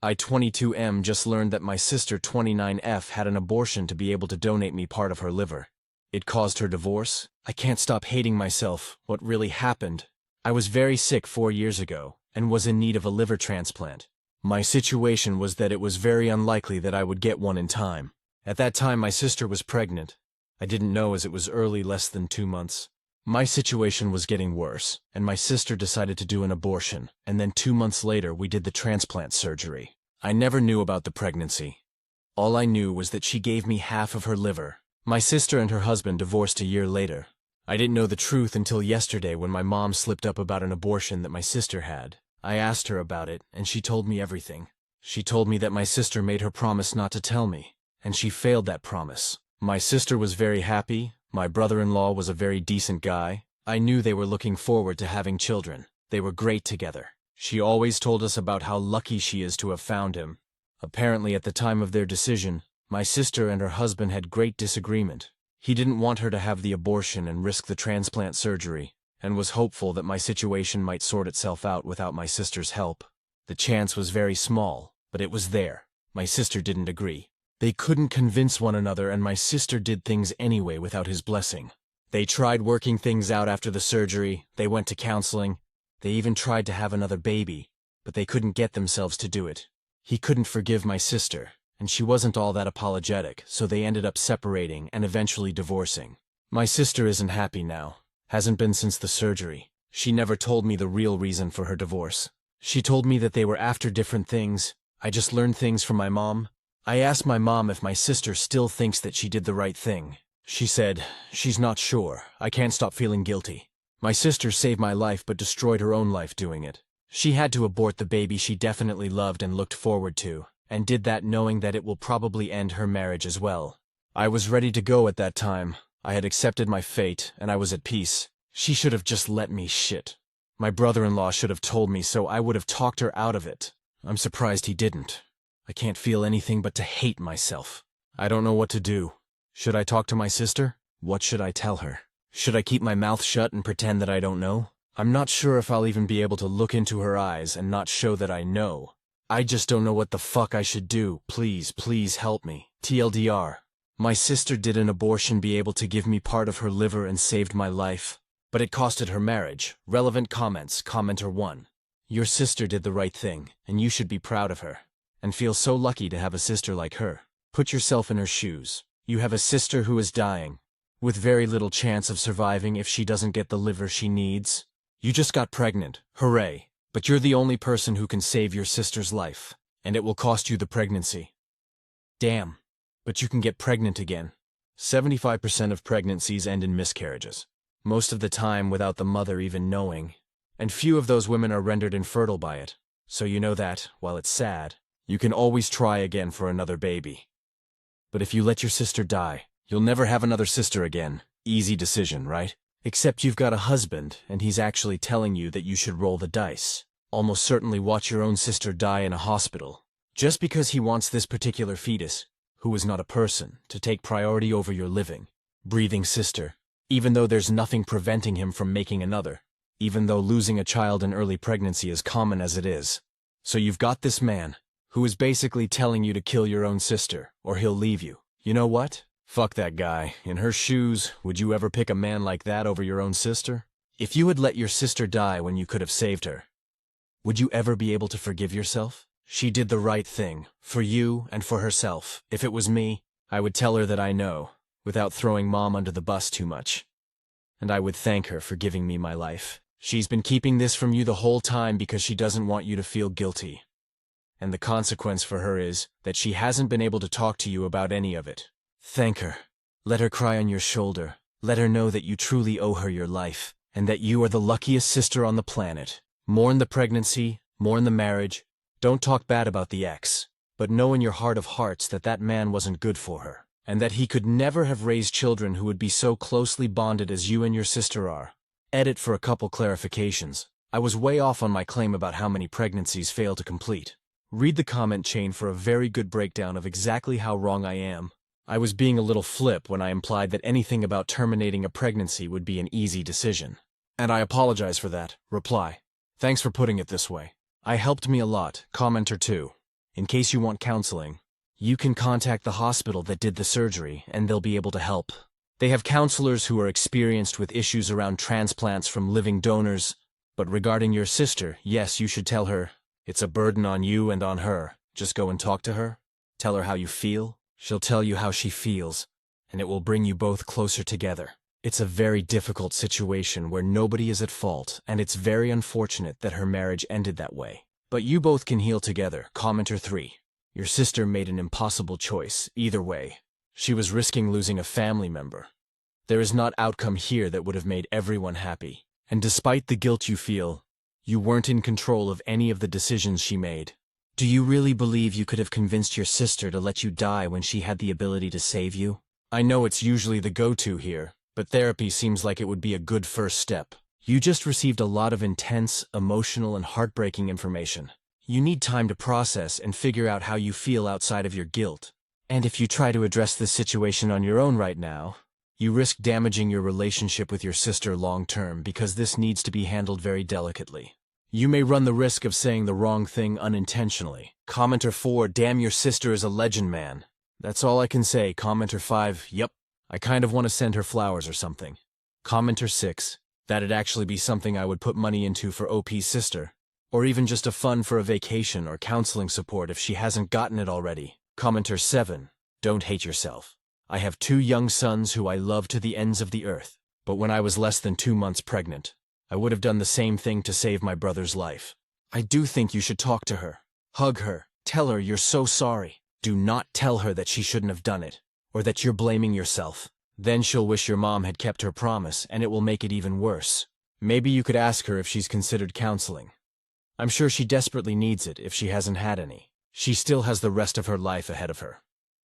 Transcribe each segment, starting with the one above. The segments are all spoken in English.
I 22M just learned that my sister 29F had an abortion to be able to donate me part of her liver. It caused her divorce. I can't stop hating myself. What really happened? I was very sick 4 years ago and was in need of a liver transplant. My situation was that it was very unlikely that I would get one in time. At that time my sister was pregnant. I didn't know as it was early, less than 2 months. My situation was getting worse, and my sister decided to do an abortion, and then 2 months later we did the transplant surgery. I never knew about the pregnancy. All I knew was that she gave me half of her liver. My sister and her husband divorced a year later. I didn't know the truth until yesterday when my mom slipped up about an abortion that my sister had. I asked her about it, and she told me everything. She told me that my sister made her promise not to tell me, and she failed that promise. My sister was very happy. My brother-in-law was a very decent guy. I knew they were looking forward to having children. They were great together. She always told us about how lucky she is to have found him. Apparently at the time of their decision, my sister and her husband had great disagreement. He didn't want her to have the abortion and risk the transplant surgery, and was hopeful that my situation might sort itself out without my sister's help. The chance was very small, but it was there. My sister didn't agree. They couldn't convince one another, and my sister did things anyway without his blessing. They tried working things out after the surgery. They went to counseling. They even tried to have another baby, but they couldn't get themselves to do it. He couldn't forgive my sister, and she wasn't all that apologetic, so they ended up separating and eventually divorcing. My sister isn't happy now. Hasn't been since the surgery. She never told me the real reason for her divorce. She told me that they were after different things. I just learned things from my mom. I asked my mom if my sister still thinks that she did the right thing. She said, she's not sure. I can't stop feeling guilty. My sister saved my life but destroyed her own life doing it. She had to abort the baby she definitely loved and looked forward to, and did that knowing that it will probably end her marriage as well. I was ready to go at that time. I had accepted my fate, and I was at peace. She should have just let me shit. My brother-in-law should have told me, so I would have talked her out of it. I'm surprised he didn't. I can't feel anything but to hate myself. I don't know what to do. Should I talk to my sister? What should I tell her? Should I keep my mouth shut and pretend that I don't know? I'm not sure if I'll even be able to look into her eyes and not show that I know. I just don't know what the fuck I should do. Please, please help me. TLDR. My sister did an abortion be able to give me part of her liver and saved my life. But it costed her marriage. Relevant comments. Commenter 1. Your sister did the right thing, and you should be proud of her. And feel so lucky to have a sister like her. Put yourself in her shoes. You have a sister who is dying, with very little chance of surviving if she doesn't get the liver she needs. You just got pregnant. Hooray. But you're the only person who can save your sister's life, and it will cost you the pregnancy. Damn. But you can get pregnant again. 75% of pregnancies end in miscarriages, most of the time without the mother even knowing, and few of those women are rendered infertile by it. So you know that, while it's sad, you can always try again for another baby. But if you let your sister die, you'll never have another sister again. Easy decision, right? Except you've got a husband, and he's actually telling you that you should roll the dice. Almost certainly watch your own sister die in a hospital, just because he wants this particular fetus, who is not a person, to take priority over your living, breathing sister, even though there's nothing preventing him from making another, even though losing a child in early pregnancy is common as it is. So you've got this man, who is basically telling you to kill your own sister, or he'll leave you. You know what? Fuck that guy. In her shoes, would you ever pick a man like that over your own sister? If you had let your sister die when you could have saved her, would you ever be able to forgive yourself? She did the right thing, for you and for herself. If it was me, I would tell her that I know, without throwing Mom under the bus too much. And I would thank her for giving me my life. She's been keeping this from you the whole time because she doesn't want you to feel guilty. And the consequence for her is that she hasn't been able to talk to you about any of it. Thank her. Let her cry on your shoulder. Let her know that you truly owe her your life, and that you are the luckiest sister on the planet. Mourn the pregnancy, mourn the marriage. Don't talk bad about the ex, but know in your heart of hearts that that man wasn't good for her, and that he could never have raised children who would be so closely bonded as you and your sister are. Edit for a couple clarifications. I was way off on my claim about how many pregnancies fail to complete. Read the comment chain for a very good breakdown of exactly how wrong I am. I was being a little flip when I implied that anything about terminating a pregnancy would be an easy decision. And I apologize for that. Reply. Thanks for putting it this way. I helped me a lot. Commenter 2. In case you want counseling, you can contact the hospital that did the surgery, and they'll be able to help. They have counselors who are experienced with issues around transplants from living donors. But regarding your sister, yes, you should tell her. It's a burden on you and on her. Just go and talk to her. Tell her how you feel. She'll tell you how she feels, and it will bring you both closer together. It's a very difficult situation where nobody is at fault, and it's very unfortunate that her marriage ended that way. But you both can heal together. Commenter 3. Your sister made an impossible choice, either way. She was risking losing a family member. There is not outcome here that would have made everyone happy. And despite the guilt you feel, you weren't in control of any of the decisions she made. Do you really believe you could have convinced your sister to let you die when she had the ability to save you? I know it's usually the go-to here, but therapy seems like it would be a good first step. You just received a lot of intense, emotional, and heartbreaking information. You need time to process and figure out how you feel outside of your guilt. And if you try to address this situation on your own right now, you risk damaging your relationship with your sister long-term because this needs to be handled very delicately. You may run the risk of saying the wrong thing unintentionally. Commenter 4, damn, your sister is a legend, man. That's all I can say. Commenter 5, yep, I kind of want to send her flowers or something. Commenter 6, that'd actually be something I would put money into for OP's sister. Or even just a fund for a vacation or counseling support if she hasn't gotten it already. Commenter 7, don't hate yourself. I have 2 young sons who I love to the ends of the earth, but when I was less than 2 months pregnant, I would have done the same thing to save my brother's life. I do think you should talk to her. Hug her. Tell her you're so sorry. Do not tell her that she shouldn't have done it, or that you're blaming yourself. Then she'll wish your mom had kept her promise, and it will make it even worse. Maybe you could ask her if she's considered counseling. I'm sure she desperately needs it if she hasn't had any. She still has the rest of her life ahead of her.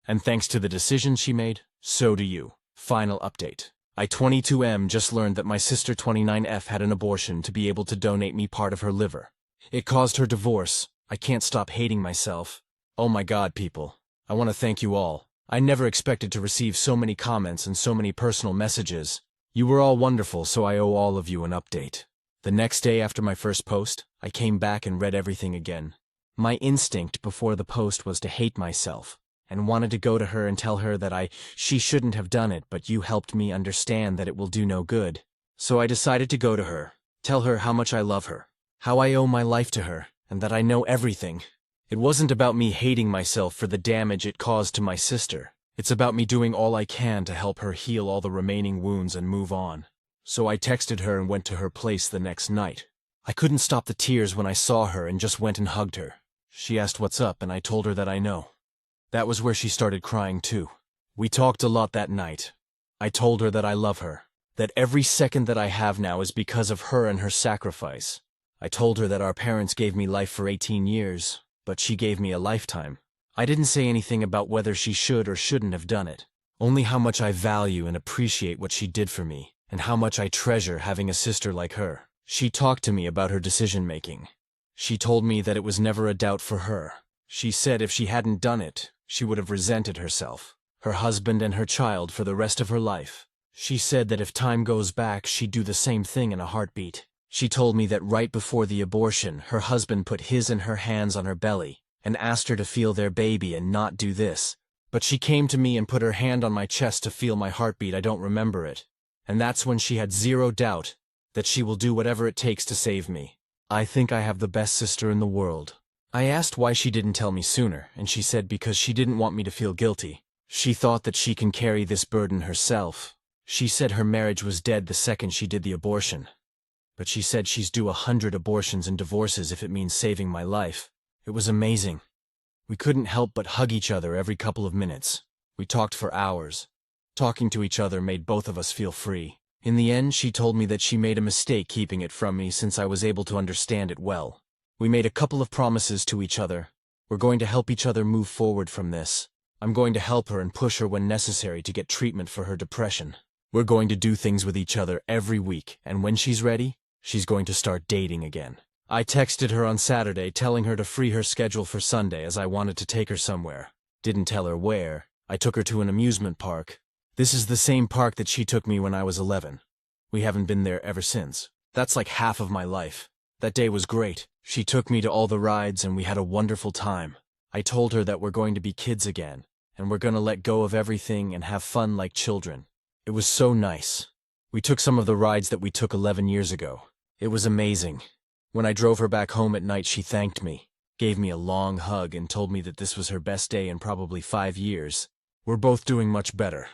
And thanks to the decisions she made, so do you. Final update. I 22M just learned that my sister 29F had an abortion to be able to donate me part of her liver. It caused her divorce. I can't stop hating myself. Oh my God, people. I want to thank you all. I never expected to receive so many comments and so many personal messages. You were all wonderful, so I owe all of you an update. The next day after my first post, I came back and read everything again. My instinct before the post was to hate myself, and wanted to go to her and tell her that she shouldn't have done it, but you helped me understand that it will do no good. So I decided to go to her, tell her how much I love her, how I owe my life to her, and that I know everything. It wasn't about me hating myself for the damage it caused to my sister. It's about me doing all I can to help her heal all the remaining wounds and move on. So I texted her and went to her place the next night. I couldn't stop the tears when I saw her and just went and hugged her. She asked what's up, and I told her that I know. That was where she started crying too. We talked a lot that night. I told her that I love her, that every second that I have now is because of her and her sacrifice. I told her that our parents gave me life for 18 years, but she gave me a lifetime. I didn't say anything about whether she should or shouldn't have done it, only how much I value and appreciate what she did for me, and how much I treasure having a sister like her. She talked to me about her decision-making. She told me that it was never a doubt for her. She said if she hadn't done it, she would have resented herself, her husband and her child for the rest of her life. She said that if time goes back, she'd do the same thing in a heartbeat. She told me that right before the abortion, her husband put his and her hands on her belly and asked her to feel their baby and not do this. But she came to me and put her hand on my chest to feel my heartbeat. I don't remember it. And that's when she had zero doubt that she will do whatever it takes to save me. I think I have the best sister in the world. I asked why she didn't tell me sooner, and she said because she didn't want me to feel guilty. She thought that she can carry this burden herself. She said her marriage was dead the second she did the abortion. But she said she's due 100 abortions and divorces if it means saving my life. It was amazing. We couldn't help but hug each other every couple of minutes. We talked for hours. Talking to each other made both of us feel free. In the end, she told me that she made a mistake keeping it from me since I was able to understand it well. We made a couple of promises to each other. We're going to help each other move forward from this. I'm going to help her and push her when necessary to get treatment for her depression. We're going to do things with each other every week, and when she's ready, she's going to start dating again. I texted her on Saturday telling her to free her schedule for Sunday as I wanted to take her somewhere. Didn't tell her where. I took her to an amusement park. This is the same park that she took me when I was 11. We haven't been there ever since. That's like half of my life. That day was great. She took me to all the rides and we had a wonderful time. I told her that we're going to be kids again, and we're gonna let go of everything and have fun like children. It was so nice. We took some of the rides that we took 11 years ago. It was amazing. When I drove her back home at night, she thanked me, gave me a long hug, and told me that this was her best day in probably 5 years. We're both doing much better.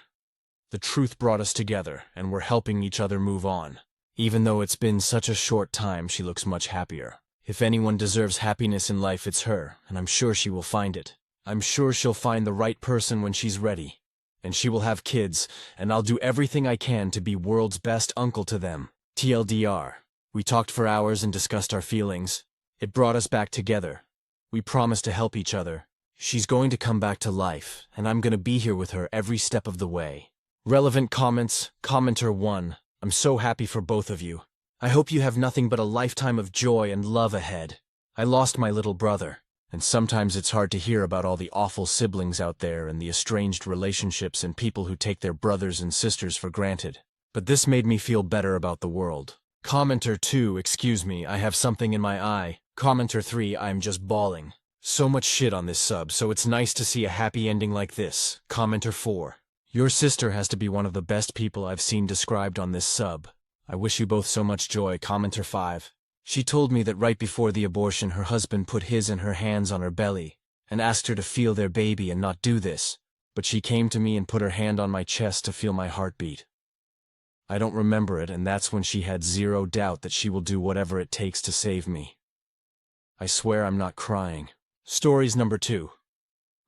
The truth brought us together, and we're helping each other move on. Even though it's been such a short time, she looks much happier. If anyone deserves happiness in life, it's her, and I'm sure she will find it. I'm sure she'll find the right person when she's ready. And she will have kids, and I'll do everything I can to be world's best uncle to them. TLDR. We talked for hours and discussed our feelings. It brought us back together. We promised to help each other. She's going to come back to life, and I'm going to be here with her every step of the way. Relevant comments, commenter 1. I'm so happy for both of you. I hope you have nothing but a lifetime of joy and love ahead. I lost my little brother, and sometimes it's hard to hear about all the awful siblings out there and the estranged relationships and people who take their brothers and sisters for granted. But this made me feel better about the world. Commenter 2, excuse me, I have something in my eye. Commenter 3, I'm just bawling. So much shit on this sub, so it's nice to see a happy ending like this. Commenter 4, your sister has to be one of the best people I've seen described on this sub. I wish you both so much joy. Commenter 5, she told me that right before the abortion her husband put his and her hands on her belly and asked her to feel their baby and not do this, but she came to me and put her hand on my chest to feel my heartbeat. I don't remember it, and that's when she had zero doubt that she will do whatever it takes to save me. I swear I'm not crying. Stories number 2.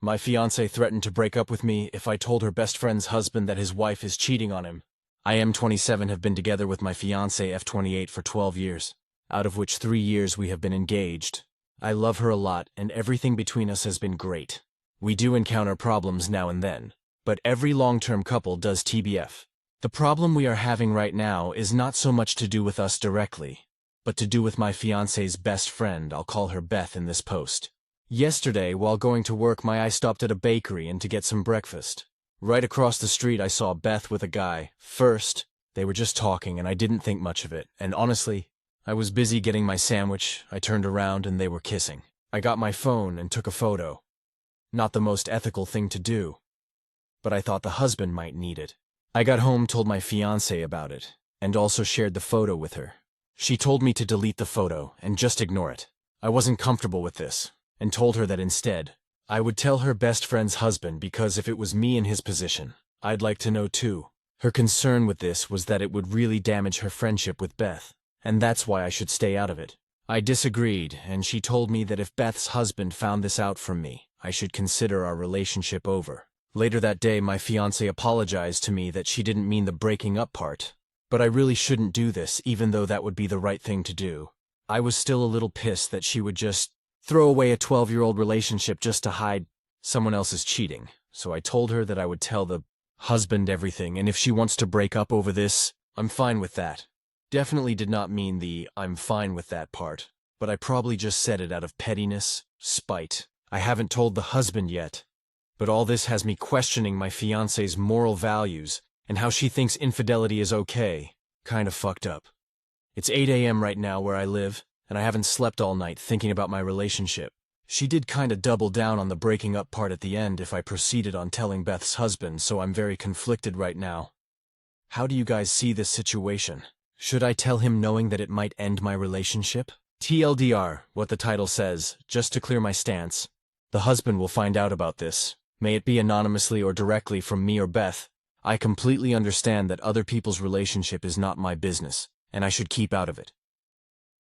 My fiancé threatened to break up with me if I told her best friend's husband that his wife is cheating on him. I am 27, have been together with my fiancé F28 for 12 years, out of which 3 years we have been engaged. I love her a lot, and everything between us has been great. We do encounter problems now and then, but every long-term couple does TBF. The problem we are having right now is not so much to do with us directly, but to do with my fiancé's best friend. I'll call her Beth in this post. Yesterday, while going to work, I stopped at a bakery and to get some breakfast. Right across the street, I saw Beth with a guy. First, they were just talking, and I didn't think much of it. And honestly, I was busy getting my sandwich. I turned around, and they were kissing. I got my phone and took a photo. Not the most ethical thing to do, but I thought the husband might need it. I got home, told my fiancé about it, and also shared the photo with her. She told me to delete the photo and just ignore it. I wasn't comfortable with this, and told her that instead, I would tell her best friend's husband, because if it was me in his position, I'd like to know too. Her concern with this was that it would really damage her friendship with Beth, and that's why I should stay out of it. I disagreed, and she told me that if Beth's husband found this out from me, I should consider our relationship over. Later that day, my fiancé apologized to me that she didn't mean the breaking up part, but I really shouldn't do this, even though that would be the right thing to do. I was still a little pissed that she would just throw away a 12-year-old relationship just to hide someone else's cheating, so I told her that I would tell the husband everything, and if she wants to break up over this, I'm fine with that. Definitely did not mean the I'm fine with that part, but I probably just said it out of pettiness, spite. I haven't told the husband yet, but all this has me questioning my fiancé's moral values and how she thinks infidelity is okay. Kinda fucked up. It's 8 a.m. right now where I live, and I haven't slept all night thinking about my relationship. She did kinda double down on the breaking up part at the end if I proceeded on telling Beth's husband, so I'm very conflicted right now. How do you guys see this situation? Should I tell him knowing that it might end my relationship? TLDR, what the title says, just to clear my stance. The husband will find out about this. May it be anonymously or directly from me or Beth. I completely understand that other people's relationship is not my business, and I should keep out of it.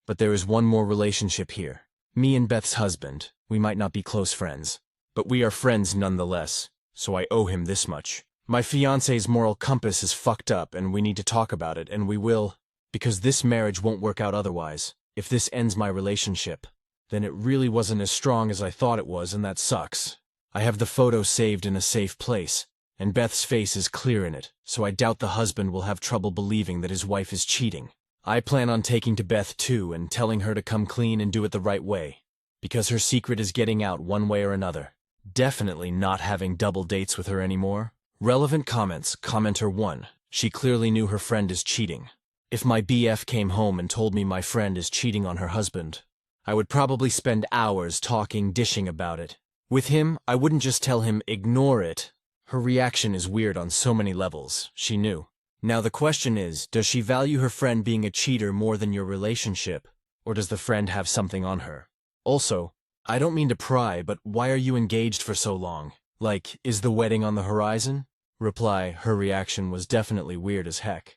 But there is one more relationship here. Me and Beth's husband, we might not be close friends, but we are friends nonetheless, so I owe him this much. My fiancé's moral compass is fucked up, and we need to talk about it, and we will, because this marriage won't work out otherwise. If this ends my relationship, then it really wasn't as strong as I thought it was, and that sucks. I have the photo saved in a safe place, and Beth's face is clear in it, so I doubt the husband will have trouble believing that his wife is cheating. I plan on taking to Beth too and telling her to come clean and do it the right way, because her secret is getting out one way or another. Definitely not having double dates with her anymore. Relevant comments. Commenter 1. She clearly knew her friend is cheating. If my BF came home and told me my friend is cheating on her husband, I would probably spend hours talking, dishing about it. With him, I wouldn't just tell him, ignore it. Her reaction is weird on so many levels, she knew. Now the question is, does she value her friend being a cheater more than your relationship, or does the friend have something on her? Also, I don't mean to pry, but why are you engaged for so long? Like, is the wedding on the horizon? Reply, her reaction was definitely weird as heck.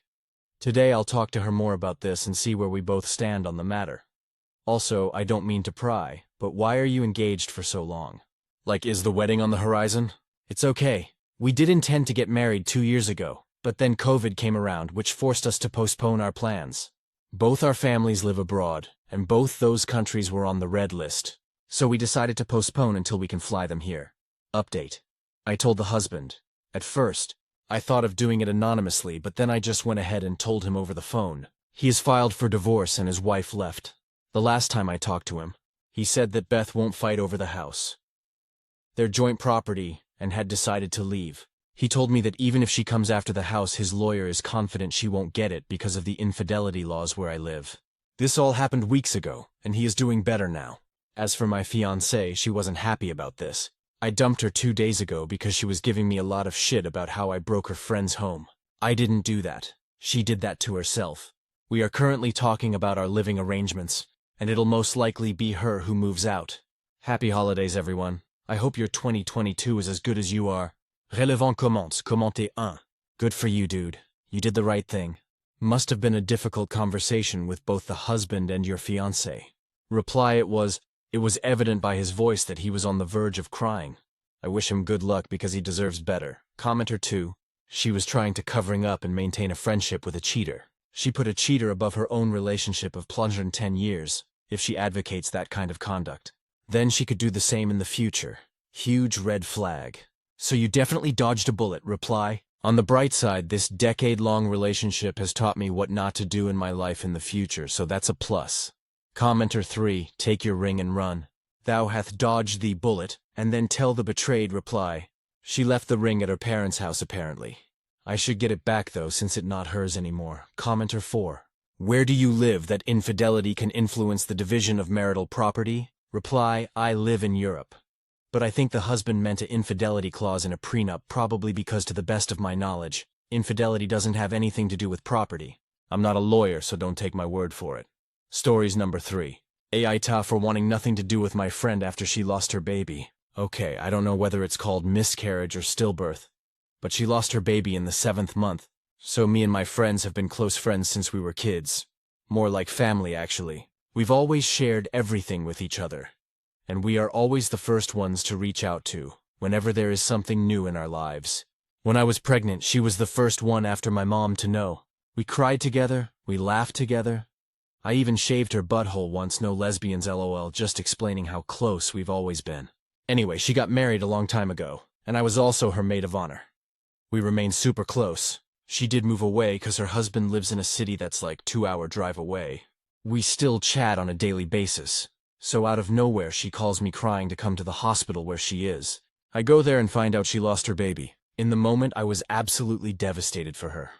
Today I'll talk to her more about this and see where we both stand on the matter. Also, I don't mean to pry, but why are you engaged for so long? Like, is the wedding on the horizon? It's okay. We did intend to get married 2 years ago, but then COVID came around, which forced us to postpone our plans. Both our families live abroad, and both those countries were on the red list, so we decided to postpone until we can fly them here. Update. I told the husband. At first, I thought of doing it anonymously, but then I just went ahead and told him over the phone. He has filed for divorce and his wife left. The last time I talked to him, he said that Beth won't fight over the house. Their joint property, and had decided to leave. He told me that even if she comes after the house, his lawyer is confident she won't get it because of the infidelity laws where I live. This all happened weeks ago, and he is doing better now. As for my fiancée, she wasn't happy about this. I dumped her 2 days ago because she was giving me a lot of shit about how I broke her friend's home. I didn't do that. She did that to herself. We are currently talking about our living arrangements, and it'll most likely be her who moves out. Happy holidays, everyone. I hope your 2022 is as good as you are. Relevant comments, commentez 1. Good for you, dude. You did the right thing. Must have been a difficult conversation with both the husband and your fiancé. Reply, it was evident by his voice that he was on the verge of crying. I wish him good luck because he deserves better. Commenter 2. She was trying to covering up and maintain a friendship with a cheater. She put a cheater above her own relationship of +10 years, if she advocates that kind of conduct. Then she could do the same in the future. Huge red flag. So you definitely dodged a bullet. Reply. On the bright side, this decade-long relationship has taught me what not to do in my life in the future, so that's a plus. Commenter 3. Take your ring and run. Thou hath dodged thee bullet, and then tell the betrayed. Reply. She left the ring at her parents' house apparently. I should get it back though, since it's not hers anymore. Commenter 4. Where do you live that infidelity can influence the division of marital property? Reply, I live in Europe. But I think the husband meant an infidelity clause in a prenup, probably because to the best of my knowledge, infidelity doesn't have anything to do with property. I'm not a lawyer, so don't take my word for it. Stories number 3. Aita for wanting nothing to do with my friend after she lost her baby. Okay, I don't know whether it's called miscarriage or stillbirth, but she lost her baby in the 7th month. So me and my friends have been close friends since we were kids. More like family, actually. We've always shared everything with each other. And we are always the first ones to reach out to, whenever there is something new in our lives. When I was pregnant, she was the first one after my mom to know. We cried together, we laughed together. I even shaved her butthole once, no lesbians lol, just explaining how close we've always been. Anyway, she got married a long time ago, and I was also her maid of honor. We remained super close. She did move away because her husband lives in a city that's like 2-hour drive away. We still chat on a daily basis. So out of nowhere she calls me crying to come to the hospital where she is. I go there and find out she lost her baby. In the moment I was absolutely devastated for her.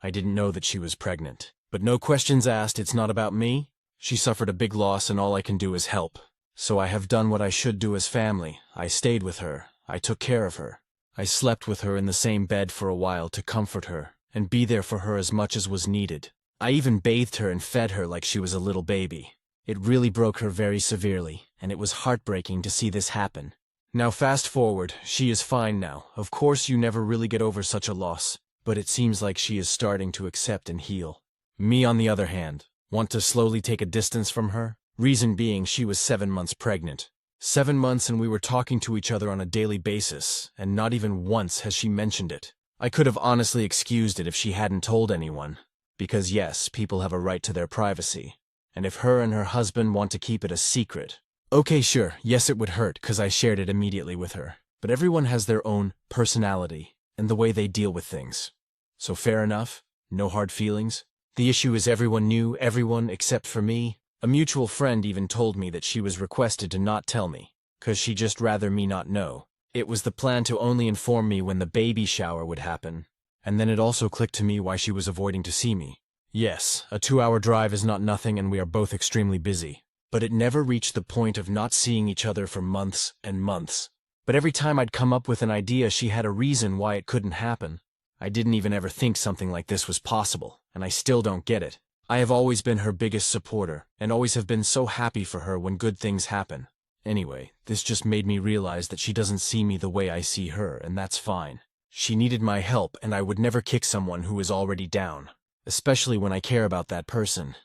I didn't know that she was pregnant. But no questions asked, it's not about me. She suffered a big loss and all I can do is help. So I have done what I should do as family. I stayed with her. I took care of her. I slept with her in the same bed for a while to comfort her and be there for her as much as was needed. I even bathed her and fed her like she was a little baby. It really broke her very severely, and it was heartbreaking to see this happen. Now fast forward, she is fine now. Of course you never really get over such a loss, but it seems like she is starting to accept and heal. Me, on the other hand, want to slowly take a distance from her. Reason being, she was 7 months pregnant. 7 months and we were talking to each other on a daily basis, and not even once has she mentioned it. I could have honestly excused it if she hadn't told anyone. Because yes, people have a right to their privacy. And if her and her husband want to keep it a secret, okay, sure, yes, it would hurt because I shared it immediately with her. But everyone has their own personality and the way they deal with things. So fair enough, no hard feelings. The issue is everyone knew, everyone except for me. A mutual friend even told me that she was requested to not tell me, because she just rather me not know. It was the plan to only inform me when the baby shower would happen. And then it also clicked to me why she was avoiding to see me. Yes, a 2-hour drive is not nothing and we are both extremely busy. but it never reached the point of not seeing each other for months and months. But every time I'd come up with an idea, she had a reason why it couldn't happen. I didn't even ever think something like this was possible, and I still don't get it. I have always been her biggest supporter, and always have been so happy for her when good things happen. Anyway, this just made me realize that she doesn't see me the way I see her, and that's fine. She needed my help, and I would never kick someone who is already down, especially when I care about that person.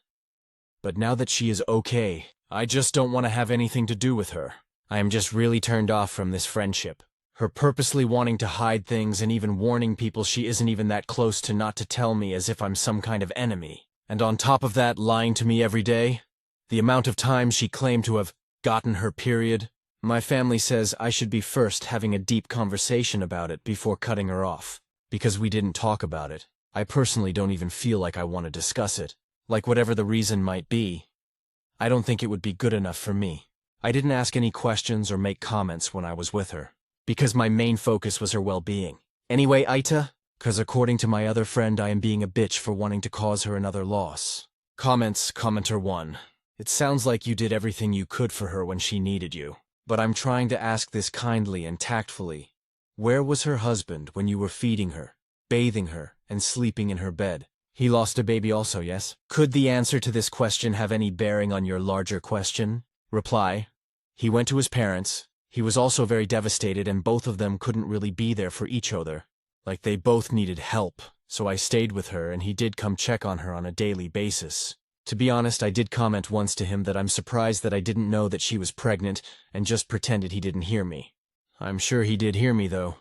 But now that she is okay, I just don't want to have anything to do with her. I am just really turned off from this friendship. Her purposely wanting to hide things and even warning people she isn't even that close to not to tell me as if I'm some kind of enemy. And on top of that, lying to me every day. The amount of times she claimed to have gotten her period. My family says I should be first having a deep conversation about it before cutting her off. Because we didn't talk about it, I personally don't even feel like I want to discuss it. Like whatever the reason might be, I don't think it would be good enough for me. I didn't ask any questions or make comments when I was with her, because my main focus was her well-being. Anyway, Aita, because according to my other friend I am being a bitch for wanting to cause her another loss. Commenter 1. It sounds like you did everything you could for her when she needed you. But I'm trying to ask this kindly and tactfully. Where was her husband when you were feeding her, bathing her, and sleeping in her bed? He lost a baby also, yes? Could the answer to this question have any bearing on your larger question? Reply. He went to his parents. He was also very devastated, and both of them couldn't really be there for each other. Like they both needed help, so I stayed with her, and he did come check on her on a daily basis. To be honest, I did comment once to him that I'm surprised that I didn't know that she was pregnant and just pretended he didn't hear me. I'm sure he did hear me, though.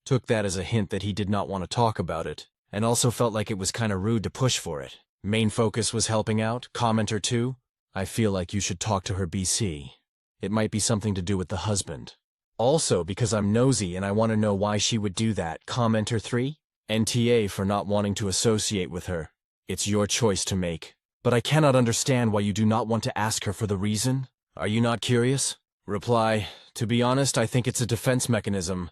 Took that as a hint that he did not want to talk about it, and also felt like it was kinda rude to push for it. Main focus was helping out. Commenter 2. I feel like you should talk to her BC. It might be something to do with the husband. Also, because I'm nosy and I want to know why she would do that. Commenter 3. NTA for not wanting to associate with her. It's your choice to make. But I cannot understand why you do not want to ask her for the reason. Are you not curious? Reply. To be honest, I think it's a defense mechanism.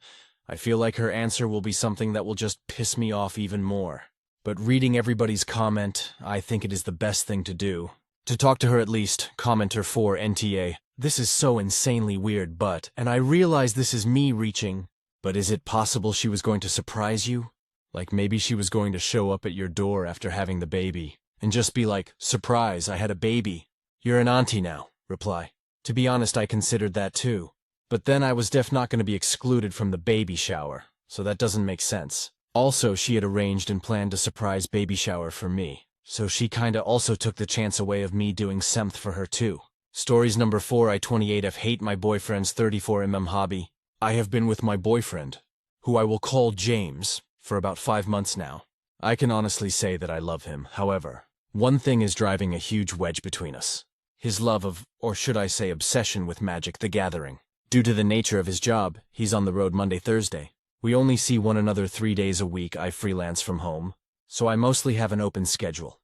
I feel like her answer will be something that will just piss me off even more. But reading everybody's comment, I think it is the best thing to do. To talk to her at least. Commenter 4. NTA. This is so insanely weird, and I realize this is me reaching, but is it possible she was going to surprise you? Like maybe she was going to show up at your door after having the baby, and just be like, surprise, I had a baby. You're an auntie now. Reply. To be honest, I considered that too. But then I was not going to be excluded from the baby shower, so that doesn't make sense. Also, she had arranged and planned a surprise baby shower for me, so she kinda also took the chance away of me doing something for her too. Stories number 4. I 28F hate my boyfriend's 34mm hobby. I have been with my boyfriend, who I will call James, for about 5 months now. I can honestly say that I love him. However, one thing is driving a huge wedge between us. His love of, or should I say obsession with Magic the Gathering. Due to the nature of his job, he's on the road Monday, Thursday. We only see one another 3 days a week. I freelance from home, so I mostly have an open schedule.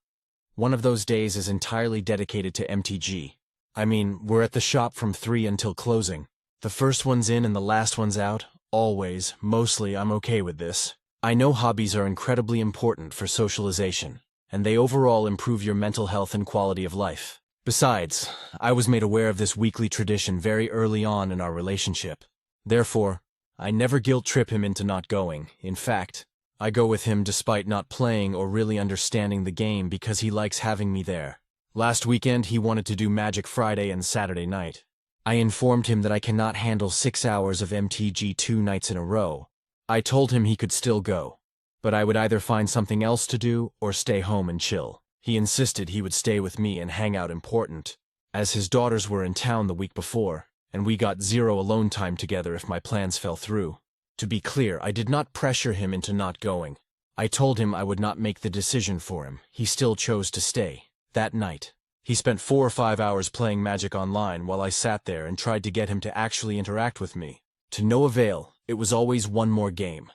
One of those days is entirely dedicated to MTG. I mean, we're at the shop from 3 until closing. The first one's in and the last one's out. Always, mostly, I'm okay with this. I know hobbies are incredibly important for socialization, and they overall improve your mental health and quality of life. Besides, I was made aware of this weekly tradition very early on in our relationship. Therefore, I never guilt-trip him into not going. In fact, I go with him despite not playing or really understanding the game because he likes having me there. Last weekend, he wanted to do Magic Friday and Saturday night. I informed him that I cannot handle 6 hours of MTG 2 nights in a row. I told him he could still go, but I would either find something else to do or stay home and chill. He insisted he would stay with me and hang out important, as his daughters were in town the week before, and we got 0 alone time together if my plans fell through. To be clear, I did not pressure him into not going. I told him I would not make the decision for him. He still chose to stay. That night, he spent 4 or 5 hours playing Magic Online while I sat there and tried to get him to actually interact with me. To no avail, it was always one more game.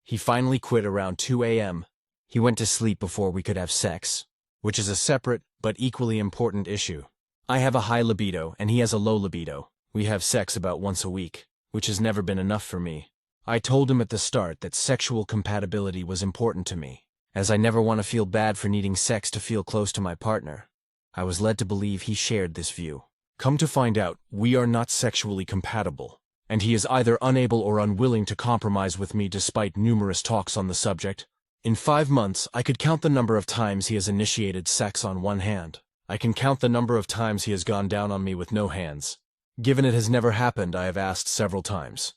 He finally quit around 2 a.m. He went to sleep before we could have sex, which is a separate but equally important issue. I have a high libido and he has a low libido. We have sex about once a week, which has never been enough for me. I told him at the start that sexual compatibility was important to me, as I never want to feel bad for needing sex to feel close to my partner. I was led to believe he shared this view. Come to find out, we are not sexually compatible, and he is either unable or unwilling to compromise with me despite numerous talks on the subject. In 5 months, I could count the number of times he has initiated sex on one hand. I can count the number of times he has gone down on me with no hands. Given it has never happened, I have asked several times.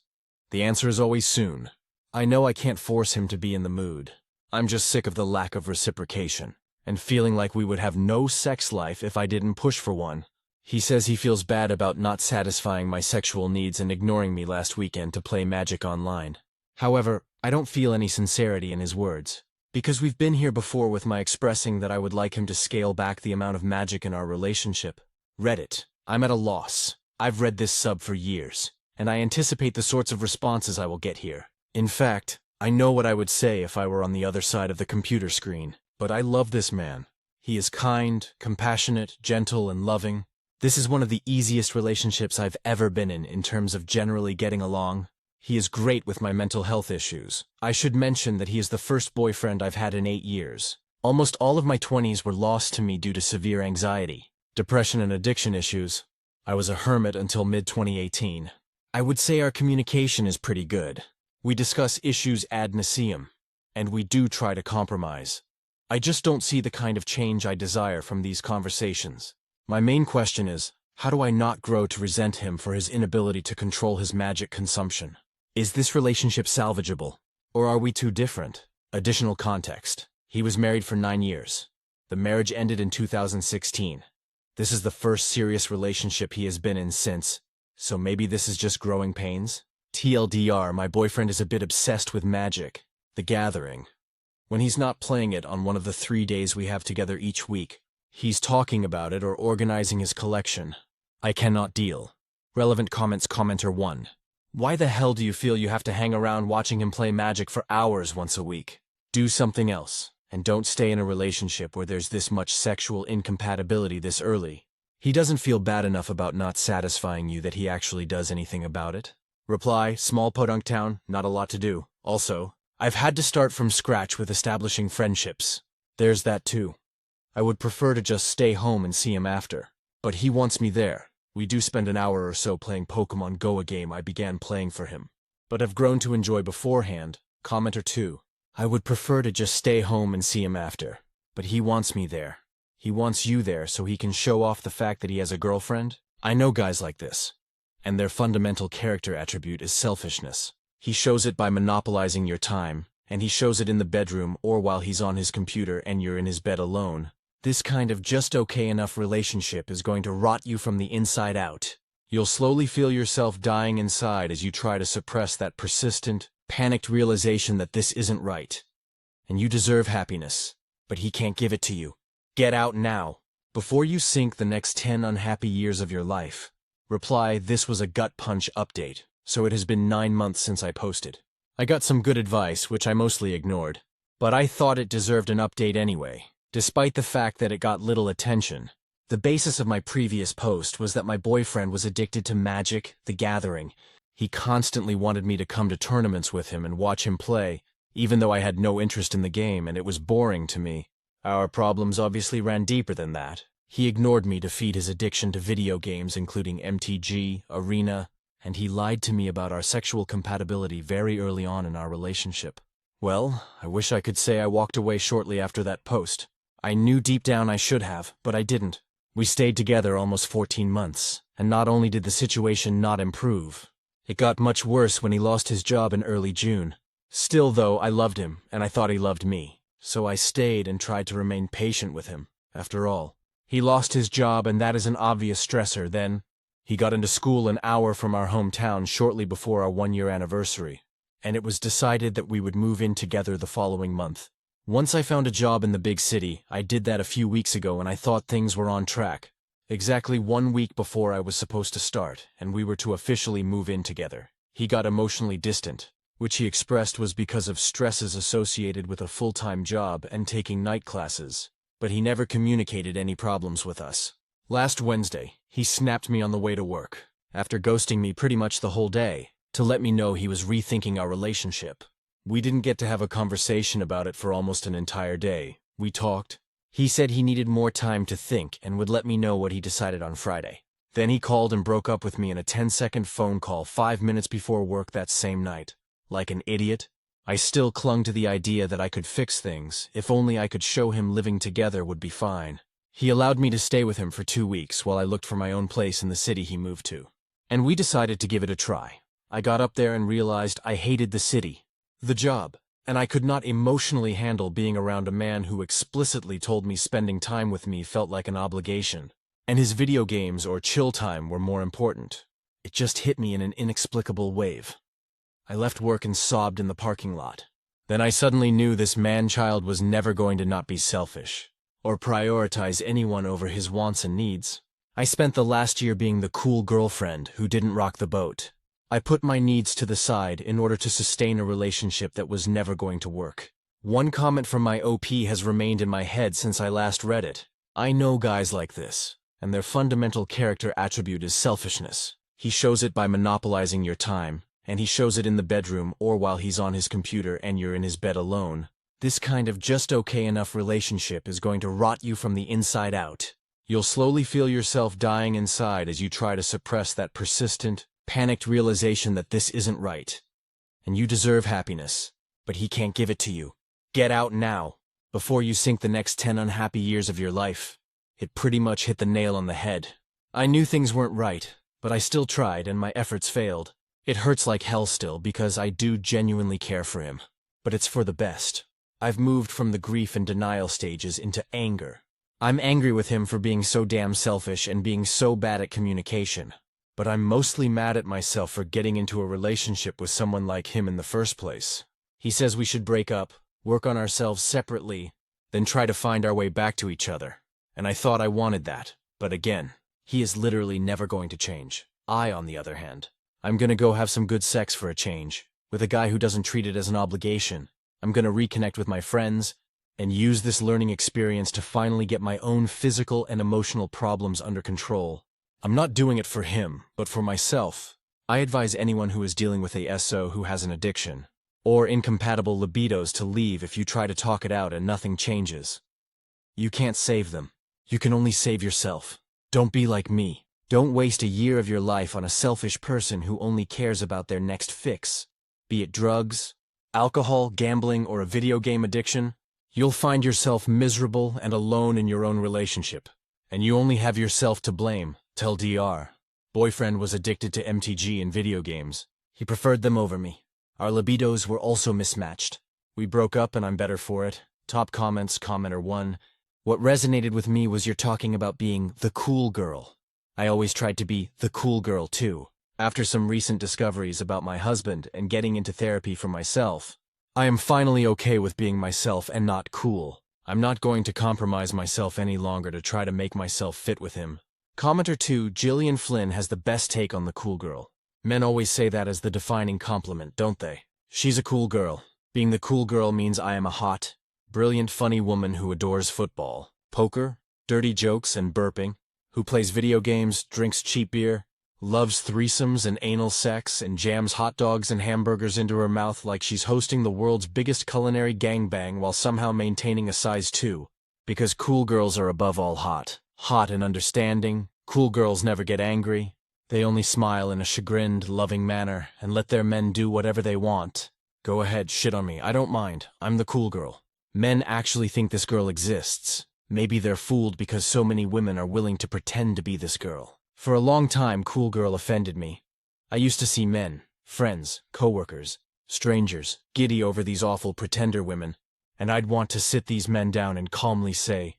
The answer is always soon. I know I can't force him to be in the mood. I'm just sick of the lack of reciprocation, and feeling like we would have no sex life if I didn't push for one. He says he feels bad about not satisfying my sexual needs and ignoring me last weekend to play Magic online. However, I don't feel any sincerity in his words, because we've been here before with my expressing that I would like him to scale back the amount of magic in our relationship. Reddit. I'm at a loss. I've read this sub for years, and I anticipate the sorts of responses I will get here. In fact, I know what I would say if I were on the other side of the computer screen, but I love this man. He is kind, compassionate, gentle, and loving. This is one of the easiest relationships I've ever been in terms of generally getting along. He is great with my mental health issues. I should mention that he is the first boyfriend I've had in 8 years. Almost all of my 20s were lost to me due to severe anxiety, depression, and addiction issues. I was a hermit until mid-2018. I would say our communication is pretty good. We discuss issues ad nauseam, and we do try to compromise. I just don't see the kind of change I desire from these conversations. My main question is, how do I not grow to resent him for his inability to control his magic consumption? Is this relationship salvageable, or are we too different? Additional context. He was married for 9 years. The marriage ended in 2016. This is the first serious relationship he has been in since, so maybe this is just growing pains? TLDR, my boyfriend is a bit obsessed with Magic, the Gathering. When he's not playing it on one of the 3 days we have together each week, he's talking about it or organizing his collection. I cannot deal. Relevant comments. Commenter 1. Why the hell do you feel you have to hang around watching him play Magic for hours once a week? Do something else, and don't stay in a relationship where there's this much sexual incompatibility this early. He doesn't feel bad enough about not satisfying you that he actually does anything about it. Reply, small podunk town, not a lot to do. Also, I've had to start from scratch with establishing friendships. There's that too. I would prefer to just stay home and see him after. But he wants me there. We do spend an hour or so playing Pokemon Go, a game I began playing for him, but have grown to enjoy beforehand. Commenter 2. I would prefer to just stay home and see him after. But he wants me there. He wants you there so he can show off the fact that he has a girlfriend. I know guys like this, and their fundamental character attribute is selfishness. He shows it by monopolizing your time, and he shows it in the bedroom or while he's on his computer and you're in his bed alone. This kind of just okay enough relationship is going to rot you from the inside out. You'll slowly feel yourself dying inside as you try to suppress that persistent, panicked realization that this isn't right. And you deserve happiness, but he can't give it to you. Get out now, before you sink the next 10 unhappy years of your life. Reply, this was a gut punch update, so it has been 9 months since I posted. I got some good advice, which I mostly ignored, but I thought it deserved an update anyway. Despite the fact that it got little attention, the basis of my previous post was that my boyfriend was addicted to Magic, the Gathering. He constantly wanted me to come to tournaments with him and watch him play, even though I had no interest in the game and it was boring to me. Our problems obviously ran deeper than that. He ignored me to feed his addiction to video games including MTG, Arena, and he lied to me about our sexual compatibility very early on in our relationship. Well, I wish I could say I walked away shortly after that post. I knew deep down I should have, but I didn't. We stayed together almost 14 months, and not only did the situation not improve, it got much worse when he lost his job in early June. Still though, I loved him, and I thought he loved me, so I stayed and tried to remain patient with him. After all, he lost his job and that is an obvious stressor. Then, he got into school an hour from our hometown shortly before our 1-year anniversary, and it was decided that we would move in together the following month. Once I found a job in the big city, I did that a few weeks ago and I thought things were on track. Exactly 1 week before I was supposed to start, and we were to officially move in together, he got emotionally distant, which he expressed was because of stresses associated with a full-time job and taking night classes, but he never communicated any problems with us. Last Wednesday, he snapped me on the way to work, after ghosting me pretty much the whole day, to let me know he was rethinking our relationship. We didn't get to have a conversation about it for almost an entire day. We talked. He said he needed more time to think and would let me know what he decided on Friday. Then he called and broke up with me in a 10-second phone call 5 minutes before work that same night. Like an idiot, I still clung to the idea that I could fix things, if only I could show him living together would be fine. He allowed me to stay with him for 2 weeks while I looked for my own place in the city he moved to. And we decided to give it a try. I got up there and realized I hated the city, the job, and I could not emotionally handle being around a man who explicitly told me spending time with me felt like an obligation, and his video games or chill time were more important. It just hit me in an inexplicable wave. I left work and sobbed in the parking lot. Then I suddenly knew this man-child was never going to not be selfish, or prioritize anyone over his wants and needs. I spent the last year being the cool girlfriend who didn't rock the boat. I put my needs to the side in order to sustain a relationship that was never going to work. One comment from my OP has remained in my head since I last read it. I know guys like this, and their fundamental character attribute is selfishness. He shows it by monopolizing your time, and he shows it in the bedroom or while he's on his computer and you're in his bed alone. This kind of just okay enough relationship is going to rot you from the inside out. You'll slowly feel yourself dying inside as you try to suppress that persistent, panicked realization that this isn't right. And you deserve happiness, but he can't give it to you. Get out now, before you sink the next 10 unhappy years of your life. It pretty much hit the nail on the head. I knew things weren't right, but I still tried and my efforts failed. It hurts like hell still because I do genuinely care for him. But it's for the best. I've moved from the grief and denial stages into anger. I'm angry with him for being so damn selfish and being so bad at communication. But I'm mostly mad at myself for getting into a relationship with someone like him in the first place. He says we should break up, work on ourselves separately, then try to find our way back to each other. And I thought I wanted that. But again, he is literally never going to change. I, on the other hand, I'm gonna go have some good sex for a change, with a guy who doesn't treat it as an obligation. I'm gonna reconnect with my friends, and use this learning experience to finally get my own physical and emotional problems under control. I'm not doing it for him, but for myself. I advise anyone who is dealing with a SO who has an addiction, or incompatible libidos to leave if you try to talk it out and nothing changes. You can't save them. You can only save yourself. Don't be like me. Don't waste a year of your life on a selfish person who only cares about their next fix. Be it drugs, alcohol, gambling, or a video game addiction, you'll find yourself miserable and alone in your own relationship. And you only have yourself to blame. Tell DR. Boyfriend was addicted to MTG and video games. He preferred them over me. Our libidos were also mismatched. We broke up and I'm better for it. Top comments, commenter 1. What resonated with me was you're talking about being the cool girl. I always tried to be the cool girl too. After some recent discoveries about my husband and getting into therapy for myself, I am finally okay with being myself and not cool. I'm not going to compromise myself any longer to try to make myself fit with him. Commenter 2, Gillian Flynn has the best take on the cool girl. Men always say that as the defining compliment, don't they? She's a cool girl. Being the cool girl means I am a hot, brilliant, funny woman who adores football, poker, dirty jokes, and burping, who plays video games, drinks cheap beer, loves threesomes and anal sex, and jams hot dogs and hamburgers into her mouth like she's hosting the world's biggest culinary gangbang while somehow maintaining a size 2. Because cool girls are above all hot. Hot and understanding. Cool girls never get angry. They only smile in a chagrined, loving manner and let their men do whatever they want. Go ahead, shit on me. I don't mind. I'm the cool girl. Men actually think this girl exists. Maybe they're fooled because so many women are willing to pretend to be this girl. For a long time, cool girl offended me. I used to see men, friends, coworkers, strangers, giddy over these awful pretender women, and I'd want to sit these men down and calmly say,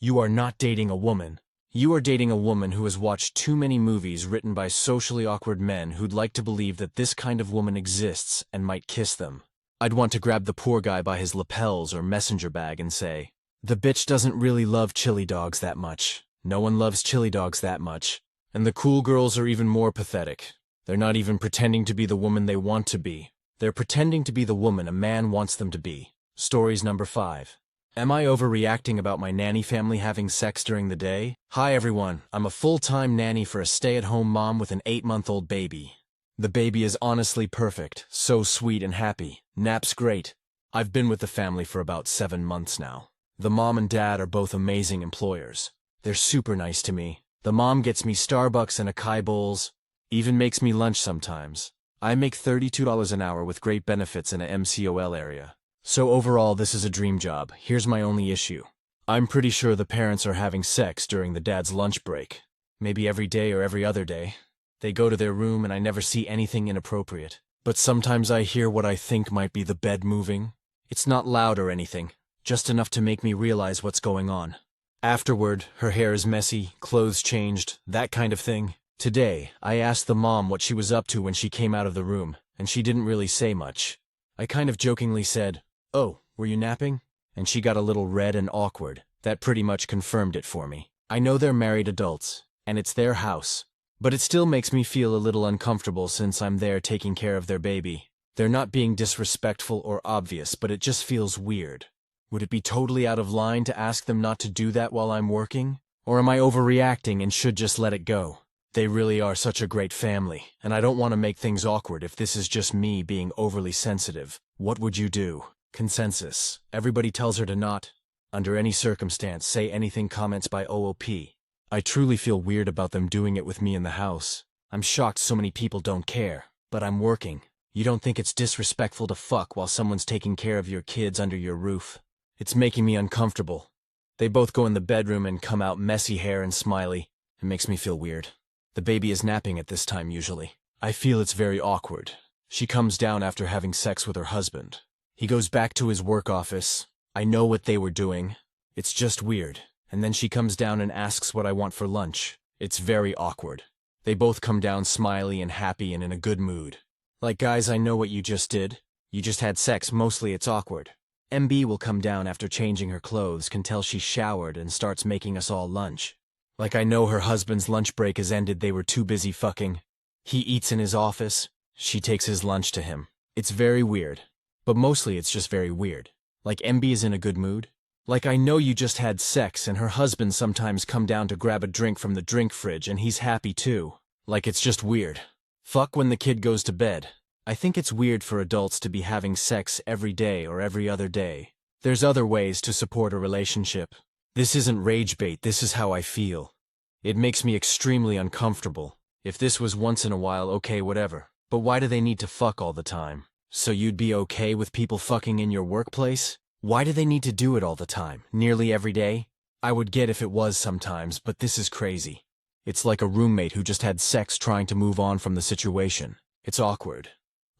"You are not dating a woman. You are dating a woman who has watched too many movies written by socially awkward men who'd like to believe that this kind of woman exists and might kiss them." I'd want to grab the poor guy by his lapels or messenger bag and say, "The bitch doesn't really love chili dogs that much. No one loves chili dogs that much. And the cool girls are even more pathetic. They're not even pretending to be the woman they want to be. They're pretending to be the woman a man wants them to be." Stories number 5. Am I overreacting about my nanny family having sex during the day? Hi everyone, I'm a full-time nanny for a stay-at-home mom with an 8-month-old baby. The baby is honestly perfect, so sweet and happy, naps great. I've been with the family for about 7 months now. The mom and dad are both amazing employers. They're super nice to me. The mom gets me Starbucks and acai bowls, even makes me lunch sometimes. I make $32 an hour with great benefits in a MCOL area. So overall, this is a dream job. Here's my only issue. I'm pretty sure the parents are having sex during the dad's lunch break. Maybe every day or every other day. They go to their room and I never see anything inappropriate. But sometimes I hear what I think might be the bed moving. It's not loud or anything, just enough to make me realize what's going on. Afterward, her hair is messy, clothes changed, that kind of thing. Today, I asked the mom what she was up to when she came out of the room, and she didn't really say much. I kind of jokingly said, "Oh, were you napping?" And she got a little red and awkward. That pretty much confirmed it for me. I know they're married adults, and it's their house. But it still makes me feel a little uncomfortable since I'm there taking care of their baby. They're not being disrespectful or obvious, but it just feels weird. Would it be totally out of line to ask them not to do that while I'm working? Or am I overreacting and should just let it go? They really are such a great family, and I don't want to make things awkward if this is just me being overly sensitive. What would you do? Consensus. Everybody tells her to not, under any circumstance, say anything. Comments by OOP. I truly feel weird about them doing it with me in the house. I'm shocked so many people don't care, but I'm working. You don't think it's disrespectful to fuck while someone's taking care of your kids under your roof? It's making me uncomfortable. They both go in the bedroom and come out messy hair and smiley. It makes me feel weird. The baby is napping at this time usually. I feel it's very awkward. She comes down after having sex with her husband. He goes back to his work office. I know what they were doing. It's just weird. And then she comes down and asks what I want for lunch. It's very awkward. They both come down smiley and happy and in a good mood. Like, guys, I know what you just did. You just had sex, mostly it's awkward. MB will come down after changing her clothes, can tell she's showered and starts making us all lunch. Like, I know her husband's lunch break has ended, they were too busy fucking. He eats in his office, she takes his lunch to him. It's very weird. But mostly it's just very weird. Like, MB is in a good mood. Like, I know you just had sex and her husband sometimes come down to grab a drink from the drink fridge and he's happy too. Like, it's just weird. Fuck when the kid goes to bed. I think it's weird for adults to be having sex every day or every other day. There's other ways to support a relationship. This isn't rage bait, this is how I feel. It makes me extremely uncomfortable. If this was once in a while, okay, whatever. But why do they need to fuck all the time? So you'd be okay with people fucking in your workplace? Why do they need to do it all the time, nearly every day? I would get if it was sometimes, but this is crazy. It's like a roommate who just had sex trying to move on from the situation. It's awkward.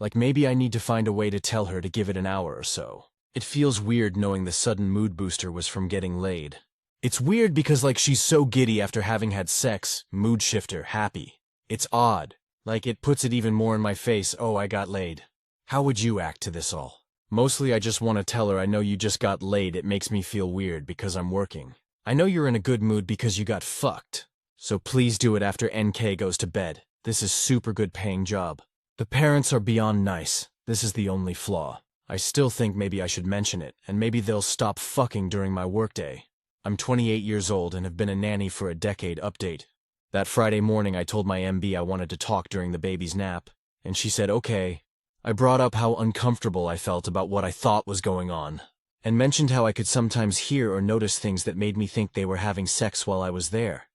Like, maybe I need to find a way to tell her to give it an hour or so. It feels weird knowing the sudden mood booster was from getting laid. It's weird because, like, she's so giddy after having had sex, mood shifter, happy. It's odd. Like, it puts it even more in my face, oh, I got laid. How would you act to this all? Mostly I just want to tell her I know you just got laid. It makes me feel weird because I'm working. I know you're in a good mood because you got fucked. So please do it after NK goes to bed. This is super good paying job. The parents are beyond nice. This is the only flaw. I still think maybe I should mention it, and maybe they'll stop fucking during my workday. I'm 28 years old and have been a nanny for a decade. Update. That Friday morning I told my MB I wanted to talk during the baby's nap, and she said okay. I brought up how uncomfortable I felt about what I thought was going on, and mentioned how I could sometimes hear or notice things that made me think they were having sex while I was there.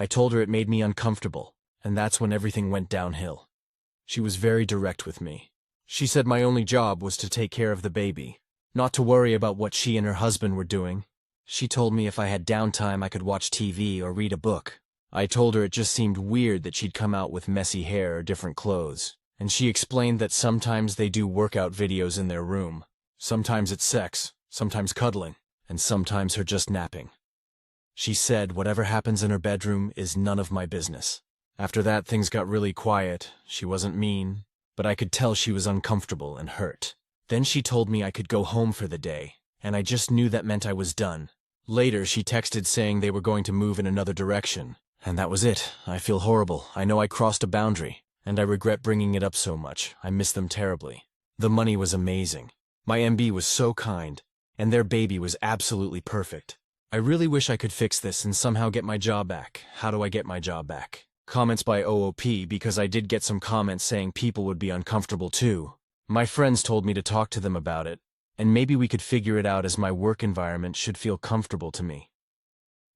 I told her it made me uncomfortable, and that's when everything went downhill. She was very direct with me. She said my only job was to take care of the baby, not to worry about what she and her husband were doing. She told me if I had downtime I could watch TV or read a book. I told her it just seemed weird that she'd come out with messy hair or different clothes, and she explained that sometimes they do workout videos in their room. Sometimes it's sex, sometimes cuddling, and sometimes her just napping. She said whatever happens in her bedroom is none of my business. After that, things got really quiet. She wasn't mean, but I could tell she was uncomfortable and hurt. Then she told me I could go home for the day, and I just knew that meant I was done. Later, she texted saying they were going to move in another direction, and that was it. I feel horrible. I know I crossed a boundary, and I regret bringing it up so much. I miss them terribly. The money was amazing. My MB was so kind, and their baby was absolutely perfect. I really wish I could fix this and somehow get my job back. How do I get my job back? Comments by OOP, because I did get some comments saying people would be uncomfortable too. My friends told me to talk to them about it, and maybe we could figure it out as my work environment should feel comfortable to me.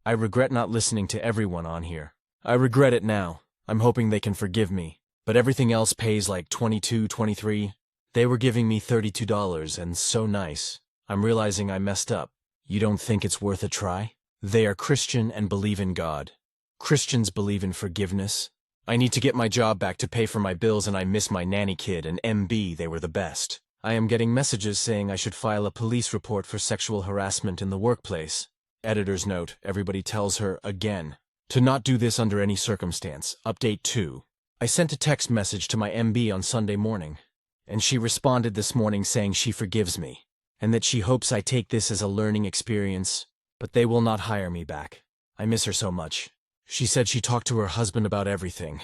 I regret not listening to everyone on here. I regret it now. I'm hoping they can forgive me. But everything else pays like 22, 23. They were giving me $32 and so nice. I'm realizing I messed up. You don't think it's worth a try? They are Christian and believe in God. Christians believe in forgiveness. I need to get my job back to pay for my bills and I miss my nanny kid and MB, they were the best. I am getting messages saying I should file a police report for sexual harassment in the workplace. Editor's note, everybody tells her, again, to not do this under any circumstance. Update 2. I sent a text message to my MB on Sunday morning, and she responded this morning saying she forgives me, and that she hopes I take this as a learning experience, but they will not hire me back. I miss her so much. She said she talked to her husband about everything,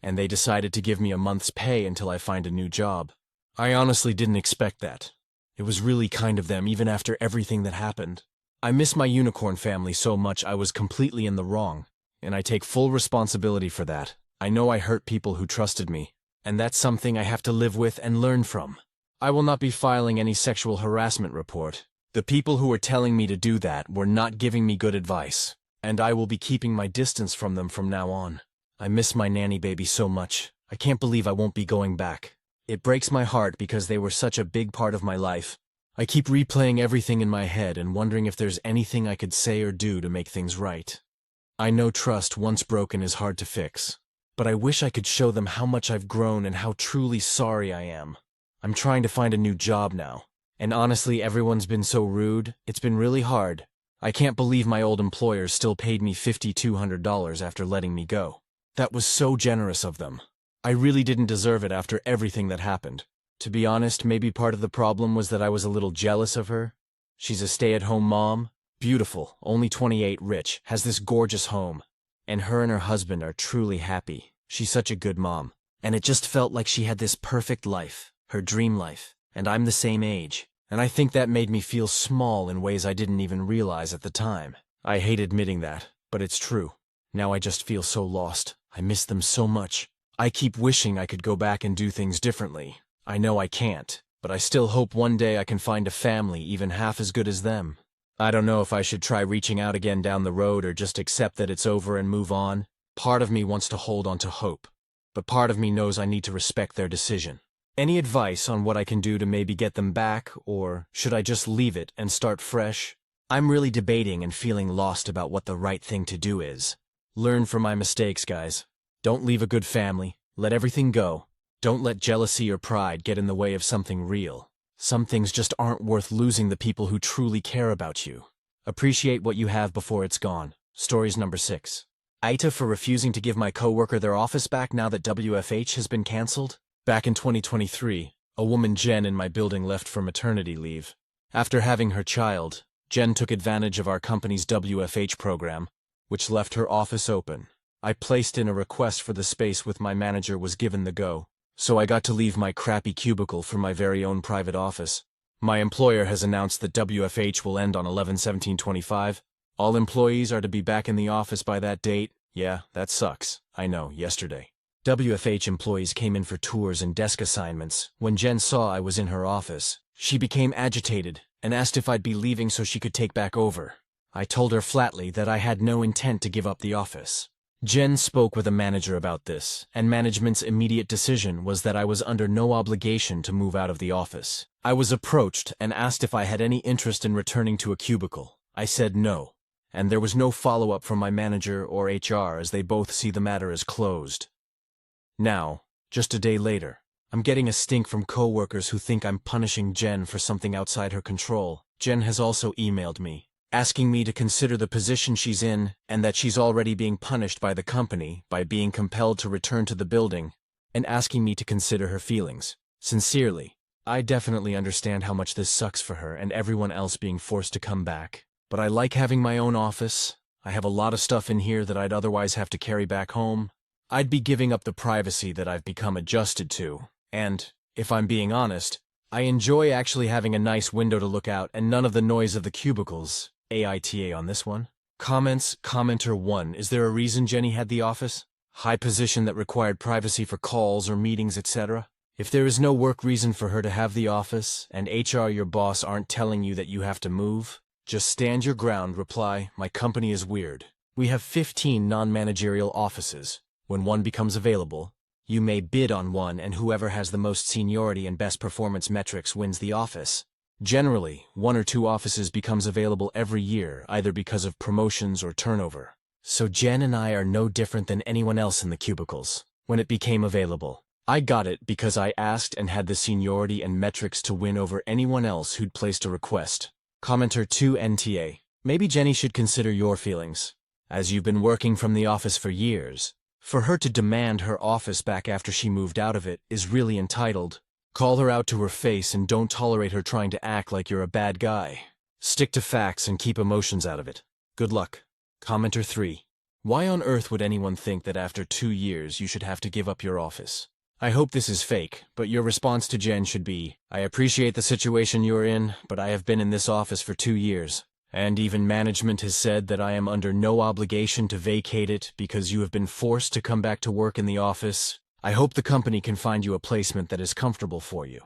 and they decided to give me a month's pay until I find a new job. I honestly didn't expect that. It was really kind of them even after everything that happened. I miss my unicorn family so much I was completely in the wrong, and I take full responsibility for that. I know I hurt people who trusted me, and that's something I have to live with and learn from. I will not be filing any sexual harassment report. The people who were telling me to do that were not giving me good advice, and I will be keeping my distance from them from now on. I miss my nanny baby so much. I can't believe I won't be going back. It breaks my heart because they were such a big part of my life. I keep replaying everything in my head and wondering if there's anything I could say or do to make things right. I know trust, once broken, is hard to fix, but I wish I could show them how much I've grown and how truly sorry I am. I'm trying to find a new job now, and honestly, everyone's been so rude. It's been really hard. I can't believe my old employers still paid me $5,200 after letting me go. That was so generous of them. I really didn't deserve it after everything that happened. To be honest, maybe part of the problem was that I was a little jealous of her. She's a stay-at-home mom, beautiful, only 28, rich, has this gorgeous home, and her husband are truly happy. She's such a good mom, and it just felt like she had this perfect life, her dream life, and I'm the same age. And I think that made me feel small in ways I didn't even realize at the time. I hate admitting that, but it's true. Now I just feel so lost. I miss them so much. I keep wishing I could go back and do things differently. I know I can't, but I still hope one day I can find a family even half as good as them. I don't know if I should try reaching out again down the road or just accept that it's over and move on. Part of me wants to hold on to hope, but part of me knows I need to respect their decision. Any advice on what I can do to maybe get them back, or should I just leave it and start fresh? I'm really debating and feeling lost about what the right thing to do is. Learn from my mistakes, guys. Don't leave a good family. Let everything go. Don't let jealousy or pride get in the way of something real. Some things just aren't worth losing the people who truly care about you. Appreciate what you have before it's gone. Stories number 6. Aita for refusing to give my coworker their office back now that WFH has been cancelled. Back in 2023, a woman Jen in my building left for maternity leave. After having her child, Jen took advantage of our company's WFH program, which left her office open. I placed in a request for the space with my manager was given the go, so I got to leave my crappy cubicle for my very own private office. My employer has announced that WFH will end on 11/17/25. All employees are to be back in the office by that date. Yeah, that sucks. I know, yesterday. WFH employees came in for tours and desk assignments. When Jen saw I was in her office, she became agitated and asked if I'd be leaving so she could take back over. I told her flatly that I had no intent to give up the office. Jen spoke with a manager about this, and management's immediate decision was that I was under no obligation to move out of the office. I was approached and asked if I had any interest in returning to a cubicle. I said no, and there was no follow-up from my manager or HR as they both see the matter as closed. Now, just a day later, I'm getting a stink from coworkers who think I'm punishing Jen for something outside her control. Jen has also emailed me, asking me to consider the position she's in and that she's already being punished by the company by being compelled to return to the building, and asking me to consider her feelings. Sincerely, I definitely understand how much this sucks for her and everyone else being forced to come back, but I like having my own office. I have a lot of stuff in here that I'd otherwise have to carry back home. I'd be giving up the privacy that I've become adjusted to, and, if I'm being honest, I enjoy actually having a nice window to look out and none of the noise of the cubicles. AITA on this one. Comments, commenter 1, is there a reason Jenny had the office? High position that required privacy for calls or meetings, etc.? If there is no work reason for her to have the office, and HR your boss aren't telling you that you have to move, just stand your ground, reply, my company is weird. We have 15 non-managerial offices. When one becomes available, you may bid on one, and whoever has the most seniority and best performance metrics wins the office. Generally, 1 or 2 offices becomes available every year, either because of promotions or turnover. So Jen and I are no different than anyone else in the cubicles. When it became available, I got it because I asked and had the seniority and metrics to win over anyone else who'd placed a request. Commenter 2 NTA. Maybe Jenny should consider your feelings. As you've been working from the office for years, for her to demand her office back after she moved out of it is really entitled. Call her out to her face and don't tolerate her trying to act like you're a bad guy. Stick to facts and keep emotions out of it. Good luck. Commenter 3. Why on earth would anyone think that after 2 years you should have to give up your office? I hope this is fake, but your response to Jen should be, I appreciate the situation you're in, but I have been in this office for 2 years. And even management has said that I am under no obligation to vacate it because you have been forced to come back to work in the office. I hope the company can find you a placement that is comfortable for you.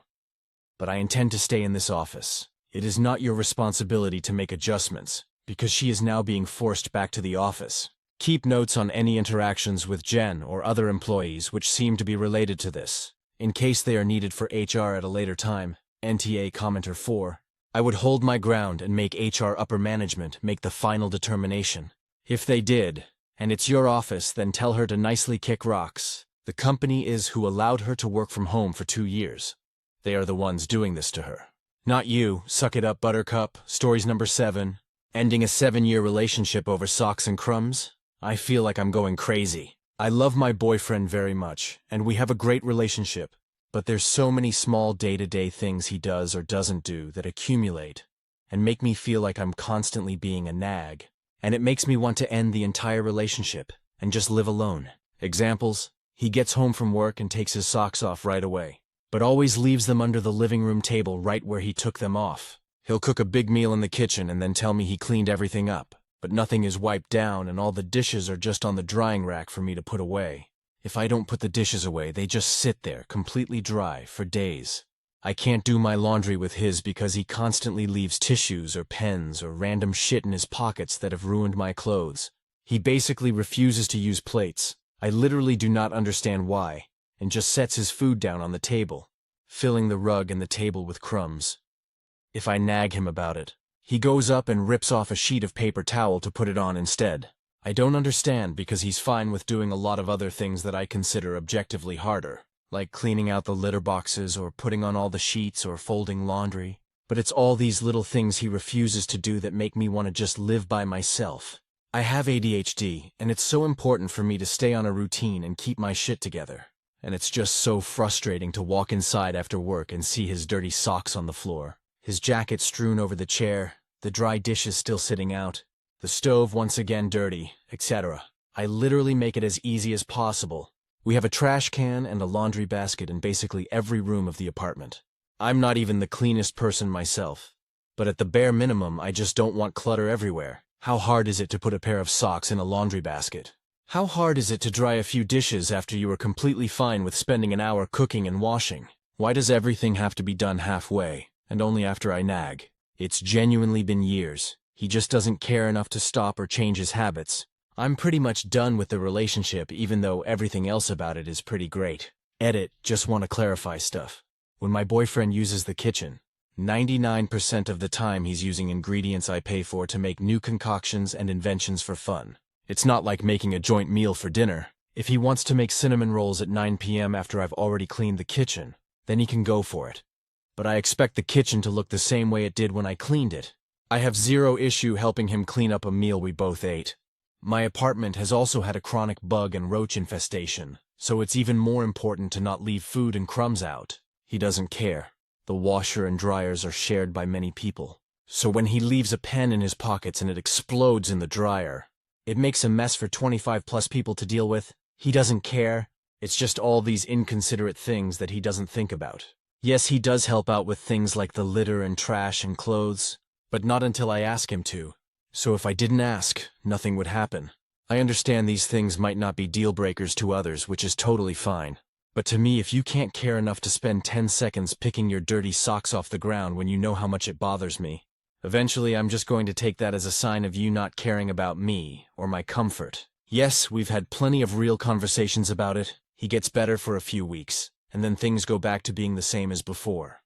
But I intend to stay in this office. It is not your responsibility to make adjustments, because she is now being forced back to the office. Keep notes on any interactions with Jen or other employees which seem to be related to this, in case they are needed for HR at a later time. NTA Commenter 4. I would hold my ground and make HR upper management make the final determination. If they did, and it's your office, then tell her to nicely kick rocks. The company is who allowed her to work from home for 2 years. They are the ones doing this to her. Not you. Suck it up, Buttercup. Stories number 7. Ending a 7-year relationship over socks and crumbs? I feel like I'm going crazy. I love my boyfriend very much, and we have a great relationship. But there's so many small day-to-day things he does or doesn't do that accumulate and make me feel like I'm constantly being a nag. And it makes me want to end the entire relationship and just live alone. Examples: he gets home from work and takes his socks off right away, but always leaves them under the living room table right where he took them off. He'll cook a big meal in the kitchen and then tell me he cleaned everything up, but nothing is wiped down and all the dishes are just on the drying rack for me to put away. If I don't put the dishes away, they just sit there, completely dry, for days. I can't do my laundry with his because he constantly leaves tissues or pens or random shit in his pockets that have ruined my clothes. He basically refuses to use plates. I literally do not understand why, and just sets his food down on the table, filling the rug and the table with crumbs. If I nag him about it, he goes up and rips off a sheet of paper towel to put it on instead. I don't understand because he's fine with doing a lot of other things that I consider objectively harder, like cleaning out the litter boxes or putting on all the sheets or folding laundry. But it's all these little things he refuses to do that make me want to just live by myself. I have ADHD, and it's so important for me to stay on a routine and keep my shit together. And it's just so frustrating to walk inside after work and see his dirty socks on the floor, his jacket strewn over the chair, the dry dishes still sitting out, the stove once again dirty, etc. I literally make it as easy as possible. We have a trash can and a laundry basket in basically every room of the apartment. I'm not even the cleanest person myself, but at the bare minimum I just don't want clutter everywhere. How hard is it to put a pair of socks in a laundry basket? How hard is it to dry a few dishes after you were completely fine with spending an hour cooking and washing? Why does everything have to be done halfway, and only after I nag? It's genuinely been years. He just doesn't care enough to stop or change his habits. I'm pretty much done with the relationship, even though everything else about it is pretty great. Edit, just want to clarify stuff. When my boyfriend uses the kitchen, 99% of the time he's using ingredients I pay for to make new concoctions and inventions for fun. It's not like making a joint meal for dinner. If he wants to make cinnamon rolls at 9 p.m. after I've already cleaned the kitchen, then he can go for it. But I expect the kitchen to look the same way it did when I cleaned it. I have zero issue helping him clean up a meal we both ate. My apartment has also had a chronic bug and roach infestation, so it's even more important to not leave food and crumbs out. He doesn't care. The washer and dryers are shared by many people. So when he leaves a pen in his pockets and it explodes in the dryer, it makes a mess for 25+ people to deal with. He doesn't care. It's just all these inconsiderate things that he doesn't think about. Yes, he does help out with things like the litter and trash and clothes, but not until I ask him to. So if I didn't ask, nothing would happen. I understand these things might not be deal breakers to others, which is totally fine. But to me, if you can't care enough to spend 10 seconds picking your dirty socks off the ground when you know how much it bothers me, Eventually, I'm just going to take that as a sign of you not caring about me or my comfort. Yes, we've had plenty of real conversations about it. He gets better for a few weeks, and then things go back to being the same as before.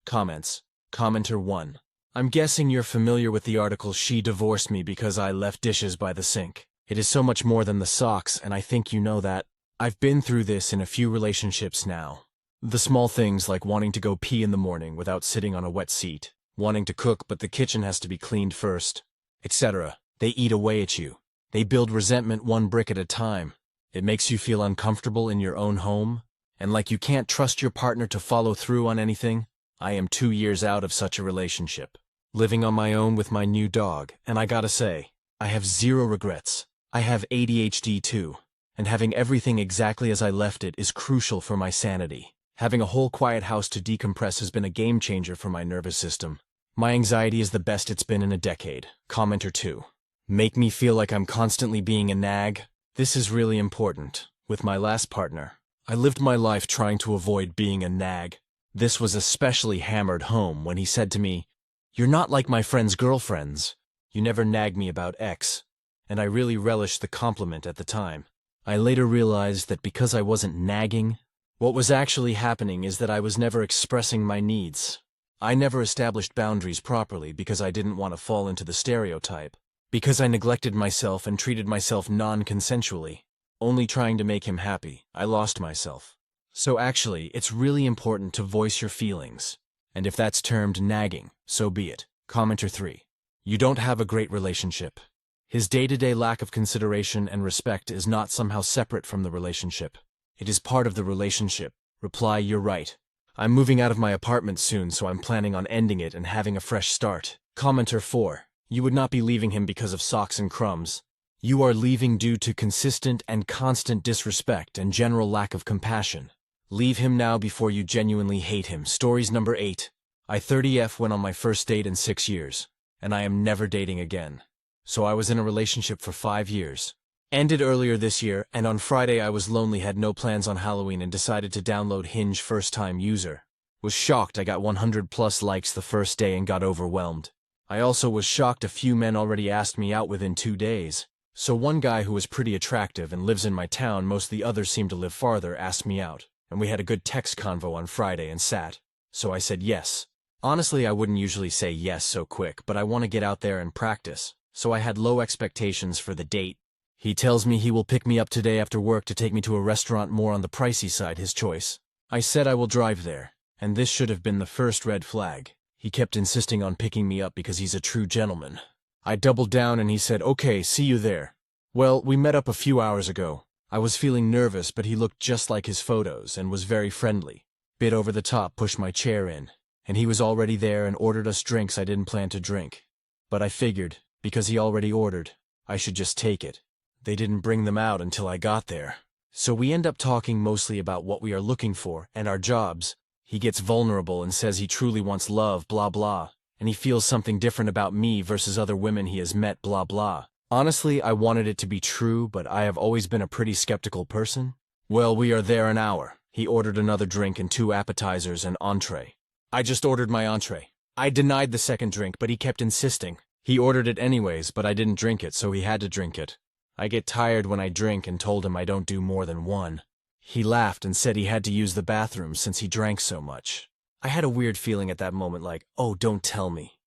Comments. Commenter 1. I'm guessing you're familiar with the article "She divorced me because I left dishes by the sink." It is so much more than the socks, and I think you know that. I've been through this in a few relationships now. The small things like wanting to go pee in the morning without sitting on a wet seat, wanting to cook but the kitchen has to be cleaned first, etc. They eat away at you. They build resentment one brick at a time. It makes you feel uncomfortable in your own home, and like you can't trust your partner to follow through on anything. I am 2 years out of such a relationship, living on my own with my new dog, and I gotta say, I have zero regrets. I have ADHD too, and having everything exactly as I left it is crucial for my sanity. Having a whole quiet house to decompress has been a game changer for my nervous system. My anxiety is the best it's been in a decade. Commenter 2. Make me feel like I'm constantly being a nag? This is really important. With my last partner, I lived my life trying to avoid being a nag. This was especially hammered home when he said to me, "You're not like my friends' girlfriends. You never nag me about X." And I really relished the compliment at the time. I later realized that because I wasn't nagging, what was actually happening is that I was never expressing my needs. I never established boundaries properly because I didn't want to fall into the stereotype. Because I neglected myself and treated myself non-consensually, only trying to make him happy, I lost myself. So actually, it's really important to voice your feelings. And if that's termed nagging, so be it. Commenter 3. You don't have a great relationship. His day-to-day lack of consideration and respect is not somehow separate from the relationship. It is part of the relationship. Reply, you're right. I'm moving out of my apartment soon, so I'm planning on ending it and having a fresh start. Commenter 4. You would not be leaving him because of socks and crumbs. You are leaving due to consistent and constant disrespect and general lack of compassion. Leave him now before you genuinely hate him. Stories number 8. I 30F went on my first date in 6 years, and I am never dating again. So I was in a relationship for 5 years. Ended earlier this year, and on Friday I was lonely, had no plans on Halloween, and decided to download Hinge first-time user. Was shocked I got 100+ likes the first day and got overwhelmed. I also was shocked a few men already asked me out within 2 days. So one guy who was pretty attractive and lives in my town, most of the others seem to live farther, asked me out, and we had a good text convo on Friday and sat. So I said yes. Honestly, I wouldn't usually say yes so quick, but I want to get out there and practice. So I had low expectations for the date. He tells me he will pick me up today after work to take me to a restaurant more on the pricey side, his choice. I said I will drive there, and this should have been the first red flag. He kept insisting on picking me up because he's a true gentleman. I doubled down and he said, "Okay, see you there." Well, we met up a few hours ago. I was feeling nervous, but he looked just like his photos and was very friendly. Bit over the top, pushed my chair in, and he was already there and ordered us drinks I didn't plan to drink. But I figured, because he already ordered, I should just take it. They didn't bring them out until I got there. So we end up talking mostly about what we are looking for and our jobs. He gets vulnerable and says he truly wants love, blah blah, and he feels something different about me versus other women he has met, blah blah. Honestly, I wanted it to be true, but I have always been a pretty skeptical person. Well, we are there an hour. He ordered another drink and 2 appetizers and entree. I just ordered my entree. I denied the second drink, but he kept insisting. He ordered it anyways, but I didn't drink it, so he had to drink it. I get tired when I drink and told him I don't do more than 1. He laughed and said he had to use the bathroom since he drank so much. I had a weird feeling at that moment like, oh, don't tell me.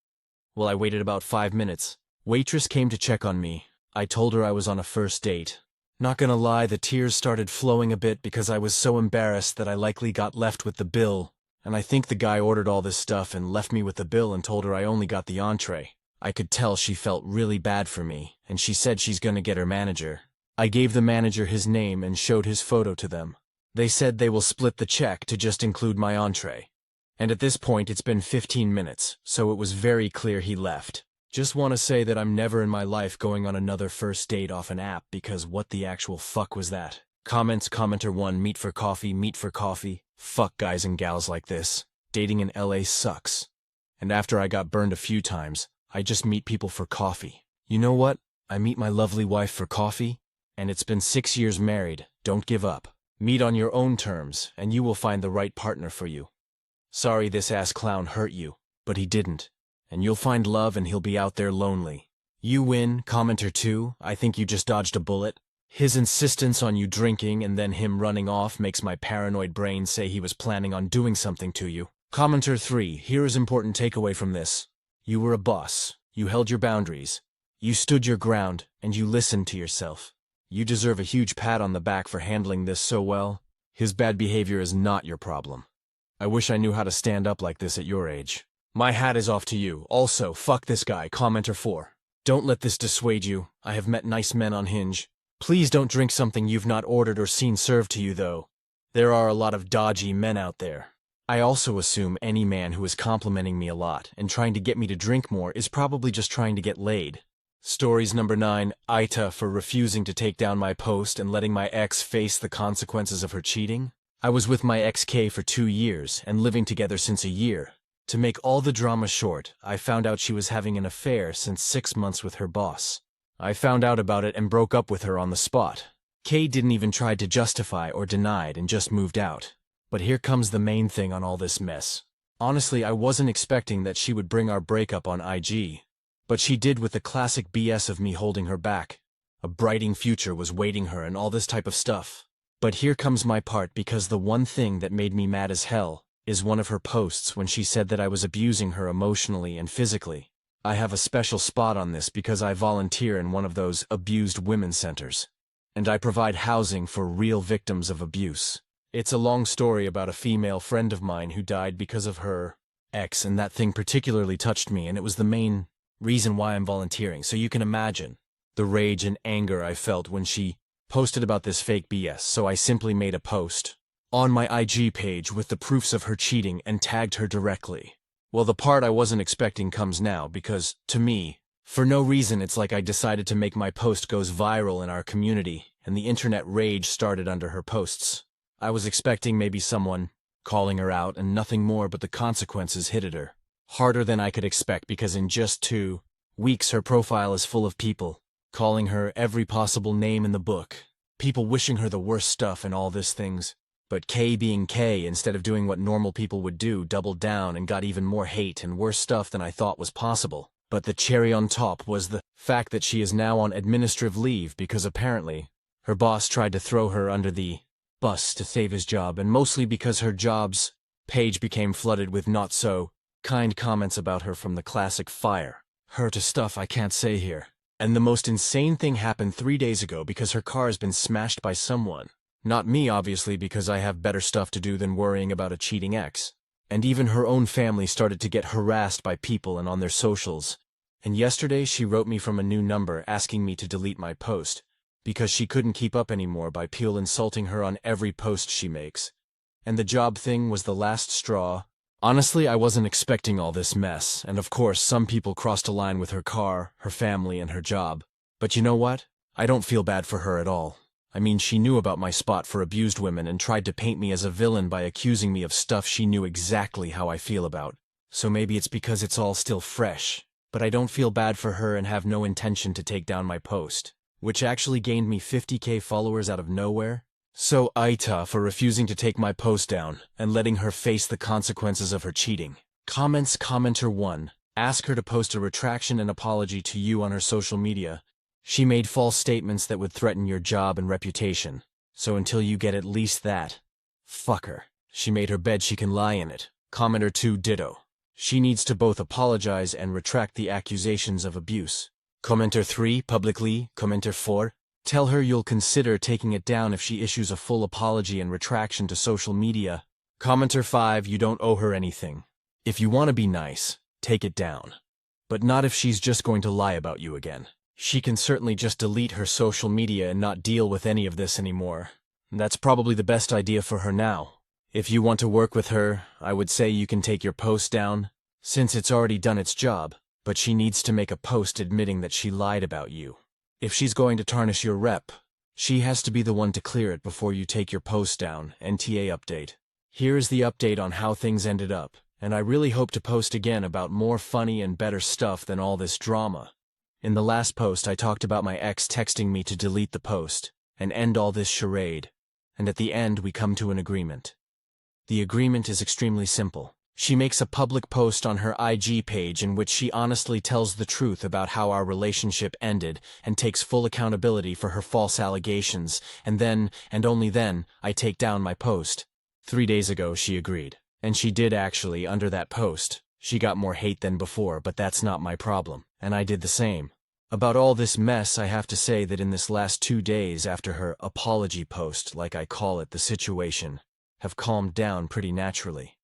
Well, I waited about 5 minutes. Waitress came to check on me. I told her I was on a first date. Not gonna lie, the tears started flowing a bit because I was so embarrassed that I likely got left with the bill. And I think the guy ordered all this stuff and left me with the bill and told her I only got the entree. I could tell she felt really bad for me, and she said she's gonna get her manager. I gave the manager his name and showed his photo to them. They said they will split the check to just include my entree. And at this point it's been 15 minutes, so it was very clear he left. Just want to say that I'm never in my life going on another first date off an app because what the actual fuck was that? Comments, commenter 1, meet for coffee, meet for coffee. Fuck guys and gals like this. Dating in LA sucks. And after I got burned a few times, I just meet people for coffee. You know what? I meet my lovely wife for coffee, and it's been 6 years married. Don't give up. Meet on your own terms, and you will find the right partner for you. Sorry this ass clown hurt you, but he didn't. and you'll find love and he'll be out there lonely. You win, commenter 2, I think you just dodged a bullet. His insistence on you drinking and then him running off makes my paranoid brain say he was planning on doing something to you. Commenter 3, here is important takeaway from this. You were a boss, you held your boundaries, you stood your ground, and you listened to yourself. You deserve a huge pat on the back for handling this so well. His bad behavior is not your problem. I wish I knew how to stand up like this at your age. My hat is off to you. Also, fuck this guy, commenter 4. Don't let this dissuade you. I have met nice men on Hinge. Please don't drink something you've not ordered or seen served to you, though. There are a lot of dodgy men out there. I also assume any man who is complimenting me a lot and trying to get me to drink more is probably just trying to get laid. Stories number 9, Aita for refusing to take down my post and letting my ex face the consequences of her cheating. I was with my ex-K for 2 years and living together since a year. To make all the drama short, I found out she was having an affair since 6 months with her boss. I found out about it and broke up with her on the spot. K didn't even try to justify or deny it and just moved out. But here comes the main thing on all this mess. Honestly, I wasn't expecting that she would bring our breakup on IG. But she did with the classic BS of me holding her back. A brighting future was waiting her and all this type of stuff. But here comes my part, because the one thing that made me mad as hell is one of her posts when she said that I was abusing her emotionally and physically. I have a special spot on this because I volunteer in one of those abused women's centers. And I provide housing for real victims of abuse. It's a long story about a female friend of mine who died because of her ex, and that thing particularly touched me, and it was the main reason why I'm volunteering. So you can imagine the rage and anger I felt when she posted about this fake BS. So I simply made a post on my IG page with the proofs of her cheating and tagged her directly. Well, the part I wasn't expecting comes now, because, to me, for no reason it's like I decided to make my post goes viral in our community, and the internet rage started under her posts. I was expecting maybe someone calling her out, and nothing more, but the consequences hit at her harder than I could expect, because in just 2 weeks her profile is full of people calling her every possible name in the book, people wishing her the worst stuff and all these things. But K, being K, instead of doing what normal people would do, doubled down and got even more hate and worse stuff than I thought was possible. But the cherry on top was the fact that she is now on administrative leave because apparently her boss tried to throw her under the bus to save his job, and mostly because her job's page became flooded with not so kind comments about her from the classic fire her to stuff I can't say here. And the most insane thing happened 3 days ago, because her car has been smashed by someone. Not me, obviously, because I have better stuff to do than worrying about a cheating ex. And even her own family started to get harassed by people and on their socials. And yesterday she wrote me from a new number asking me to delete my post, because she couldn't keep up anymore by people insulting her on every post she makes. And the job thing was the last straw. Honestly, I wasn't expecting all this mess, and of course some people crossed a line with her car, her family, and her job. But you know what? I don't feel bad for her at all. I mean, she knew about my spot for abused women and tried to paint me as a villain by accusing me of stuff she knew exactly how I feel about. So maybe it's because it's all still fresh. But I don't feel bad for her and have no intention to take down my post, which actually gained me 50K followers out of nowhere. So Aita for refusing to take my post down and letting her face the consequences of her cheating. Comments. Commenter 1. Ask her to post a retraction and apology to you on her social media. She made false statements that would threaten your job and reputation. So until you get at least that, fuck her. She made her bed, she can lie in it. Commenter 2. Ditto. She needs to both apologize and retract the accusations of abuse. Commenter 3. Publicly. Commenter 4. Tell her you'll consider taking it down if she issues a full apology and retraction to social media. Commenter 5. You don't owe her anything. If you want to be nice, take it down. But not if she's just going to lie about you again. She can certainly just delete her social media and not deal with any of this anymore. That's probably the best idea for her now. If you want to work with her, I would say you can take your post down, since it's already done its job, but she needs to make a post admitting that she lied about you. If she's going to tarnish your rep, she has to be the one to clear it before you take your post down. NTA update. Here is the update on how things ended up, and I really hope to post again about more funny and better stuff than all this drama. In the last post I talked about my ex texting me to delete the post and end all this charade, and at the end we come to an agreement. The agreement is extremely simple. She makes a public post on her IG page in which she honestly tells the truth about how our relationship ended and takes full accountability for her false allegations, and then, and only then, I take down my post. 3 days ago, she agreed. And she did actually, under that post. She got more hate than before, but that's not my problem, and I did the same. About all this mess, I have to say that in this last 2 days after her apology post, like I call it, the situation have calmed down pretty naturally.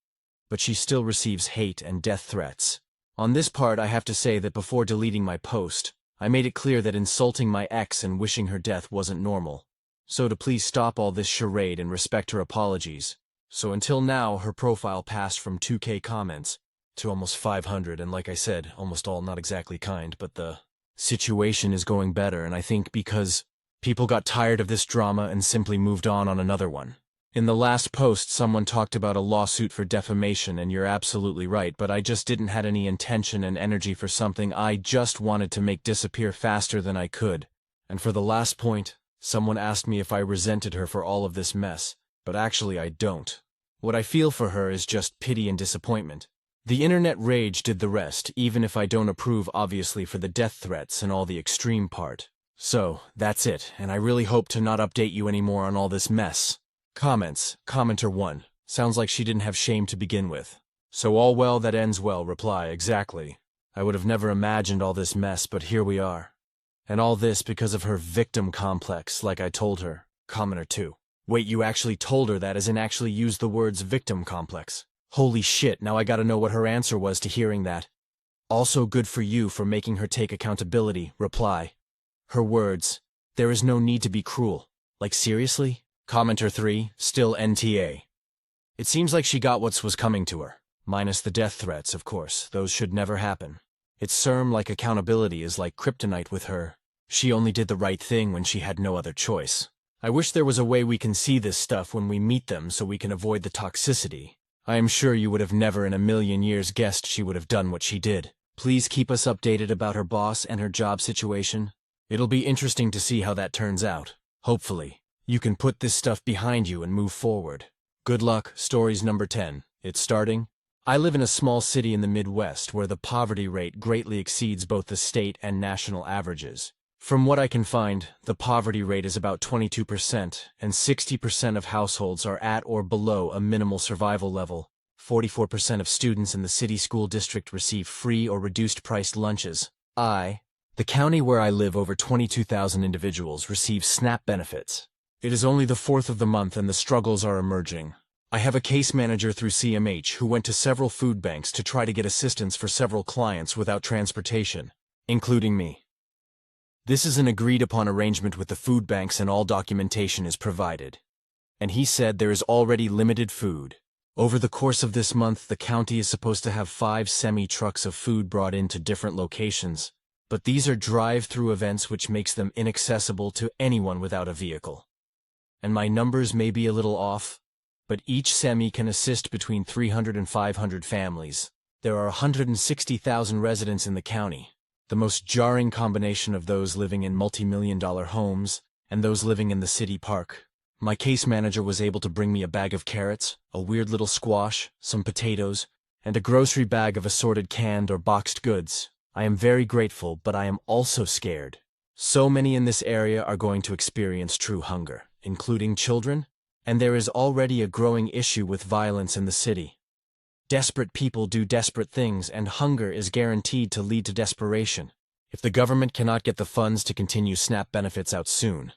But she still receives hate and death threats. On this part, I have to say that before deleting my post, I made it clear that insulting my ex and wishing her death wasn't normal. So to please stop all this charade and respect her apologies. So until now, her profile passed from 2K comments to almost 500, and like I said, almost all not exactly kind, but the situation is going better, and I think because people got tired of this drama and simply moved on another one. In the last post, someone talked about a lawsuit for defamation, and you're absolutely right, but I just didn't have any intention and energy for something I just wanted to make disappear faster than I could. And for the last point, someone asked me if I resented her for all of this mess, but actually I don't. What I feel for her is just pity and disappointment. The internet rage did the rest, even if I don't approve obviously for the death threats and all the extreme part. So, that's it, and I really hope to not update you anymore on all this mess. Comments. Commenter 1. Sounds like she didn't have shame to begin with. So all well that ends well. Reply. Exactly. I would have never imagined all this mess, but here we are. And all this because of her victim complex, like I told her. Commenter 2. Wait, you actually told her that, as in actually used the words victim complex? Holy shit, now I gotta know what her answer was to hearing that. Also good for you for making her take accountability. Reply. Her words. There is no need to be cruel. Like seriously? Commenter 3, still NTA. It seems like she got what was coming to her. Minus the death threats, of course. Those should never happen. It's like accountability is like kryptonite with her. She only did the right thing when she had no other choice. I wish there was a way we can see this stuff when we meet them so we can avoid the toxicity. I am sure you would have never in a million years guessed she would have done what she did. Please keep us updated about her boss and her job situation. It'll be interesting to see how that turns out. Hopefully, you can put this stuff behind you and move forward. Good luck. Stories number 10. It's starting. I live in a small city in the Midwest where the poverty rate greatly exceeds both the state and national averages. From what I can find, the poverty rate is about 22%, and 60% of households are at or below a minimal survival level. 44% of students in the city school district receive free or reduced-priced lunches. The county where I live, over 22,000 individuals receive SNAP benefits. It is only the 4th of the month and the struggles are emerging. I have a case manager through CMH who went to several food banks to try to get assistance for several clients without transportation, including me. This is an agreed-upon arrangement with the food banks and all documentation is provided. And he said there is already limited food. Over the course of this month, the county is supposed to have 5 semi-trucks of food brought into different locations. But these are drive-through events which makes them inaccessible to anyone without a vehicle. And my numbers may be a little off, but each semi can assist between 300 and 500 families. There are 160,000 residents in the county, the most jarring combination of those living in multi-million-dollar homes and those living in the city park. My case manager was able to bring me a bag of carrots, a weird little squash, some potatoes, and a grocery bag of assorted canned or boxed goods. I am very grateful, but I am also scared. So many in this area are going to experience true hunger, including children, and there is already a growing issue with violence in the city. Desperate people do desperate things, and hunger is guaranteed to lead to desperation. If the government cannot get the funds to continue SNAP benefits out soon,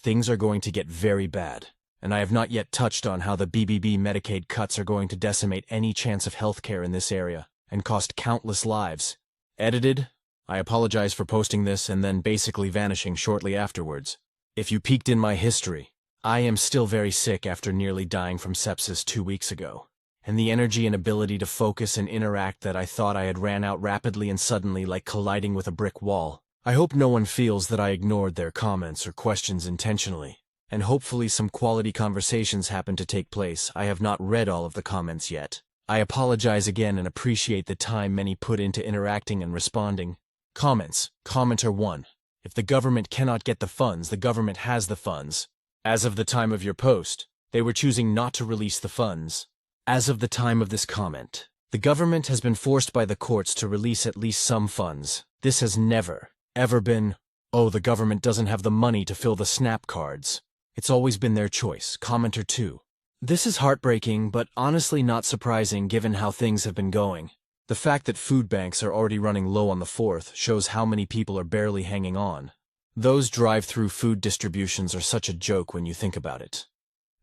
things are going to get very bad. And I have not yet touched on how the BBB Medicaid cuts are going to decimate any chance of healthcare in this area and cost countless lives. Edited. I apologize for posting this and then basically vanishing shortly afterwards. If you peeked in my history, I am still very sick after nearly dying from sepsis 2 weeks ago. And the energy and ability to focus and interact that I thought I had ran out rapidly and suddenly, like colliding with a brick wall. I hope no one feels that I ignored their comments or questions intentionally. And hopefully some quality conversations happen to take place. I have not read all of the comments yet. I apologize again and appreciate the time many put into interacting and responding. Comments. Commenter 1. If the government cannot get the funds, the government has the funds. As of the time of your post, they were choosing not to release the funds. As of the time of this comment, The government has been forced by the courts to release at least some funds. This has never, ever been, oh, the government doesn't have the money to fill the SNAP cards. It's always been their choice. Commenter 2. This is heartbreaking, but honestly not surprising given how things have been going. The fact that food banks are already running low on the 4th shows how many people are barely hanging on. Those drive-through food distributions are such a joke when you think about it.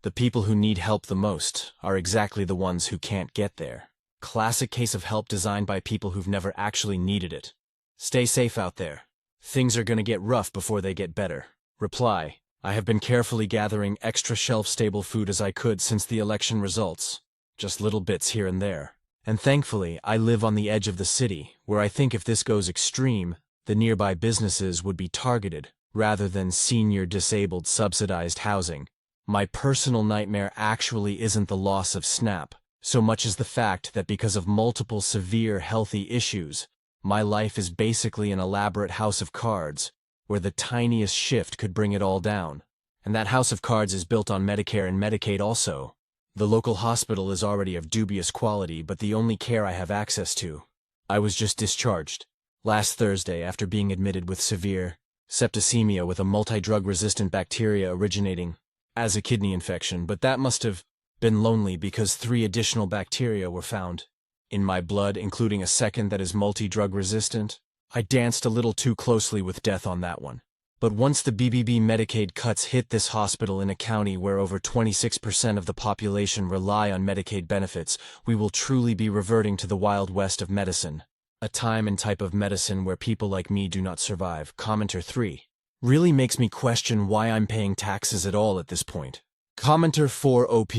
The people who need help the most are exactly the ones who can't get there. Classic case of help designed by people who've never actually needed it. Stay safe out there. Things are gonna get rough before they get better. Reply: I have been carefully gathering extra shelf-stable food as I could since the election results. Just little bits here and there. And thankfully, I live on the edge of the city, where I think if this goes extreme, the nearby businesses would be targeted, rather than senior disabled subsidized housing. My personal nightmare actually isn't the loss of SNAP, so much as the fact that because of multiple severe healthy issues, my life is basically an elaborate house of cards, where the tiniest shift could bring it all down. And that house of cards is built on Medicare and Medicaid also. The local hospital is already of dubious quality, but the only care I have access to. I was just discharged last Thursday after being admitted with severe septicemia with a multi-drug-resistant bacteria originating as a kidney infection, but that must have been lonely because 3 additional bacteria were found in my blood, including a second that is multi-drug resistant. I danced a little too closely with death on that one. But once the BBB Medicaid cuts hit this hospital in a county where over 26% of the population rely on Medicaid benefits, we will truly be reverting to the Wild West of medicine. A time and type of medicine where people like me do not survive. Commenter 3. Really makes me question why I'm paying taxes at all at this point. Commenter 4 OP.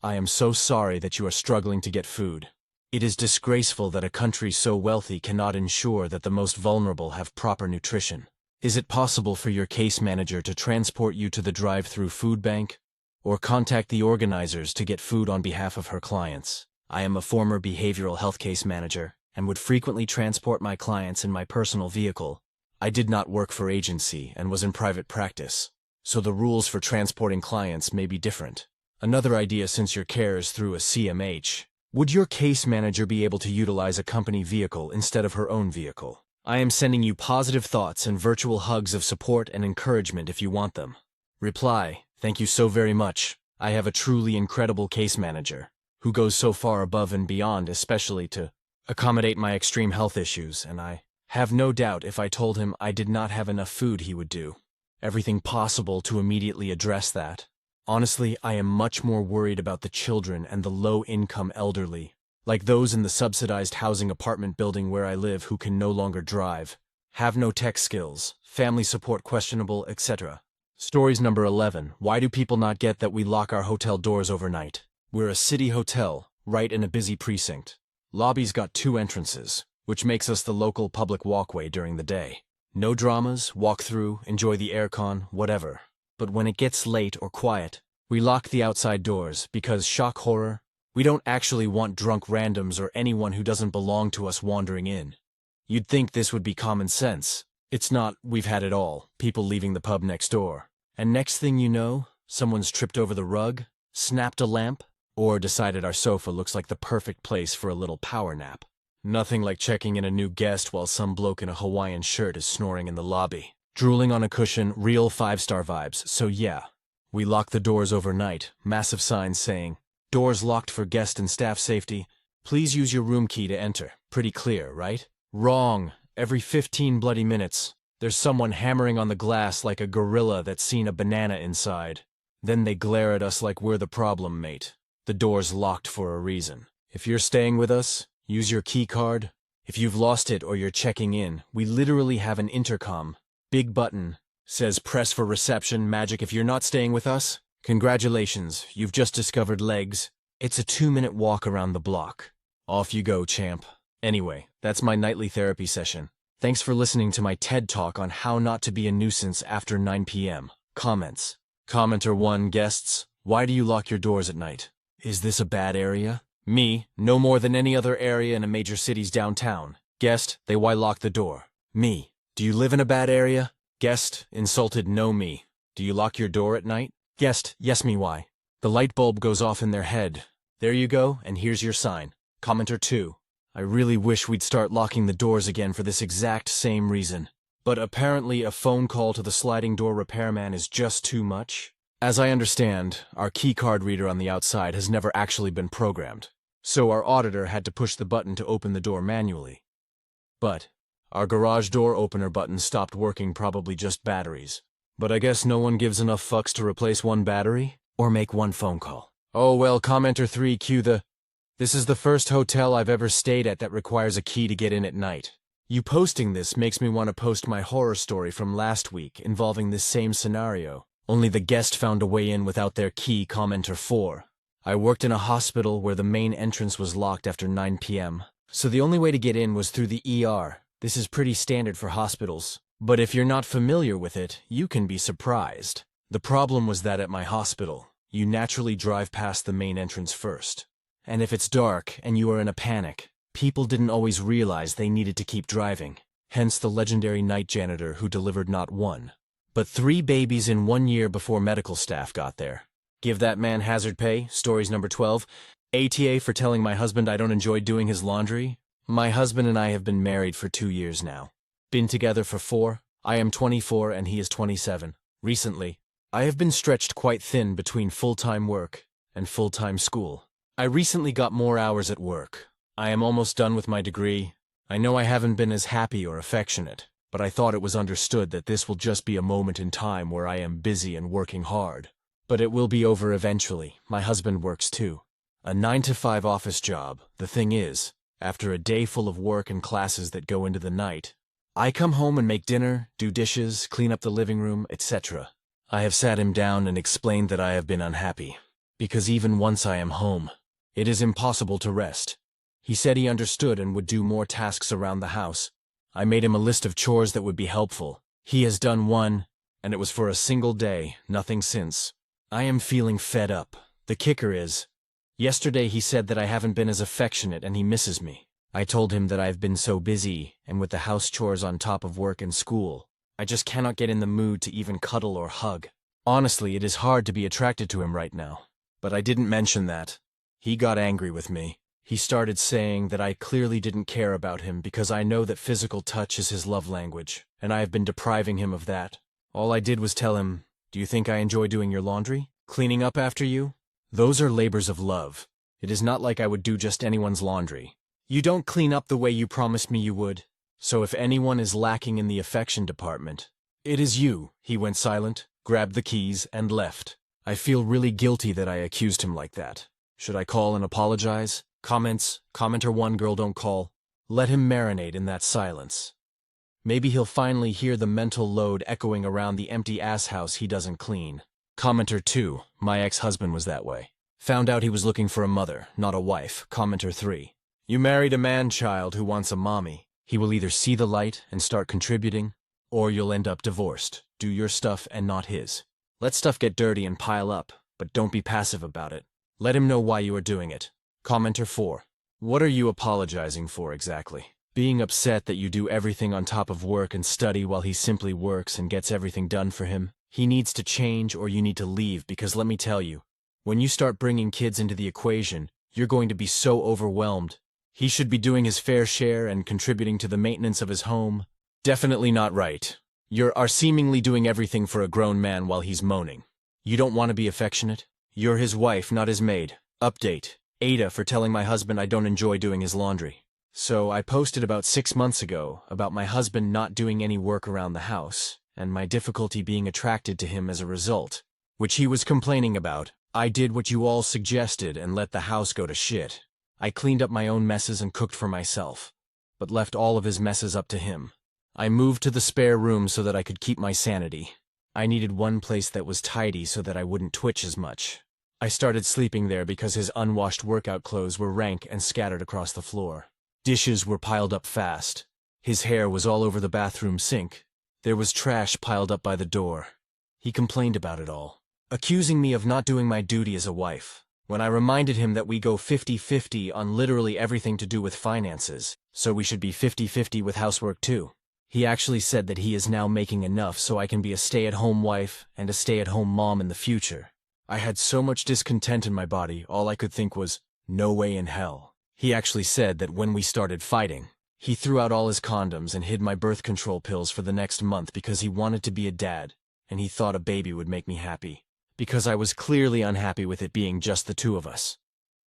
I am so sorry that you are struggling to get food. It is disgraceful that a country so wealthy cannot ensure that the most vulnerable have proper nutrition. Is it possible for your case manager to transport you to the drive-through food bank? Or contact the organizers to get food on behalf of her clients? I am a former behavioral health case manager and would frequently transport my clients in my personal vehicle. I did not work for agency and was in private practice, so the rules for transporting clients may be different. Another idea, since your care is through a CMH, would your case manager be able to utilize a company vehicle instead of her own vehicle? I am sending you positive thoughts and virtual hugs of support and encouragement if you want them. Reply: thank you so very much. I have a truly incredible case manager who goes so far above and beyond, especially to accommodate my extreme health issues, and I have no doubt if I told him I did not have enough food, he would do everything possible to immediately address that. Honestly, I am much more worried about the children and the low-income elderly, like those in the subsidized housing apartment building where I live who can no longer drive, have no tech skills, family support questionable, etc. Stories number 11. Why do people not get that we lock our hotel doors overnight? We're a city hotel, right in a busy precinct. Lobby's got 2 entrances, which makes us the local public walkway during the day. No dramas, walk through, enjoy the aircon, whatever. But when it gets late or quiet, we lock the outside doors because, shock horror, we don't actually want drunk randoms or anyone who doesn't belong to us wandering in. You'd think this would be common sense. It's not. We've had it all. People leaving the pub next door. And next thing you know, someone's tripped over the rug, snapped a lamp, or decided our sofa looks like the perfect place for a little power nap. Nothing like checking in a new guest while some bloke in a Hawaiian shirt is snoring in the lobby, drooling on a cushion, real 5-star vibes. So yeah, we lock the doors overnight, massive signs saying, "Doors locked for guest and staff safety. Please use your room key to enter." Pretty clear, right? Wrong. Every 15 bloody minutes, there's someone hammering on the glass like a gorilla that's seen a banana inside. Then they glare at us like we're the problem, mate. The door's locked for a reason. If you're staying with us, use your key card. If you've lost it or you're checking in, we literally have an intercom. Big button. Says press for reception. Magic. If you're not staying with us, congratulations, you've just discovered legs. It's a 2-minute walk around the block. Off you go, champ. Anyway, that's my nightly therapy session. Thanks for listening to my TED Talk on how not to be a nuisance after 9 p.m. Comments. Commenter 1. Guests, why do you lock your doors at night? Is this a bad area? Me, no more than any other area in a major city's downtown. Guest, they why lock the door? Me, do you live in a bad area? Guest, insulted, no me. Do you lock your door at night? Guest, yes me why. The light bulb goes off in their head. There you go, and here's your sign. Commenter 2. I really wish we'd start locking the doors again for this exact same reason. But apparently a phone call to the sliding door repairman is just too much. As I understand, our keycard reader on the outside has never actually been programmed, so our auditor had to push the button to open the door manually. But our garage door opener button stopped working, probably just batteries. But I guess no one gives enough fucks to replace one battery or make one phone call. Oh well, commenter 3, cue the... This is the first hotel I've ever stayed at that requires a key to get in at night. You posting this makes me want to post my horror story from last week involving this same scenario. Only the guest found a way in without their key, commenter 4. I worked in a hospital where the main entrance was locked after 9 p.m., so the only way to get in was through the ER. This is pretty standard for hospitals, but if you're not familiar with it, you can be surprised. The problem was that at my hospital, you naturally drive past the main entrance first. And if it's dark and you are in a panic, people didn't always realize they needed to keep driving. Hence the legendary night janitor who delivered not one, but 3 babies in 1 year before medical staff got there. Give that man hazard pay. Stories number 12. ATA for telling my husband I don't enjoy doing his laundry. My husband and I have been married for 2 years now. Been together for 4. I am 24 and he is 27. Recently, I have been stretched quite thin between full-time work and full-time school. I recently got more hours at work. I am almost done with my degree. I know I haven't been as happy or affectionate, but I thought it was understood that this will just be a moment in time where I am busy and working hard. But it will be over eventually. My husband works too. A 9-to-5 office job. The thing is, after a day full of work and classes that go into the night, I come home and make dinner, do dishes, clean up the living room, etc. I have sat him down and explained that I have been unhappy, because even once I am home, it is impossible to rest. He said he understood and would do more tasks around the house. I made him a list of chores that would be helpful. He has done one, and it was for a single day, nothing since. I am feeling fed up. The kicker is, yesterday he said that I haven't been as affectionate and he misses me. I told him that I've been so busy, and with the house chores on top of work and school, I just cannot get in the mood to even cuddle or hug. Honestly, it is hard to be attracted to him right now. But I didn't mention that. He got angry with me. He started saying that I clearly didn't care about him because I know that physical touch is his love language, and I have been depriving him of that. All I did was tell him, do you think I enjoy doing your laundry? Cleaning up after you? Those are labors of love. It is not like I would do just anyone's laundry. You don't clean up the way you promised me you would. So if anyone is lacking in the affection department, it is you. He went silent, grabbed the keys, and left. I feel really guilty that I accused him like that. Should I call and apologize? Comments, commenter 1, girl don't call. Let him marinate in that silence. Maybe he'll finally hear the mental load echoing around the empty ass house he doesn't clean. Commenter 2, my ex-husband was that way. Found out he was looking for a mother, not a wife. Commenter 3, you married a man-child who wants a mommy. He will either see the light and start contributing, or you'll end up divorced. Do your stuff and not his. Let stuff get dirty and pile up, but don't be passive about it. Let him know why you are doing it. Commenter 4, what are you apologizing for exactly? Being upset that you do everything on top of work and study while he simply works and gets everything done for him? He needs to change or you need to leave, because let me tell you, when you start bringing kids into the equation, you're going to be so overwhelmed. He should be doing his fair share and contributing to the maintenance of his home. Definitely not right. You are seemingly doing everything for a grown man while he's moaning. You don't want to be affectionate? You're his wife, not his maid. Update. Aita for telling my husband I don't enjoy doing his laundry. So I posted about 6 months ago about my husband not doing any work around the house, and my difficulty being attracted to him as a result, which he was complaining about. I did what you all suggested and let the house go to shit. I cleaned up my own messes and cooked for myself, but left all of his messes up to him. I moved to the spare room so that I could keep my sanity. I needed one place that was tidy so that I wouldn't twitch as much. I started sleeping there because his unwashed workout clothes were rank and scattered across the floor. Dishes were piled up fast. His hair was all over the bathroom sink. There was trash piled up by the door. He complained about it all, accusing me of not doing my duty as a wife. When I reminded him that we go 50-50 on literally everything to do with finances, so we should be 50-50 with housework too. He actually said that he is now making enough so I can be a stay-at-home wife and a stay-at-home mom in the future. I had so much discontent in my body, all I could think was, no way in hell. He actually said that when we started fighting, he threw out all his condoms and hid my birth control pills for the next month because he wanted to be a dad, and he thought a baby would make me happy. Because I was clearly unhappy with it being just the two of us.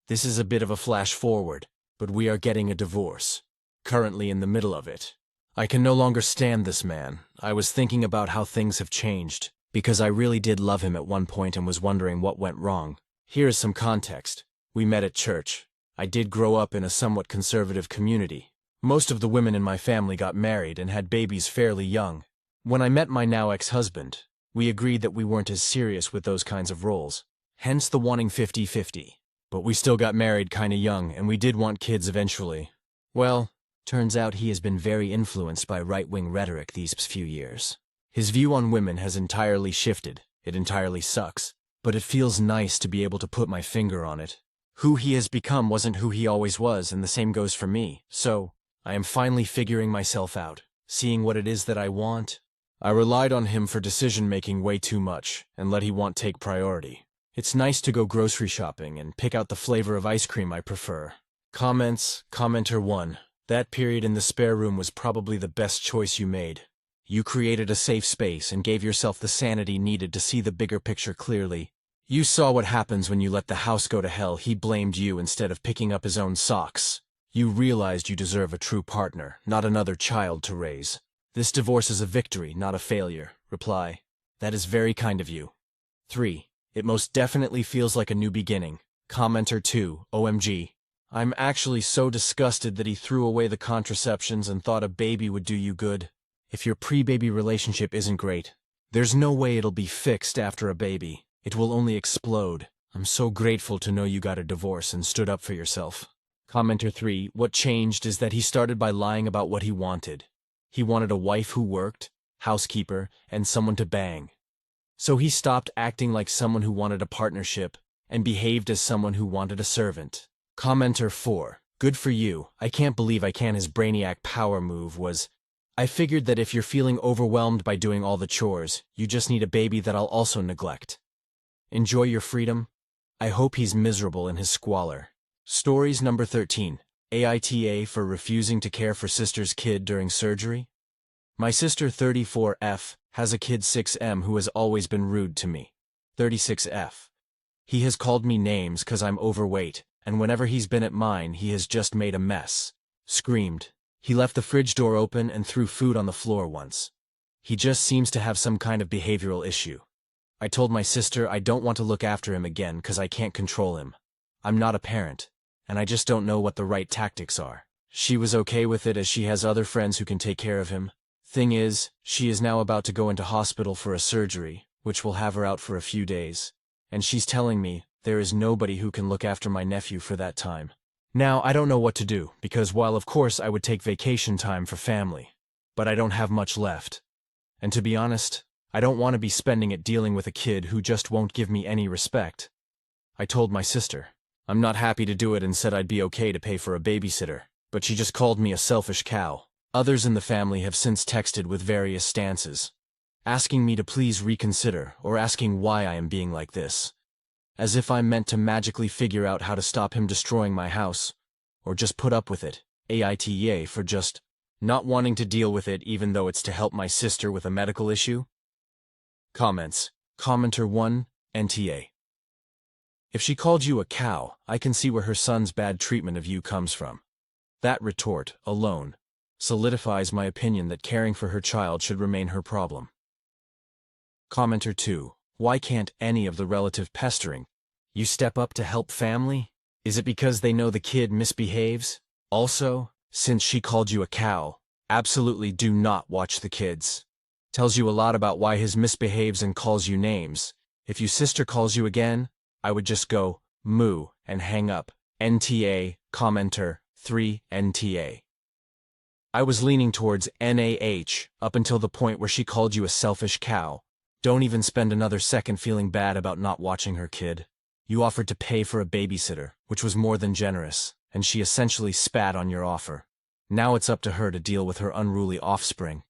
This is a bit of a flash forward, but we are getting a divorce. Currently in the middle of it. I can no longer stand this man. I was thinking about how things have changed, because I really did love him at one point and was wondering what went wrong. Here is some context. We met at church. I did grow up in a somewhat conservative community. Most of the women in my family got married and had babies fairly young. When I met my now ex-husband, we agreed that we weren't as serious with those kinds of roles. Hence the wanting 50-50. But we still got married kinda young, and we did want kids eventually. Well, turns out he has been very influenced by right-wing rhetoric these few years. His view on women has entirely shifted. It entirely sucks. But it feels nice to be able to put my finger on it. Who he has become wasn't who he always was, and the same goes for me. So, I am finally figuring myself out, seeing what it is that I want. I relied on him for decision-making way too much, and let he want take priority. It's nice to go grocery shopping and pick out the flavor of ice cream I prefer. Comments, commenter 1. That period in the spare room was probably the best choice you made. You created a safe space and gave yourself the sanity needed to see the bigger picture clearly. You saw what happens when you let the house go to hell. He blamed you instead of picking up his own socks. You realized you deserve a true partner, not another child to raise. This divorce is a victory, not a failure. Reply. That is very kind of you. 3. It most definitely feels like a new beginning. Commenter 2. OMG. I'm actually so disgusted that he threw away the contraceptions and thought a baby would do you good. If your pre-baby relationship isn't great, there's no way it'll be fixed after a baby. It will only explode. I'm so grateful to know you got a divorce and stood up for yourself. Commenter 3. What changed is that he started by lying about what he wanted. He wanted a wife who worked, housekeeper, and someone to bang. So he stopped acting like someone who wanted a partnership and behaved as someone who wanted a servant. Commenter 4. Good for you. I can't believe I can. His brainiac power move was, I figured that if you're feeling overwhelmed by doing all the chores, you just need a baby that I'll also neglect. Enjoy your freedom. I hope he's miserable in his squalor. Stories number 13. Aita for refusing to care for sister's kid during surgery. My sister 34F has a kid 6M who has always been rude to me. 36F. He has called me names cause I'm overweight, and whenever he's been at mine he has just made a mess. Screamed. He left the fridge door open and threw food on the floor once. He just seems to have some kind of behavioral issue. I told my sister I don't want to look after him again cause I can't control him. I'm not a parent, and I just don't know what the right tactics are. She was okay with it as she has other friends who can take care of him. Thing is, she is now about to go into hospital for a surgery, which will have her out for a few days. And she's telling me there is nobody who can look after my nephew for that time. Now, I don't know what to do, because while of course I would take vacation time for family, but I don't have much left. And to be honest, I don't want to be spending it dealing with a kid who just won't give me any respect. I told my sister. I'm not happy to do it and said I'd be okay to pay for a babysitter, but she just called me a selfish cow. Others in the family have since texted with various stances, asking me to please reconsider or asking why I am being like this. As if I'm meant to magically figure out how to stop him destroying my house, or just put up with it. Aita for just not wanting to deal with it even though it's to help my sister with a medical issue. Comments. Commenter 1, NTA. If she called you a cow, I can see where her son's bad treatment of you comes from. That retort, alone, solidifies my opinion that caring for her child should remain her problem. Commenter 2. Why can't any of the relative pestering you step up to help family? Is it because they know the kid misbehaves? Also, since she called you a cow, absolutely do not watch the kids. Tells you a lot about why his misbehaves and calls you names. If your sister calls you again, I would just go, moo, and hang up. NTA, commenter, 3, NTA. I was leaning towards NAH up until the point where she called you a selfish cow. Don't even spend another second feeling bad about not watching her kid. You offered to pay for a babysitter, which was more than generous, and she essentially spat on your offer. Now it's up to her to deal with her unruly offspring.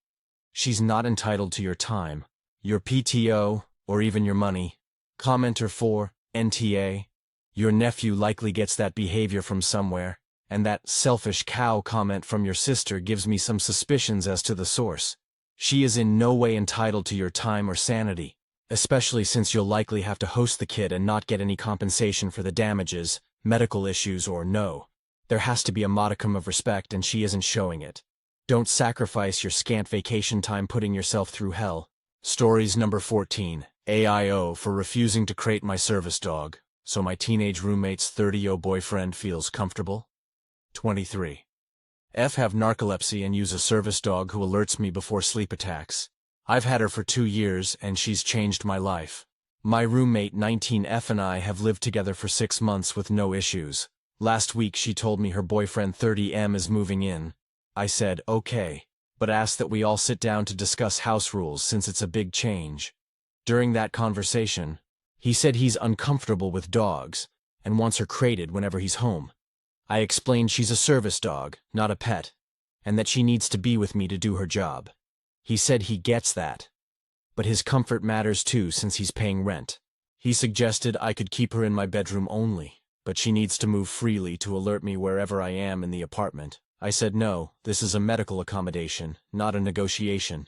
She's not entitled to your time, your PTO, or even your money. Commenter 4, NTA. Your nephew likely gets that behavior from somewhere, And that selfish cow comment from your sister gives me some suspicions as to the source. She is in no way entitled to your time or sanity, especially since you'll likely have to host the kid and not get any compensation for the damages, medical issues or no. There has to be a modicum of respect and she isn't showing it. Don't sacrifice your scant vacation time putting yourself through hell. Stories number 14. AIO for refusing to crate my service dog, so my teenage roommate's 30-year boyfriend feels comfortable. 23. F have narcolepsy and use a service dog who alerts me before sleep attacks. I've had her for 2 years and she's changed my life. My roommate 19F and I have lived together for 6 months with no issues. Last week she told me her boyfriend 30M is moving in. I said, okay, but asked that we all sit down to discuss house rules since it's a big change. During that conversation, he said he's uncomfortable with dogs and wants her crated whenever he's home. I explained she's a service dog, not a pet, and that she needs to be with me to do her job. He said he gets that, but his comfort matters too since he's paying rent. He suggested I could keep her in my bedroom only, but she needs to move freely to alert me wherever I am in the apartment. I said no, this is a medical accommodation, not a negotiation.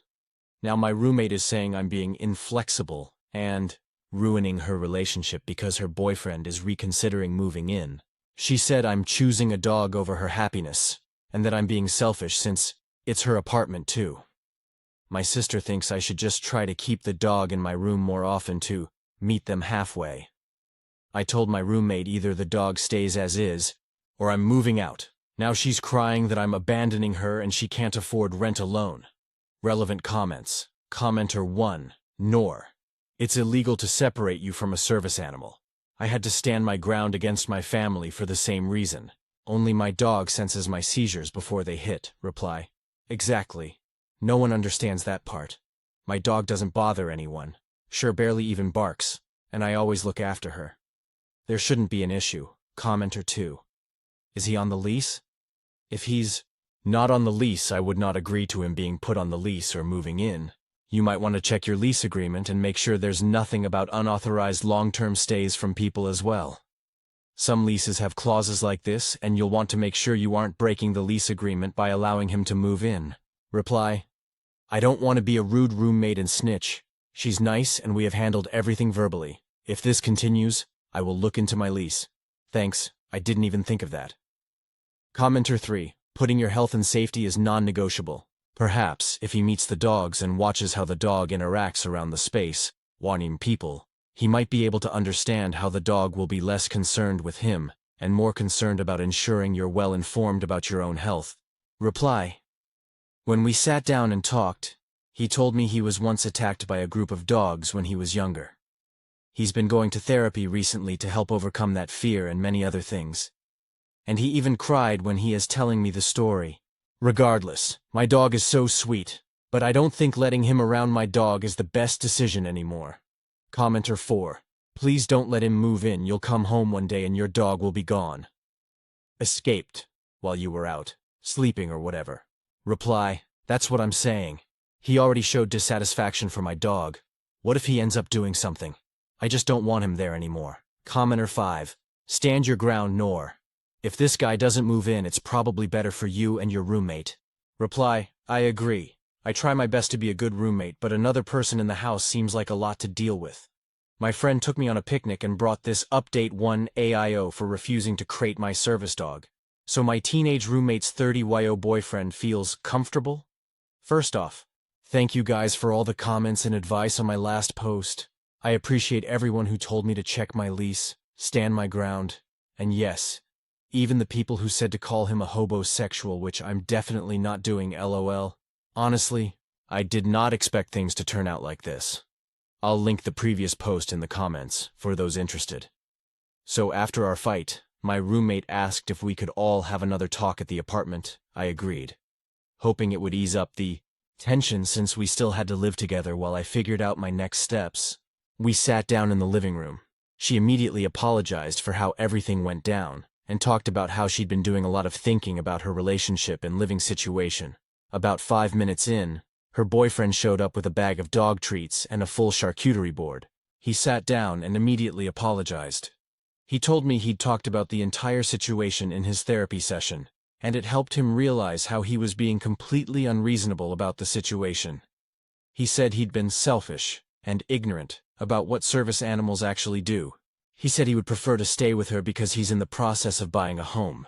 Now my roommate is saying I'm being inflexible and ruining her relationship because her boyfriend is reconsidering moving in. She said I'm choosing a dog over her happiness, and that I'm being selfish since it's her apartment too. My sister thinks I should just try to keep the dog in my room more often to meet them halfway. I told my roommate either the dog stays as is, or I'm moving out. Now she's crying that I'm abandoning her and she can't afford rent alone. Relevant comments. Commenter 1. Nor. It's illegal to separate you from a service animal. I had to stand my ground against my family for the same reason. Only my dog senses my seizures before they hit. Reply. Exactly. No one understands that part. My dog doesn't bother anyone. Sure, barely even barks, and I always look after her. There shouldn't be an issue. Commenter 2. Is he on the lease? If he's not on the lease, I would not agree to him being put on the lease or moving in. You might want to check your lease agreement and make sure there's nothing about unauthorized long-term stays from people as well. Some leases have clauses like this, and you'll want to make sure you aren't breaking the lease agreement by allowing him to move in. Reply. I don't want to be a rude roommate and snitch. She's nice and we have handled everything verbally. If this continues, I will look into my lease. Thanks, I didn't even think of that. Commenter 3. Putting your health and safety is non-negotiable. Perhaps, if he meets the dogs and watches how the dog interacts around the space, wanting people, he might be able to understand how the dog will be less concerned with him and more concerned about ensuring you're well informed about your own health. Reply. When we sat down and talked, he told me he was once attacked by a group of dogs when he was younger. He's been going to therapy recently to help overcome that fear and many other things. And he even cried when he is telling me the story. Regardless, my dog is so sweet, but I don't think letting him around my dog is the best decision anymore. Commenter 4. Please don't let him move in. You'll come home one day and your dog will be gone. Escaped while you were out, sleeping or whatever. Reply. That's what I'm saying. He already showed dissatisfaction for my dog. What if he ends up doing something? I just don't want him there anymore. Commenter 5. Stand your ground, Nor. If this guy doesn't move in, it's probably better for you and your roommate. Reply. I agree. I try my best to be a good roommate, but another person in the house seems like a lot to deal with. My friend took me on a picnic and brought this update 1 AIO for refusing to crate my service dog. So my teenage roommate's 30-year boyfriend feels comfortable? First off, thank you guys for all the comments and advice on my last post. I appreciate everyone who told me to check my lease, stand my ground, and yes, even the people who said to call him a hobosexual, which I'm definitely not doing, LOL. Honestly, I did not expect things to turn out like this. I'll link the previous post in the comments for those interested. So after our fight, my roommate asked if we could all have another talk at the apartment. I agreed, hoping it would ease up the tension since we still had to live together while I figured out my next steps. We sat down in the living room. She immediately apologized for how everything went down and talked about how she'd been doing a lot of thinking about her relationship and living situation. About 5 minutes in, her boyfriend showed up with a bag of dog treats and a full charcuterie board. He sat down and immediately apologized. He told me he'd talked about the entire situation in his therapy session, and it helped him realize how he was being completely unreasonable about the situation. He said he'd been selfish and ignorant about what service animals actually do. He said he would prefer to stay with her because he's in the process of buying a home.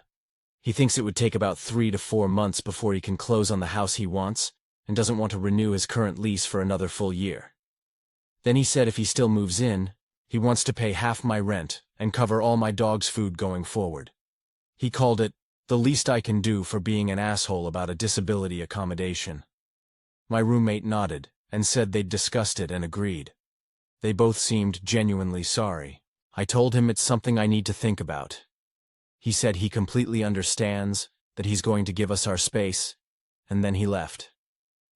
He thinks it would take about 3 to 4 months before he can close on the house he wants, and doesn't want to renew his current lease for another full year. Then he said if he still moves in, he wants to pay half my rent and cover all my dog's food going forward. He called it the least I can do for being an asshole about a disability accommodation. My roommate nodded and said they'd discussed it and agreed. They both seemed genuinely sorry. I told him it's something I need to think about. He said he completely understands, that he's going to give us our space, and then he left.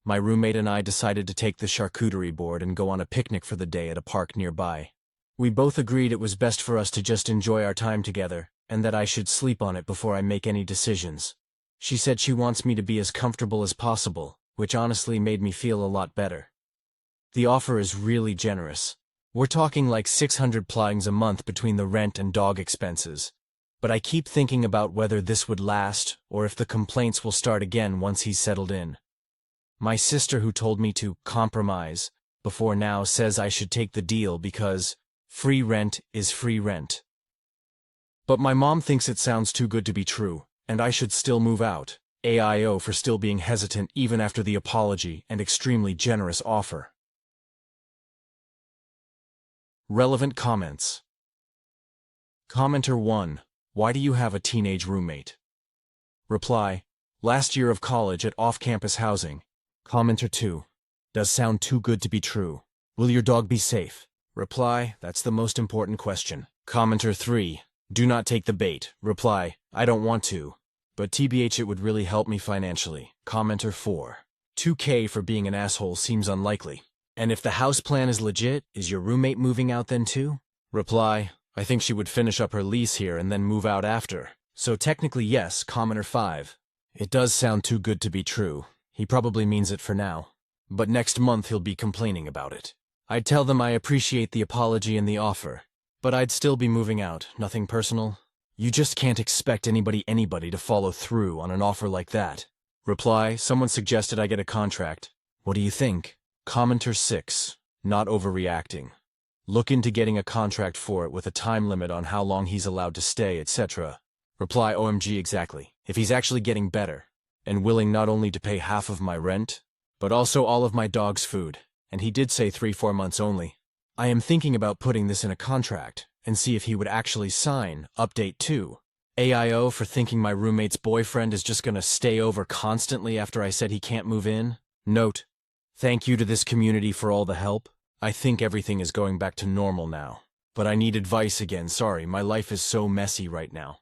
My roommate and I decided to take the charcuterie board and go on a picnic for the day at a park nearby. We both agreed it was best for us to just enjoy our time together, and that I should sleep on it before I make any decisions. She said she wants me to be as comfortable as possible, which honestly made me feel a lot better. The offer is really generous. We're talking like 600 plings a month between the rent and dog expenses. But I keep thinking about whether this would last or if the complaints will start again once he's settled in. My sister, who told me to compromise before now, says I should take the deal because free rent is free rent. But my mom thinks it sounds too good to be true, and I should still move out. AIO for still being hesitant even after the apology and extremely generous offer. Relevant comments. Commenter 1. Why do you have a teenage roommate? Reply. Last year of college at off-campus housing. Commenter 2. Does sound too good to be true. Will your dog be safe? Reply. That's the most important question. Commenter 3. Do not take the bait. Reply. I don't want to. But TBH, it would really help me financially. Commenter 4. 2K for being an asshole seems unlikely. And if the house plan is legit, is your roommate moving out then too? Reply. I think she would finish up her lease here and then move out after. So technically yes. Commenter 5. It does sound too good to be true. He probably means it for now. But next month he'll be complaining about it. I'd tell them I appreciate the apology and the offer, but I'd still be moving out. Nothing personal. You just can't expect anybody to follow through on an offer like that. Reply. Someone suggested I get a contract. What do you think? Commenter 6. Not overreacting. Look into getting a contract for it with a time limit on how long he's allowed to stay, etc. Reply. OMG, exactly. If he's actually getting better, and willing not only to pay half of my rent, but also all of my dog's food, and he did say 3-4 months only. I am thinking about putting this in a contract, and see if he would actually sign. Update 2. AIO for thinking my roommate's boyfriend is just gonna stay over constantly after I said he can't move in. Note. Thank you to this community for all the help. I think everything is going back to normal now. But I need advice again. Sorry, my life is so messy right now.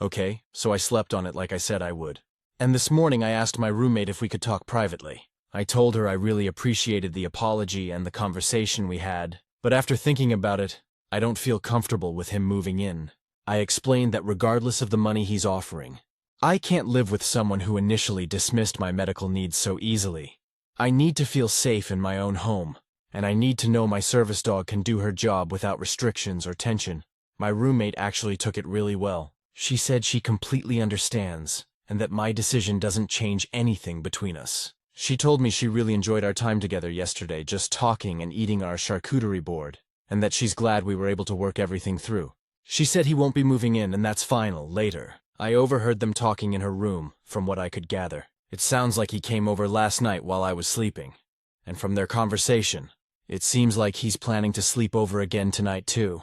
Okay, so I slept on it like I said I would. And this morning I asked my roommate if we could talk privately. I told her I really appreciated the apology and the conversation we had, but after thinking about it, I don't feel comfortable with him moving in. I explained that regardless of the money he's offering, I can't live with someone who initially dismissed my medical needs so easily. I need to feel safe in my own home, and I need to know my service dog can do her job without restrictions or tension. My roommate actually took it really well. She said she completely understands, and that my decision doesn't change anything between us. She told me she really enjoyed our time together yesterday, just talking and eating our charcuterie board, and that she's glad we were able to work everything through. She said he won't be moving in, and that's final, later. I overheard them talking in her room, from what I could gather. It sounds like he came over last night while I was sleeping. And from their conversation, it seems like he's planning to sleep over again tonight too.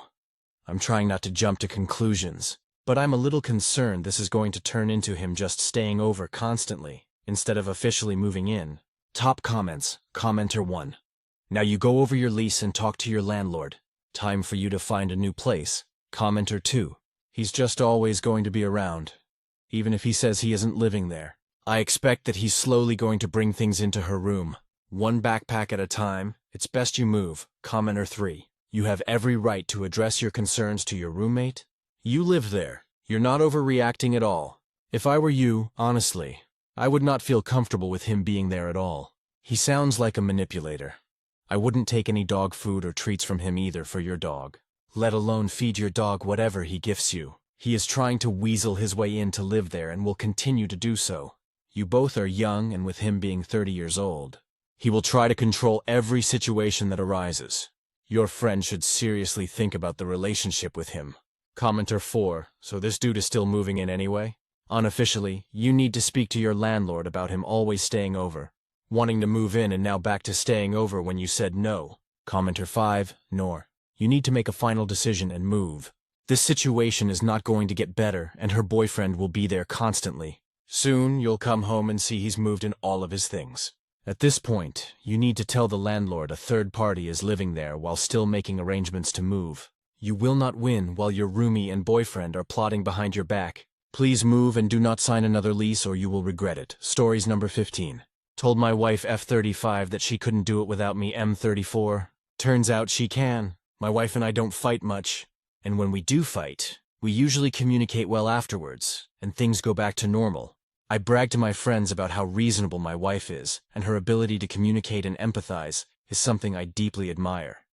I'm trying not to jump to conclusions, but I'm a little concerned this is going to turn into him just staying over constantly, instead of officially moving in. Top comments. Commenter 1. Now you go over your lease and talk to your landlord. Time for you to find a new place. Commenter 2. He's just always going to be around, even if he says he isn't living there. I expect that he's slowly going to bring things into her room. One backpack at a time. It's best you move. Commenter 3. You have every right to address your concerns to your roommate. You live there. You're not overreacting at all. If I were you, honestly, I would not feel comfortable with him being there at all. He sounds like a manipulator. I wouldn't take any dog food or treats from him either for your dog. let alone feed your dog whatever he gifts you. He is trying to weasel his way in to live there and will continue to do so. You both are young, and with him being 30 years old, he will try to control every situation that arises. Your friend should seriously think about the relationship with him. Commenter 4, so this dude is still moving in anyway? Unofficially, you need to speak to your landlord about him always staying over. Wanting to move in and now back to staying over when you said no. Commenter 5, nor. You need to make a final decision and move. This situation is not going to get better, and her boyfriend will be there constantly. Soon, you'll come home and see he's moved in all of his things. At this point, you need to tell the landlord a third party is living there while still making arrangements to move. You will not win while your roomie and boyfriend are plotting behind your back. Please move and do not sign another lease or you will regret it. Stories number 15. Told my wife F35 that she couldn't do it without me M34. Turns out she can. My wife and I don't fight much. And when we do fight, we usually communicate well afterwards, and things go back to normal. I brag to my friends about how reasonable my wife is, and her ability to communicate and empathize is something I deeply admire.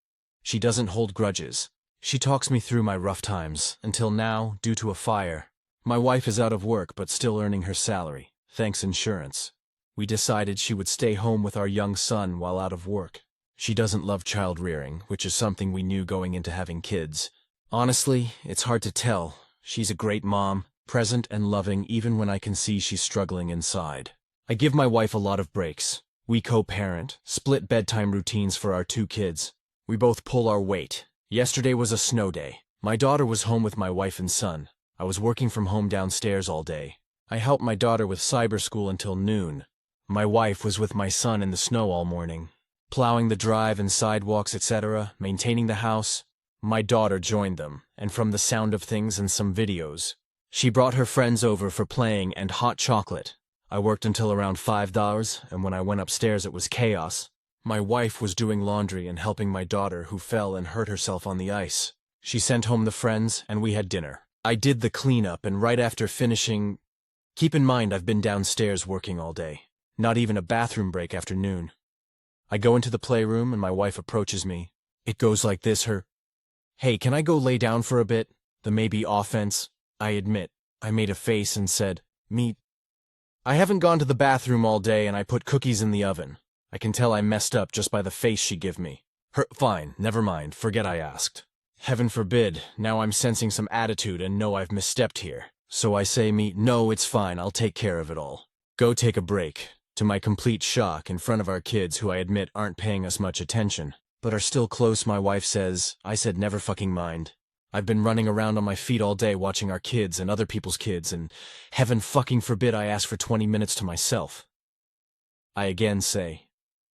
She doesn't hold grudges. She talks me through my rough times, until now, due to a fire. My wife is out of work but still earning her salary, thanks insurance. We decided she would stay home with our young son while out of work. She doesn't love child rearing, which is something we knew going into having kids. Honestly, it's hard to tell. She's a great mom, present and loving even when I can see she's struggling inside. I give my wife a lot of breaks. We co-parent, split bedtime routines for our 2 kids. We both pull our weight. Yesterday was a snow day. My daughter was home with my wife and son. I was working from home downstairs all day. I helped my daughter with cyber school until noon. My wife was with my son in the snow all morning, plowing the drive and sidewalks, etc., maintaining the house. My daughter joined them, and from the sound of things and some videos, she brought her friends over for playing and hot chocolate. I worked until around $5, and when I went upstairs it was chaos. My wife was doing laundry and helping my daughter who fell and hurt herself on the ice. She sent home the friends, and we had dinner. I did the cleanup, and right after finishing... Keep in mind I've been downstairs working all day. Not even a bathroom break after noon. I go into the playroom and my wife approaches me. It goes like this, Hey, can I go lay down for a bit? The maybe offense. I admit, I made a face and said, Me. I haven't gone to the bathroom all day and I put cookies in the oven. I can tell I messed up just by the face she give me. Fine, never mind, forget I asked. Heaven forbid, now I'm sensing some attitude and know I've misstepped here. So I say no, it's fine, I'll take care of it all. Go take a break. To my complete shock, in front of our kids who I admit aren't paying us much attention, but are still close, my wife says, I said never fucking mind. I've been running around on my feet all day watching our kids and other people's kids, and heaven fucking forbid I ask for 20 minutes to myself. I again say,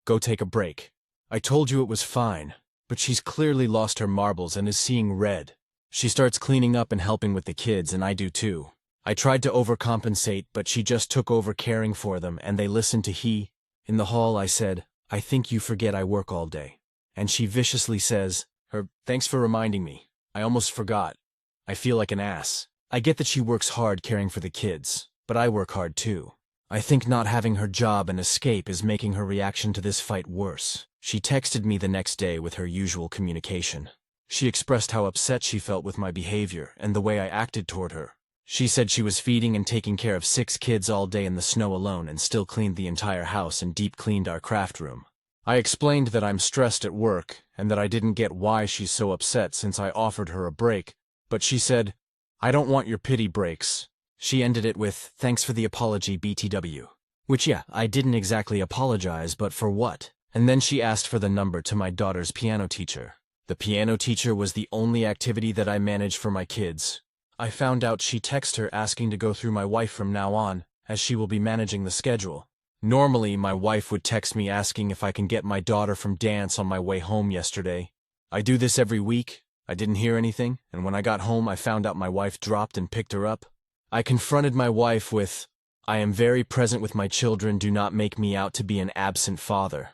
go take a break. I told you it was fine, but she's clearly lost her marbles and is seeing red. She starts cleaning up and helping with the kids, and I do too. I tried to overcompensate, but she just took over caring for them, and they listened to he. In the hall I said, I think you forget I work all day. And she viciously says, thanks for reminding me. I almost forgot. I feel like an ass. I get that she works hard caring for the kids, but I work hard too. I think not having her job and escape is making her reaction to this fight worse. She texted me the next day with her usual communication. She expressed how upset she felt with my behavior and the way I acted toward her. She said she was feeding and taking care of 6 kids all day in the snow alone and still cleaned the entire house and deep cleaned our craft room. I explained that I'm stressed at work and that I didn't get why she's so upset since I offered her a break, but she said, I don't want your pity breaks. She ended it with, thanks for the apology, BTW. Which yeah, I didn't exactly apologize, but for what? And then she asked for the number to my daughter's piano teacher. The piano teacher was the only activity that I managed for my kids. I found out she texted her asking to go through my wife from now on, as she will be managing the schedule. Normally, my wife would text me asking if I can get my daughter from dance on my way home yesterday. I do this every week. I didn't hear anything, and when I got home I found out my wife dropped and picked her up. I confronted my wife with, I am very present with my children, do not make me out to be an absent father.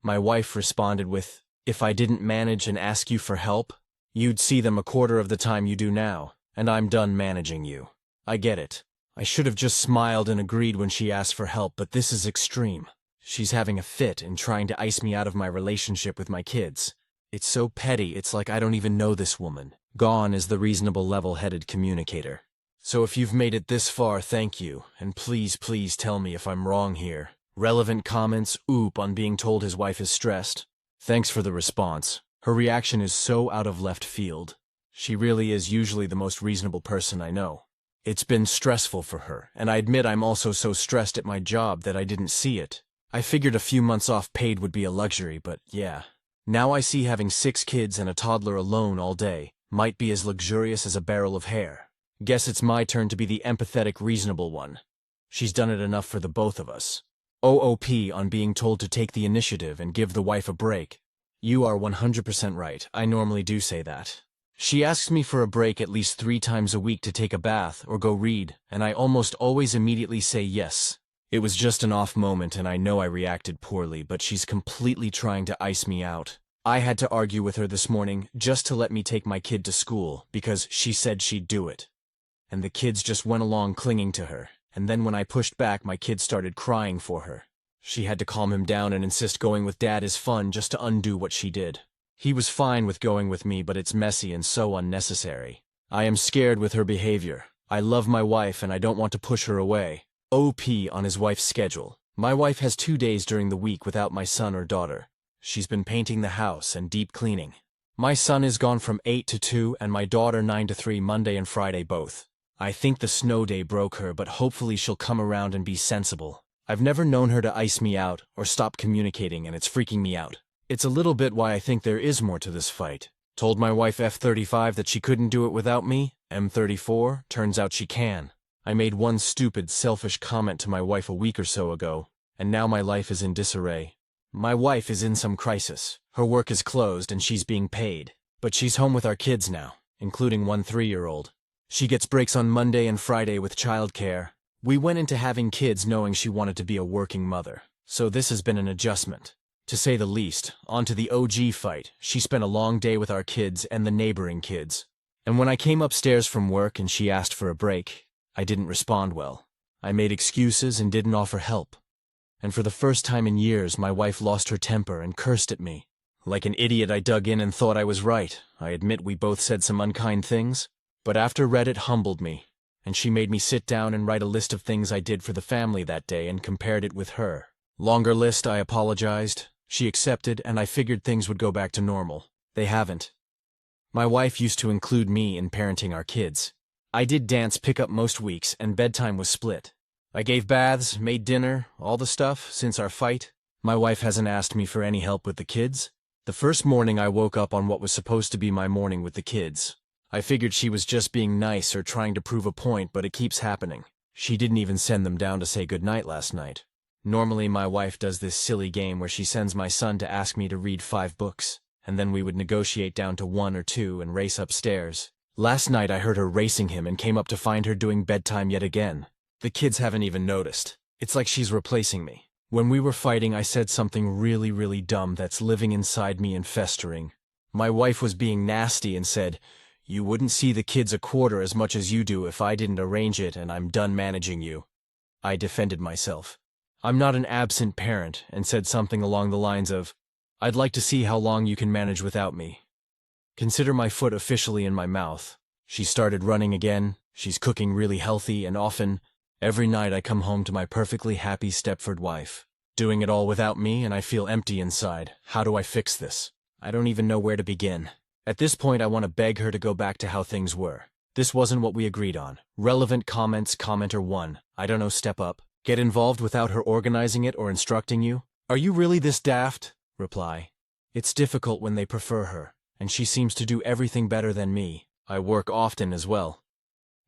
My wife responded with, if I didn't manage and ask you for help, you'd see them a quarter of the time you do now. And I'm done managing you. I get it. I should have just smiled and agreed when she asked for help, but this is extreme. She's having a fit and trying to ice me out of my relationship with my kids. It's so petty, it's like I don't even know this woman. Gone is the reasonable level-headed communicator. So if you've made it this far, thank you, and please tell me if I'm wrong here. Relevant comments, oop, on being told his wife is stressed. Thanks for the response. Her reaction is so out of left field. She really is usually the most reasonable person I know. It's been stressful for her, and I admit I'm also so stressed at my job that I didn't see it. I figured a few months off paid would be a luxury, but yeah. Now I see having 6 kids and a toddler alone all day might be as luxurious as a barrel of hair. Guess it's my turn to be the empathetic, reasonable one. She's done it enough for the both of us. OOP on being told to take the initiative and give the wife a break. You are 100% right, I normally do say that. She asks me for a break at least 3 times a week to take a bath or go read, and I almost always immediately say yes. It was just an off moment and I know I reacted poorly, but she's completely trying to ice me out. I had to argue with her this morning just to let me take my kid to school because she said she'd do it. And the kids just went along clinging to her, and then when I pushed back, my kid started crying for her. She had to calm him down and insist going with Dad is fun just to undo what she did. He was fine with going with me, but it's messy and so unnecessary. I am scared with her behavior. I love my wife and I don't want to push her away. OP on his wife's schedule. My wife has 2 days during the week without my son or daughter. She's been painting the house and deep cleaning. My son is gone from 8 to 2 and my daughter 9 to 3 Monday and Friday both. I think the snow day broke her, but hopefully she'll come around and be sensible. I've never known her to ice me out or stop communicating and it's freaking me out. It's a little bit why I think there is more to this fight. Told my wife F35 that she couldn't do it without me. M34, turns out she can. I made one stupid, selfish comment to my wife a week or so ago, and now my life is in disarray. My wife is in some crisis. Her work is closed and she's being paid. But she's home with our kids now, including one 3-year-old. She gets breaks on Monday and Friday with childcare. We went into having kids knowing she wanted to be a working mother, so this has been an adjustment. To say the least, onto the OG fight, she spent a long day with our kids and the neighboring kids. And when I came upstairs from work and she asked for a break, I didn't respond well. I made excuses and didn't offer help. And for the first time in years, my wife lost her temper and cursed at me. Like an idiot, I dug in and thought I was right. I admit we both said some unkind things. But after Reddit humbled me, and she made me sit down and write a list of things I did for the family that day and compared it with her. Longer list, I apologized. She accepted, and I figured things would go back to normal. They haven't. My wife used to include me in parenting our kids. I did dance pickup most weeks, and bedtime was split. I gave baths, made dinner, all the stuff since our fight. My wife hasn't asked me for any help with the kids. The first morning I woke up on what was supposed to be my morning with the kids. I figured she was just being nice or trying to prove a point, but it keeps happening. She didn't even send them down to say goodnight last night. Normally my wife does this silly game where she sends my son to ask me to read 5 books, and then we would negotiate down to 1 or 2 and race upstairs. Last night I heard her racing him and came up to find her doing bedtime yet again. The kids haven't even noticed. It's like she's replacing me. When we were fighting, I said something really dumb that's living inside me and festering. My wife was being nasty and said, "You wouldn't see the kids a quarter as much as you do if I didn't arrange it and I'm done managing you." I defended myself. I'm not an absent parent and said something along the lines of, "I'd like to see how long you can manage without me." Consider my foot officially in my mouth. She started running again. She's cooking really healthy and often. Every night I come home to my perfectly happy Stepford wife. Doing it all without me and I feel empty inside. How do I fix this? I don't even know where to begin. At this point I want to beg her to go back to how things were. This wasn't what we agreed on. Relevant comments, commenter 1. I don't know, step up. Get involved without her organizing it or instructing you? Are you really this daft? Reply. It's difficult when they prefer her, and she seems to do everything better than me. I work often as well.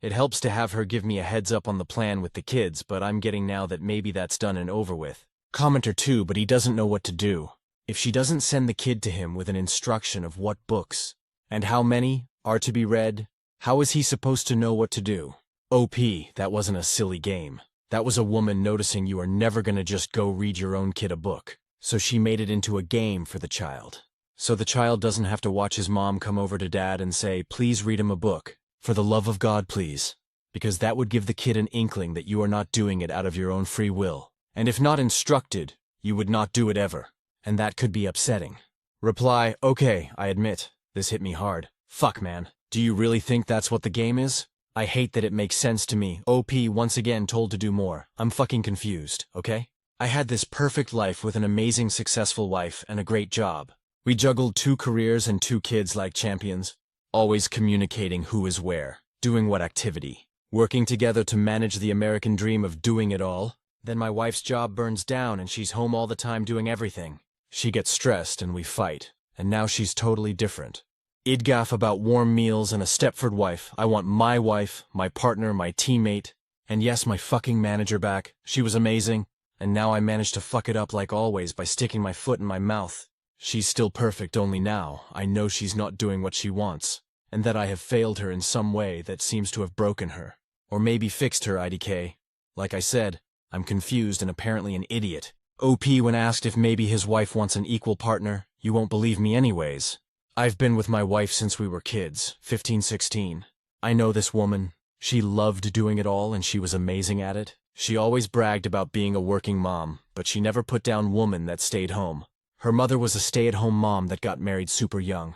It helps to have her give me a heads up on the plan with the kids, but I'm getting now that maybe that's done and over with. Commenter 2, but he doesn't know what to do. If she doesn't send the kid to him with an instruction of what books and how many are to be read, how is he supposed to know what to do? OP, that wasn't a silly game. That was a woman noticing you are never gonna just go read your own kid a book. So she made it into a game for the child. So the child doesn't have to watch his mom come over to Dad and say, "Please read him a book. For the love of God, please." Because that would give the kid an inkling that you are not doing it out of your own free will. And if not instructed, you would not do it ever. And that could be upsetting. Reply, okay, I admit. This hit me hard. Fuck, man. Do you really think that's what the game is? I hate that it makes sense to me. OP once again told to do more. I'm fucking confused, okay? I had this perfect life with an amazing successful wife and a great job. We juggled 2 careers and 2 kids like champions. Always communicating who is where, doing what activity. Working together to manage the American dream of doing it all. Then my wife's job burns down and she's home all the time doing everything. She gets stressed and we fight. And now she's totally different. I'd gaff about warm meals and a Stepford wife. I want my wife, my partner, my teammate, and yes, my fucking manager back. She was amazing, and now I managed to fuck it up like always by sticking my foot in my mouth. She's still perfect, only now I know she's not doing what she wants, and that I have failed her in some way that seems to have broken her. Or maybe fixed her, IDK. Like I said, I'm confused and apparently an idiot. OP when asked if maybe his wife wants an equal partner, you won't believe me anyways. I've been with my wife since we were kids, 15, 16. I know this woman. She loved doing it all and she was amazing at it. She always bragged about being a working mom, but she never put down woman that stayed home. Her mother was a stay-at-home mom that got married super young.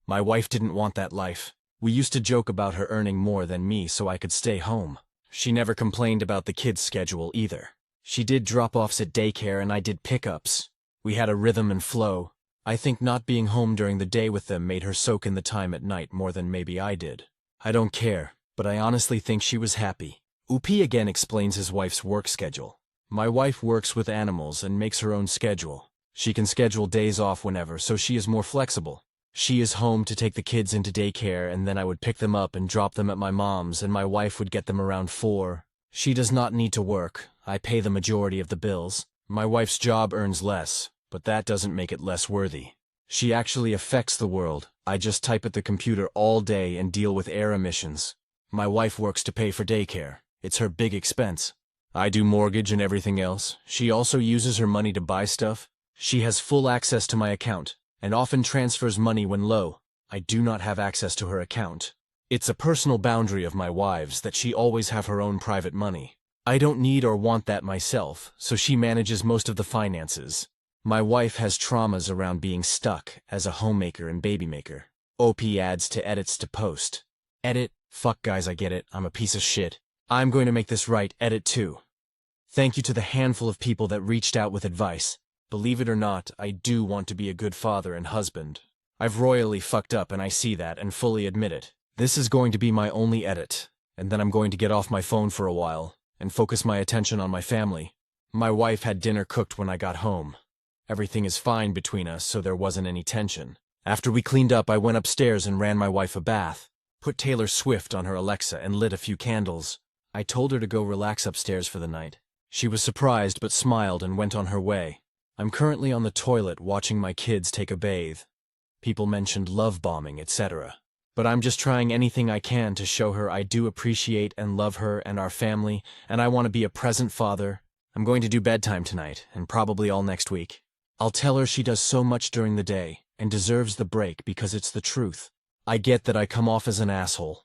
My wife didn't want that life. We used to joke about her earning more than me so I could stay home. She never complained about the kids' schedule either. She did drop-offs at daycare and I did pickups. We had a rhythm and flow. I think not being home during the day with them made her soak in the time at night more than maybe I did. I don't care, but I honestly think she was happy. UP again explains his wife's work schedule. My wife works with animals and makes her own schedule. She can schedule days off whenever, so she is more flexible. She is home to take the kids into daycare and then I would pick them up and drop them at my mom's and my wife would get them around 4. She does not need to work. I pay the majority of the bills. My wife's job earns less, but that doesn't make it less worthy. She actually affects the world. I just type at the computer all day and deal with air emissions. My wife works to pay for daycare. It's her big expense. I do mortgage and everything else. She also uses her money to buy stuff. She has full access to my account, and often transfers money when low. I do not have access to her account. It's a personal boundary of my wife's that she always have her own private money. I don't need or want that myself, so she manages most of the finances. My wife has traumas around being stuck as a homemaker and baby maker. OP adds to edits to post. Edit? Fuck guys, I get it. I'm a piece of shit. I'm going to make this right. Edit 2. Thank you to the handful of people that reached out with advice. Believe it or not, I do want to be a good father and husband. I've royally fucked up and I see that and fully admit it. This is going to be my only edit, and then I'm going to get off my phone for a while and focus my attention on my family. My wife had dinner cooked when I got home. Everything is fine between us, so there wasn't any tension. After we cleaned up, I went upstairs and ran my wife a bath, put Taylor Swift on her Alexa and lit a few candles. I told her to go relax upstairs for the night. She was surprised but smiled and went on her way. I'm currently on the toilet watching my kids take a bathe. People mentioned love bombing, etc. But I'm just trying anything I can to show her I do appreciate and love her and our family, and I want to be a present father. I'm going to do bedtime tonight, and probably all next week. I'll tell her she does so much during the day, and deserves the break because it's the truth. I get that I come off as an asshole.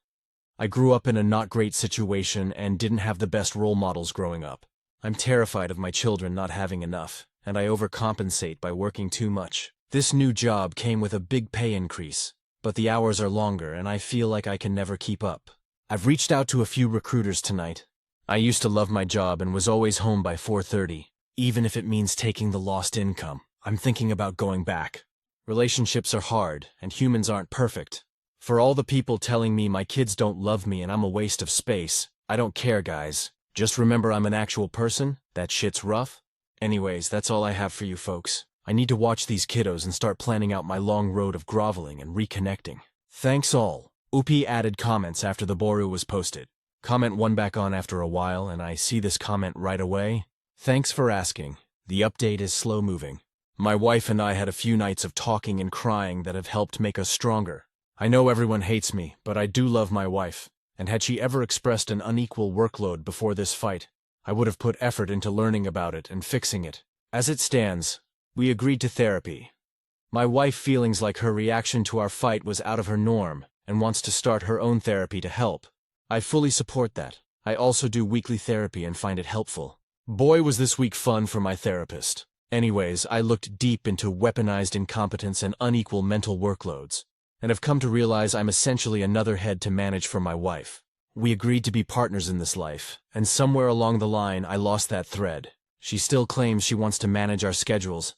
I grew up in a not great situation and didn't have the best role models growing up. I'm terrified of my children not having enough, and I overcompensate by working too much. This new job came with a big pay increase, but the hours are longer and I feel like I can never keep up. I've reached out to a few recruiters tonight. I used to love my job and was always home by 4:30, even if it means taking the lost income. I'm thinking about going back. Relationships are hard, and humans aren't perfect. For all the people telling me my kids don't love me and I'm a waste of space, I don't care, guys. Just remember I'm an actual person. That shit's rough. Anyways, that's all I have for you folks. I need to watch these kiddos and start planning out my long road of groveling and reconnecting. Thanks all. Upi added comments after the Boru was posted. Comment 1 back on after a while, and I see this comment right away. Thanks for asking. The update is slow moving. My wife and I had a few nights of talking and crying that have helped make us stronger. I know everyone hates me, but I do love my wife, and had she ever expressed an unequal workload before this fight, I would have put effort into learning about it and fixing it. As it stands, we agreed to therapy. My wife feelings like her reaction to our fight was out of her norm and wants to start her own therapy to help. I fully support that. I also do weekly therapy and find it helpful. Boy, was this week fun for my therapist. Anyways, I looked deep into weaponized incompetence and unequal mental workloads, and have come to realize I'm essentially another head to manage for my wife. We agreed to be partners in this life, and somewhere along the line I lost that thread. She still claims she wants to manage our schedules,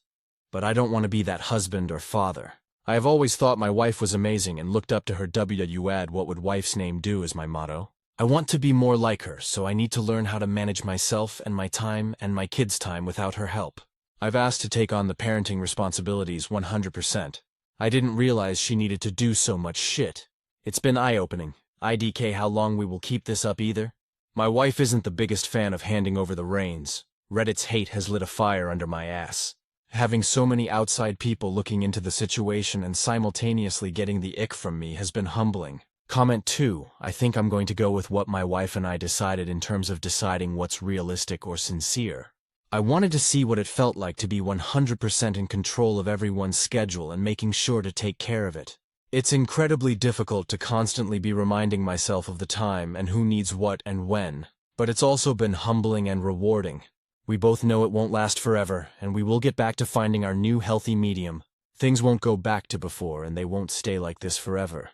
but I don't want to be that husband or father. I have always thought my wife was amazing and looked up to her. WWAD, what would wife's name do, is my motto. I want to be more like her, so I need to learn how to manage myself and my time and my kids' time without her help. I've asked to take on the parenting responsibilities 100%. I didn't realize she needed to do so much shit. It's been eye-opening. IDK how long we will keep this up either. My wife isn't the biggest fan of handing over the reins. Reddit's hate has lit a fire under my ass. Having so many outside people looking into the situation and simultaneously getting the ick from me has been humbling. Comment 2. I think I'm going to go with what my wife and I decided in terms of deciding what's realistic or sincere. I wanted to see what it felt like to be 100% in control of everyone's schedule and making sure to take care of it. It's incredibly difficult to constantly be reminding myself of the time and who needs what and when, but it's also been humbling and rewarding. We both know it won't last forever, and we will get back to finding our new healthy medium. Things won't go back to before, and they won't stay like this forever.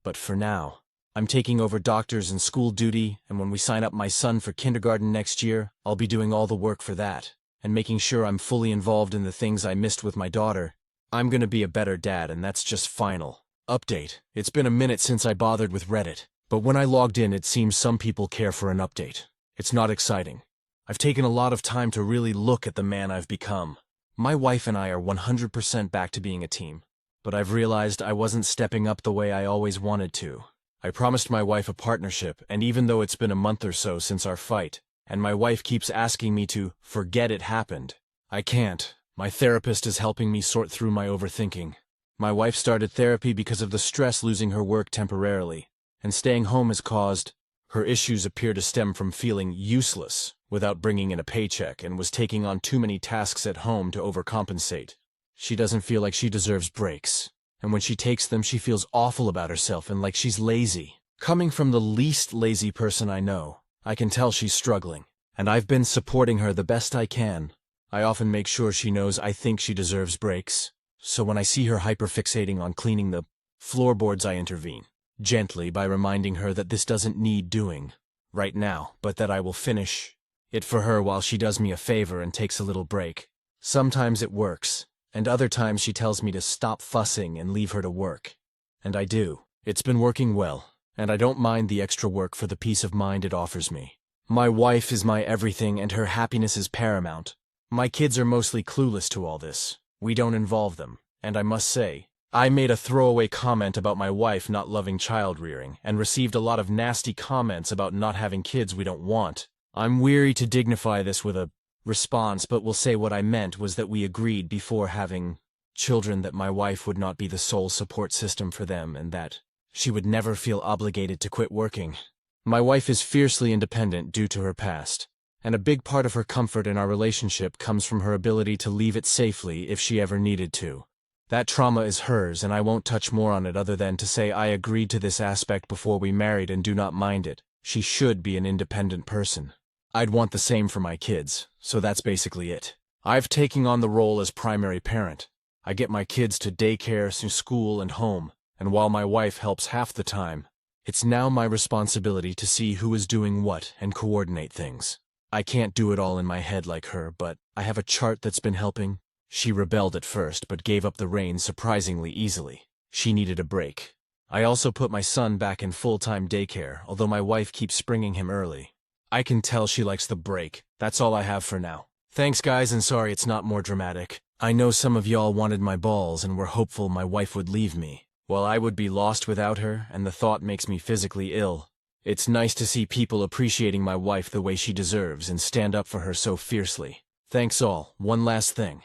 But for now, I'm taking over doctors and school duty, and when we sign up my son for kindergarten next year, I'll be doing all the work for that, and making sure I'm fully involved in the things I missed with my daughter. I'm gonna be a better dad, and that's just final. Update. It's been a minute since I bothered with Reddit, but when I logged in it seems some people care for an update. It's not exciting. I've taken a lot of time to really look at the man I've become. My wife and I are 100% back to being a team, but I've realized I wasn't stepping up the way I always wanted to. I promised my wife a partnership, and even though it's been a month or so since our fight, and my wife keeps asking me to forget it happened, I can't. My therapist is helping me sort through my overthinking. My wife started therapy because of the stress losing her work temporarily, and staying home has caused. Her issues appear to stem from feeling useless without bringing in a paycheck and was taking on too many tasks at home to overcompensate. She doesn't feel like she deserves breaks, and when she takes them she feels awful about herself and like she's lazy. Coming from the least lazy person I know, I can tell she's struggling, and I've been supporting her the best I can. I often make sure she knows I think she deserves breaks, so when I see her hyperfixating on cleaning the floorboards I intervene, gently by reminding her that this doesn't need doing right now, but that I will finish it for her while she does me a favor and takes a little break. Sometimes it works, and other times she tells me to stop fussing and leave her to work. And I do. It's been working well, and I don't mind the extra work for the peace of mind it offers me. My wife is my everything and her happiness is paramount. My kids are mostly clueless to all this. We don't involve them, and I must say, I made a throwaway comment about my wife not loving child rearing and received a lot of nasty comments about not having kids we don't want. I'm weary to dignify this with a response, but will say what I meant was that we agreed before having children that my wife would not be the sole support system for them and that she would never feel obligated to quit working. My wife is fiercely independent due to her past, and a big part of her comfort in our relationship comes from her ability to leave it safely if she ever needed to. That trauma is hers, and I won't touch more on it other than to say I agreed to this aspect before we married and do not mind it. She should be an independent person. I'd want the same for my kids, so that's basically it. I've taken on the role as primary parent. I get my kids to daycare, school, and home, and while my wife helps half the time, it's now my responsibility to see who is doing what and coordinate things. I can't do it all in my head like her, but I have a chart that's been helping. She rebelled at first, but gave up the reins surprisingly easily. She needed a break. I also put my son back in full-time daycare, although my wife keeps springing him early. I can tell she likes the break. That's all I have for now. Thanks guys, and sorry it's not more dramatic. I know some of y'all wanted my balls and were hopeful my wife would leave me. Well, I would be lost without her, and the thought makes me physically ill. It's nice to see people appreciating my wife the way she deserves and stand up for her so fiercely. Thanks all. One last thing.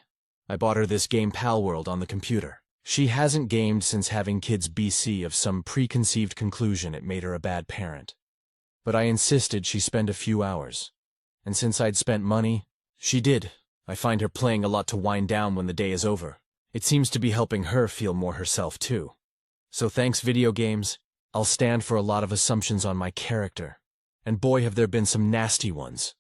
I bought her this game Palworld on the computer. She hasn't gamed since having kids BC of some preconceived conclusion it made her a bad parent. But I insisted she spend a few hours. And since I'd spent money, she did. I find her playing a lot to wind down when the day is over. It seems to be helping her feel more herself too. So thanks video games. I'll stand for a lot of assumptions on my character. And boy have there been some nasty ones.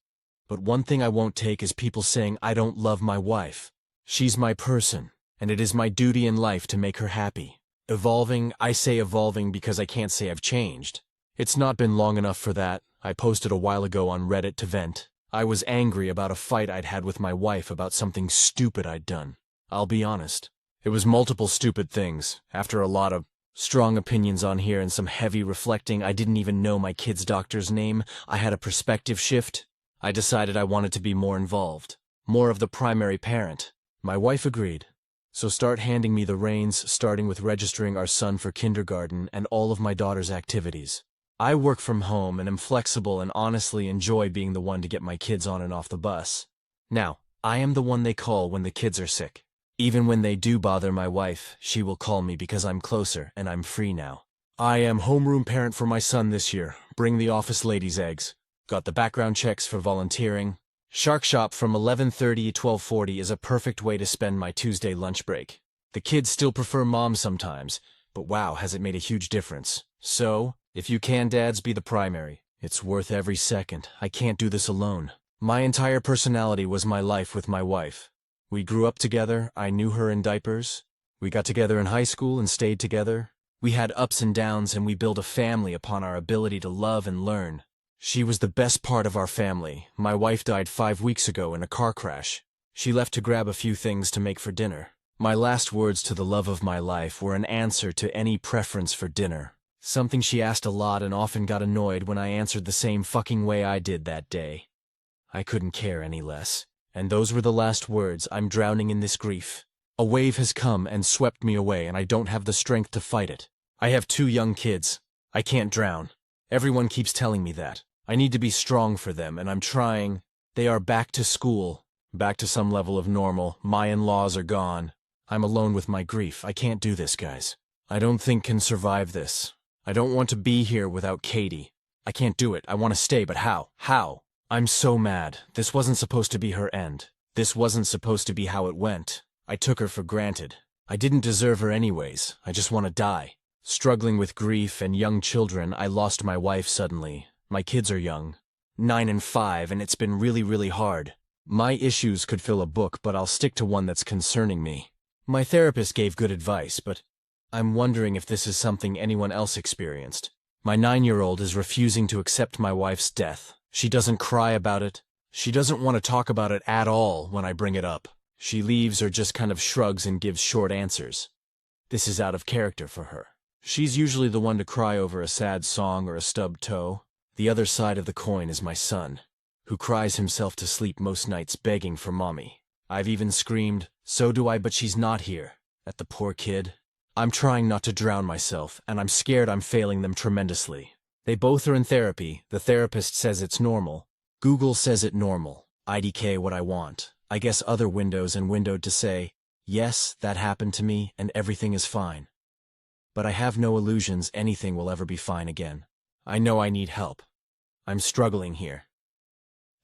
But one thing I won't take is people saying I don't love my wife. She's my person, and it is my duty in life to make her happy. Evolving, I say evolving because I can't say I've changed. It's not been long enough for that. I posted a while ago on Reddit to vent. I was angry about a fight I'd had with my wife about something stupid I'd done. I'll be honest. It was multiple stupid things. After a lot of strong opinions on here and some heavy reflecting, I didn't even know my kid's doctor's name. I had a perspective shift. I decided I wanted to be more involved. More of the primary parent. My wife agreed. So start handing me the reins, starting with registering our son for kindergarten and all of my daughter's activities. I work from home and am flexible and honestly enjoy being the one to get my kids on and off the bus. Now, I am the one they call when the kids are sick. Even when they do bother my wife, she will call me because I'm closer and I'm free now. I am homeroom parent for my son this year. Bring the office ladies' eggs. Got the background checks for volunteering. Shark Shop from 11:30 to 12:40 is a perfect way to spend my Tuesday lunch break. The kids still prefer mom sometimes, but wow, has it made a huge difference. So, if you can, dads, be the primary. It's worth every second. I can't do this alone. My entire personality was my life with my wife. We grew up together. I knew her in diapers. We got together in high school and stayed together. We had ups and downs, and we built a family upon our ability to love and learn. She was the best part of our family. My wife died 5 weeks ago in a car crash. She left to grab a few things to make for dinner. My last words to the love of my life were an answer to any preference for dinner. Something she asked a lot and often got annoyed when I answered the same fucking way I did that day. I couldn't care any less. And those were the last words. I'm drowning in this grief. A wave has come and swept me away, and I don't have the strength to fight it. I have 2 young kids. I can't drown. Everyone keeps telling me that. I need to be strong for them, and I'm trying. They are back to school, back to some level of normal. My in-laws are gone. I'm alone with my grief. I can't do this, guys. I don't think can survive this. I don't want to be here without Katie. I can't do it. I want to stay, but how? How? I'm so mad. This wasn't supposed to be her end. This wasn't supposed to be how it went. I took her for granted. I didn't deserve her anyways. I just want to die. Struggling with grief and young children, I lost my wife suddenly. My kids are young, 9 and 5, and it's been really hard. My issues could fill a book, but I'll stick to one that's concerning me. My therapist gave good advice, but I'm wondering if this is something anyone else experienced. My 9-year-old is refusing to accept my wife's death. She doesn't cry about it. She doesn't want to talk about it at all when I bring it up. She leaves or just kind of shrugs and gives short answers. This is out of character for her. She's usually the one to cry over a sad song or a stubbed toe. The other side of the coin is my son, who cries himself to sleep most nights begging for mommy. I've even screamed, "So do I, but she's not here," at the poor kid. I'm trying not to drown myself, and I'm scared I'm failing them tremendously. They both are in therapy. The therapist says it's normal. Google says it normal. IDK what I want. I guess other windows and windowed to say, yes, that happened to me, and everything is fine. But I have no illusions anything will ever be fine again. I know I need help. I'm struggling here.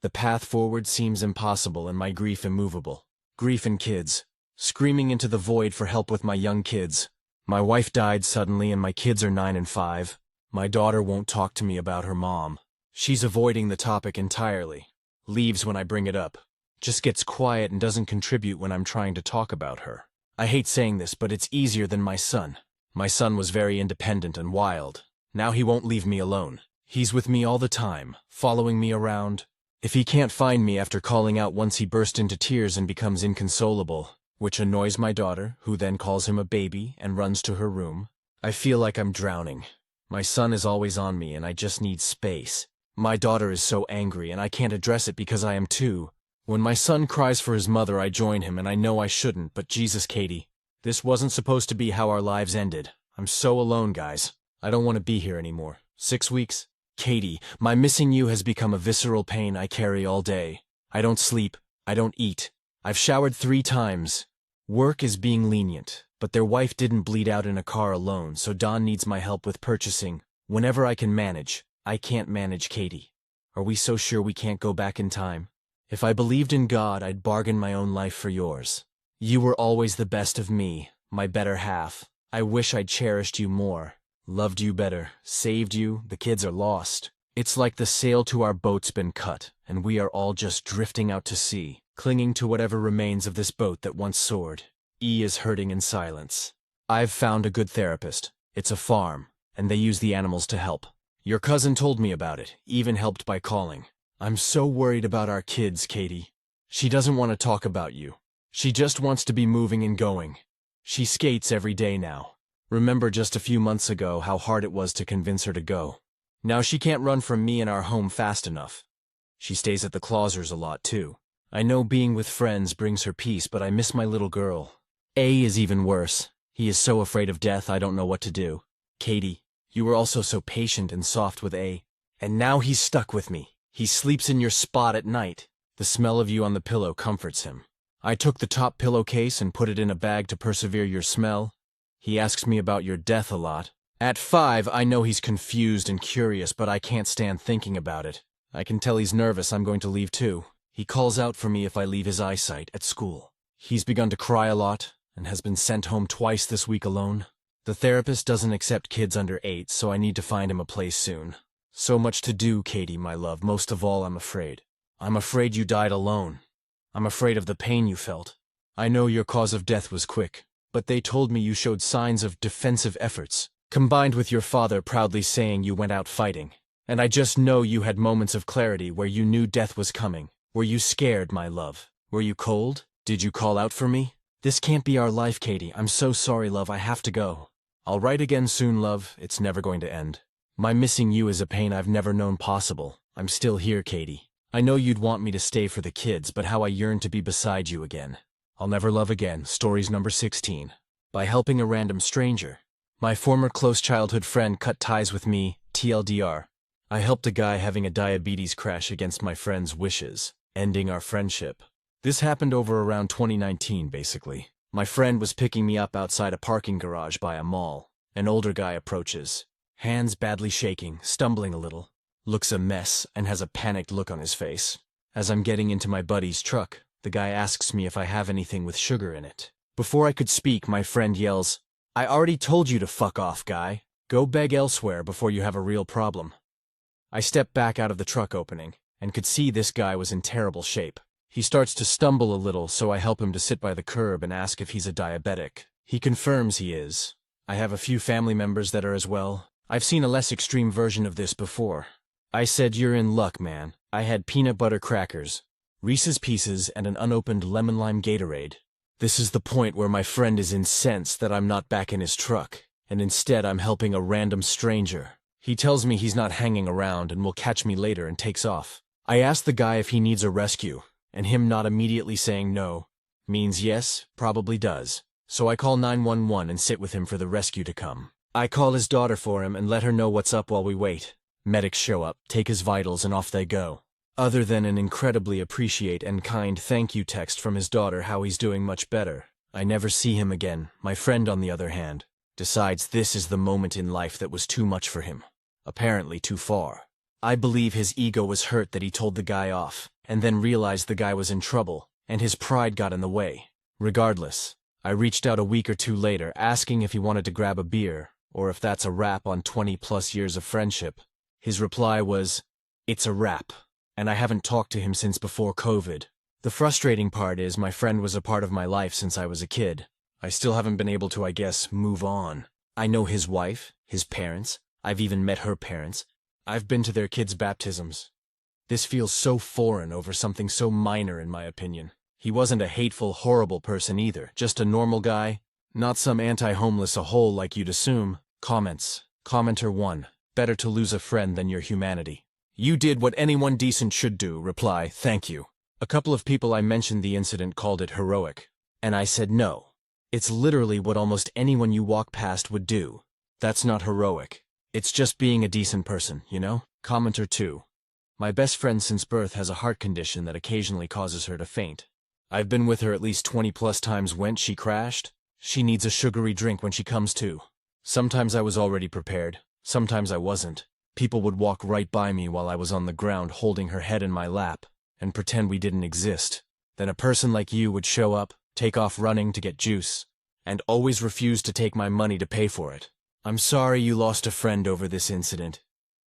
The path forward seems impossible and my grief immovable. Grief and kids. Screaming into the void for help with my young kids. My wife died suddenly and my kids are 9 and 5. My daughter won't talk to me about her mom. She's avoiding the topic entirely. Leaves when I bring it up. Just gets quiet and doesn't contribute when I'm trying to talk about her. I hate saying this, but it's easier than my son. My son was very independent and wild. Now he won't leave me alone. He's with me all the time, following me around. If he can't find me after calling out once, he bursts into tears and becomes inconsolable, which annoys my daughter, who then calls him a baby and runs to her room. I feel like I'm drowning. My son is always on me and I just need space. My daughter is so angry and I can't address it because I am too. When my son cries for his mother, I join him and I know I shouldn't, but Jesus, Katie. This wasn't supposed to be how our lives ended. I'm so alone, guys. I don't want to be here anymore. 6 weeks? Katie, my missing you has become a visceral pain I carry all day. I don't sleep. I don't eat. I've showered 3 times. Work is being lenient, but their wife didn't bleed out in a car alone, so Don needs my help with purchasing. Whenever I can manage, I can't manage Katie. Are we so sure we can't go back in time? If I believed in God, I'd bargain my own life for yours. You were always the best of me, my better half. I wish I'd cherished you more. Loved you better, saved you, the kids are lost. It's like the sail to our boat's been cut, and we are all just drifting out to sea, clinging to whatever remains of this boat that once soared. E is hurting in silence. I've found a good therapist. It's a farm, and they use the animals to help. Your cousin told me about it, even helped by calling. I'm so worried about our kids, Katie. She doesn't want to talk about you. She just wants to be moving and going. She skates every day now. Remember just a few months ago how hard it was to convince her to go. Now she can't run from me and our home fast enough. She stays at the Clausers a lot too. I know being with friends brings her peace, but I miss my little girl. A is even worse. He is so afraid of death I don't know what to do. Katie, you were also so patient and soft with A. And now he's stuck with me. He sleeps in your spot at night. The smell of you on the pillow comforts him. I took the top pillowcase and put it in a bag to persevere your smell. He asks me about your death a lot. At 5, I know he's confused and curious, but I can't stand thinking about it. I can tell he's nervous I'm going to leave too. He calls out for me if I leave his eyesight at school. He's begun to cry a lot and has been sent home twice this week alone. The therapist doesn't accept kids under 8, so I need to find him a place soon. So much to do, Katie, my love. Most of all, I'm afraid. I'm afraid you died alone. I'm afraid of the pain you felt. I know your cause of death was quick, but they told me you showed signs of defensive efforts, combined with your father proudly saying you went out fighting. And I just know you had moments of clarity where you knew death was coming. Were you scared, my love? Were you cold? Did you call out for me? This can't be our life, Katie. I'm so sorry, love. I have to go. I'll write again soon, love. It's never going to end. My missing you is a pain I've never known possible. I'm still here, Katie. I know you'd want me to stay for the kids, but how I yearn to be beside you again. I'll never love again. Stories number 16. By helping a random stranger. My former close childhood friend cut ties with me, TLDR. I helped a guy having a diabetes crash against my friend's wishes, ending our friendship. This happened over around 2019, basically. My friend was picking me up outside a parking garage by a mall. An older guy approaches. Hands badly shaking, stumbling a little. Looks a mess and has a panicked look on his face. As I'm getting into my buddy's truck, the guy asks me if I have anything with sugar in it. Before I could speak, my friend yells, "I already told you to fuck off, guy. Go beg elsewhere before you have a real problem." I stepped back out of the truck opening and could see this guy was in terrible shape. He starts to stumble a little, so I help him to sit by the curb and ask if he's a diabetic. He confirms he is. I have a few family members that are as well. I've seen a less extreme version of this before. I said, "You're in luck, man." I had peanut butter crackers, Reese's Pieces, and an unopened lemon-lime Gatorade. This is the point where my friend is incensed that I'm not back in his truck, and instead I'm helping a random stranger. He tells me he's not hanging around and will catch me later and takes off. I ask the guy if he needs a rescue, and him not immediately saying no means yes, probably does. So I call 911 and sit with him for the rescue to come. I call his daughter for him and let her know what's up while we wait. Medics show up, take his vitals, and off they go. Other than an incredibly appreciate and kind thank you text from his daughter how he's doing much better, I never see him again. My friend, on the other hand, decides this is the moment in life that was too much for him. Apparently too far. I believe his ego was hurt that he told the guy off, and then realized the guy was in trouble, and his pride got in the way. Regardless, I reached out a week or two later asking if he wanted to grab a beer, or if that's a wrap on 20+ years of friendship. His reply was, "It's a wrap," and I haven't talked to him since before COVID. The frustrating part is my friend was a part of my life since I was a kid. I still haven't been able to, I guess, move on. I know his wife, his parents. I've even met her parents. I've been to their kids' baptisms. This feels so foreign over something so minor in my opinion. He wasn't a hateful, horrible person either, just a normal guy, not some anti-homeless a hole like you'd assume. Comments. Commenter 1. Better to lose a friend than your humanity. You did what anyone decent should do. Reply, thank you. A couple of people I mentioned the incident called it heroic. And I said no. It's literally what almost anyone you walk past would do. That's not heroic. It's just being a decent person, you know? Commenter 2. My best friend since birth has a heart condition that occasionally causes her to faint. I've been with her at least 20+ times when she crashed. She needs a sugary drink when she comes to. Sometimes I was already prepared. Sometimes I wasn't. People would walk right by me while I was on the ground holding her head in my lap and pretend we didn't exist. Then a person like you would show up, take off running to get juice, and always refuse to take my money to pay for it. I'm sorry you lost a friend over this incident.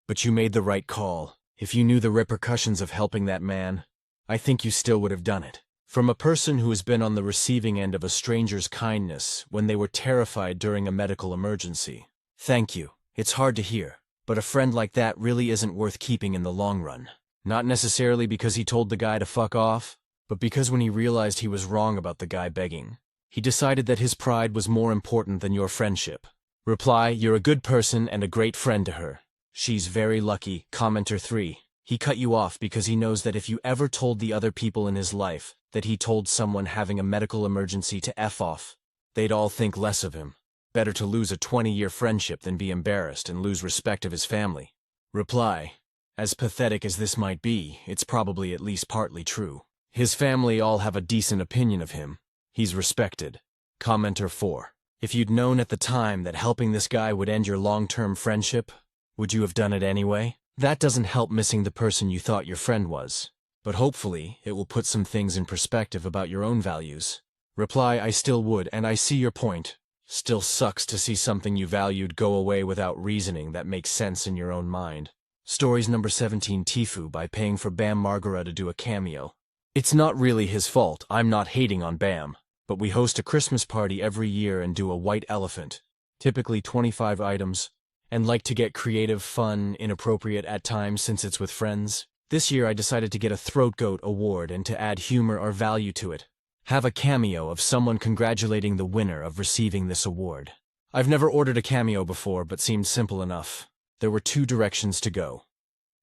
But you made the right call. If you knew the repercussions of helping that man, I think you still would have done it. From a person who has been on the receiving end of a stranger's kindness when they were terrified during a medical emergency. Thank you. It's hard to hear, but a friend like that really isn't worth keeping in the long run. Not necessarily because he told the guy to fuck off, but because when he realized he was wrong about the guy begging, he decided that his pride was more important than your friendship. Reply, you're a good person and a great friend to her. She's very lucky. Commenter 3. He cut you off because he knows that if you ever told the other people in his life that he told someone having a medical emergency to F off, they'd all think less of him. Better to lose a 20-year friendship than be embarrassed and lose respect of his family. Reply, as pathetic as this might be, it's probably at least partly true. His family all have a decent opinion of him. He's respected. Commenter 4. If you'd known at the time that helping this guy would end your long-term friendship, would you have done it anyway? That doesn't help missing the person you thought your friend was, but hopefully it will put some things in perspective about your own values. Reply, I still would, and I see your point. Still sucks to see something you valued go away without reasoning that makes sense in your own mind. Stories number 17 Tifu by paying for Bam Margera to do a cameo. It's not really his fault, I'm not hating on Bam, but we host a Christmas party every year and do a white elephant, typically 25 items, and like to get creative, fun, inappropriate at times since it's with friends. This year I decided to get a throat goat award and to add humor or value to it. Have a cameo of someone congratulating the winner of receiving this award. I've never ordered a cameo before, but seemed simple enough. There were two directions to go.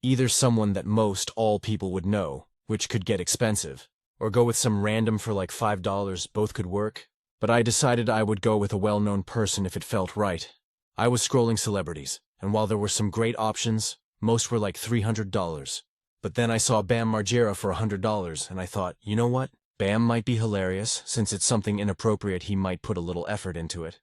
Either someone that all people would know, which could get expensive, or go with some random for like $5, both could work. But I decided I would go with a well-known person if it felt right. I was scrolling celebrities, and while there were some great options, most were like $300. But then I saw Bam Margera for $100, and I thought, you know what? Bam might be hilarious, since it's something inappropriate he might put a little effort into it.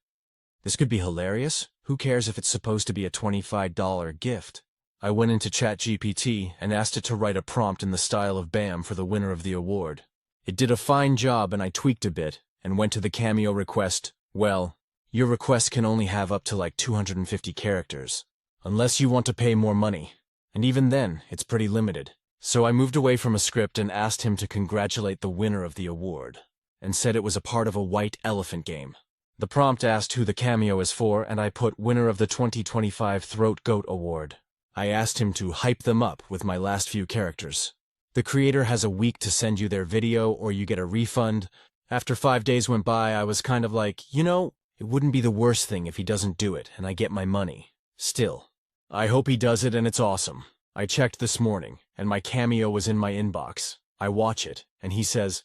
This could be hilarious? Who cares if it's supposed to be a $25 gift? I went into ChatGPT and asked it to write a prompt in the style of Bam for the winner of the award. It did a fine job and I tweaked a bit, and went to the cameo request. Well, your request can only have up to like 250 characters, unless you want to pay more money. And even then, it's pretty limited. So I moved away from a script and asked him to congratulate the winner of the award, and said it was a part of a white elephant game. The prompt asked who the cameo is for, and I put winner of the 2025 Throat Goat Award. I asked him to hype them up with my last few characters. The creator has a week to send you their video or you get a refund. After 5 days went by, I was kind of like, you know, it wouldn't be the worst thing if he doesn't do it and I get my money. Still, I hope he does it and it's awesome. I checked this morning, and my cameo was in my inbox. I watch it, and he says,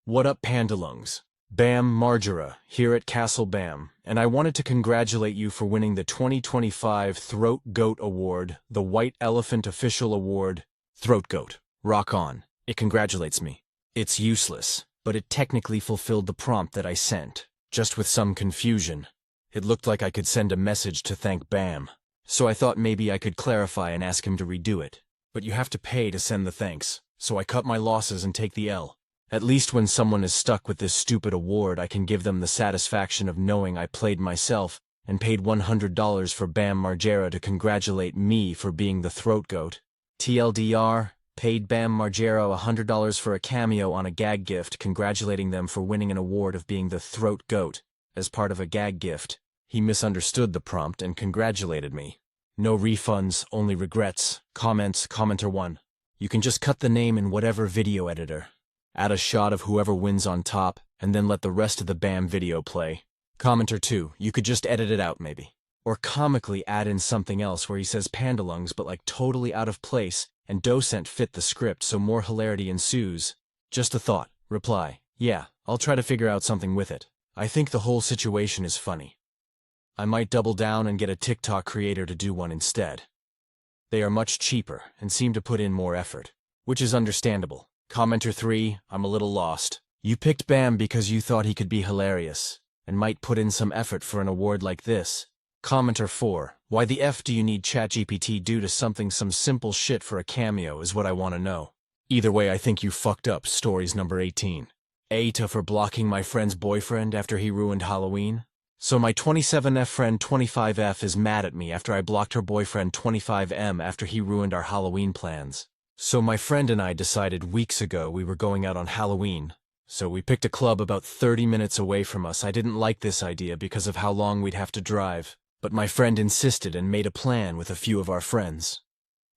"What up, Pandalungs? Bam Margera, here at Castle Bam, and I wanted to congratulate you for winning the 2025 Throat Goat Award, the White Elephant Official Award. Throat Goat. Rock on. It congratulates me. It's useless, but it technically fulfilled the prompt that I sent, just with some confusion. It looked like I could send a message to thank Bam. So I thought maybe I could clarify and ask him to redo it. But you have to pay to send the thanks, so I cut my losses and take the L. At least when someone is stuck with this stupid award, I can give them the satisfaction of knowing I played myself and paid $100 for Bam Margera to congratulate me for being the throat goat. TLDR, paid Bam Margera $100 for a cameo on a gag gift congratulating them for winning an award of being the throat goat as part of a gag gift. He misunderstood the prompt and congratulated me. No refunds, only regrets. Comments, commenter 1. You can just cut the name in whatever video editor. Add a shot of whoever wins on top, and then let the rest of the Bam video play. Commenter 2. You could just edit it out maybe. Or comically add in something else where he says Pandalungs but like totally out of place, and docent fit the script so more hilarity ensues. Just a thought. Reply. Yeah, I'll try to figure out something with it. I think the whole situation is funny. I might double down and get a TikTok creator to do one instead. They are much cheaper and seem to put in more effort, which is understandable. Commenter 3, I'm a little lost. You picked Bam because you thought he could be hilarious, and might put in some effort for an award like this. Commenter 4, why the F do you need ChatGPT do to some simple shit for a cameo is what I want to know. Either way, I think you fucked up. Stories number 18. Aita for blocking my friend's boyfriend after he ruined Halloween. So my 27F friend 25F is mad at me after I blocked her boyfriend 25M after he ruined our Halloween plans. So my friend and I decided weeks ago we were going out on Halloween. So we picked a club about 30 minutes away from us. I didn't like this idea because of how long we'd have to drive, but my friend insisted and made a plan with a few of our friends.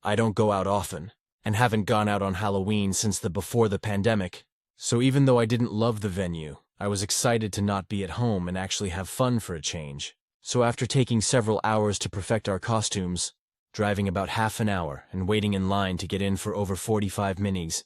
I don't go out often, and haven't gone out on Halloween since before the pandemic, so even though I didn't love the venue, I was excited to not be at home and actually have fun for a change. So after taking several hours to perfect our costumes, driving about half an hour and waiting in line to get in for over 45 minis,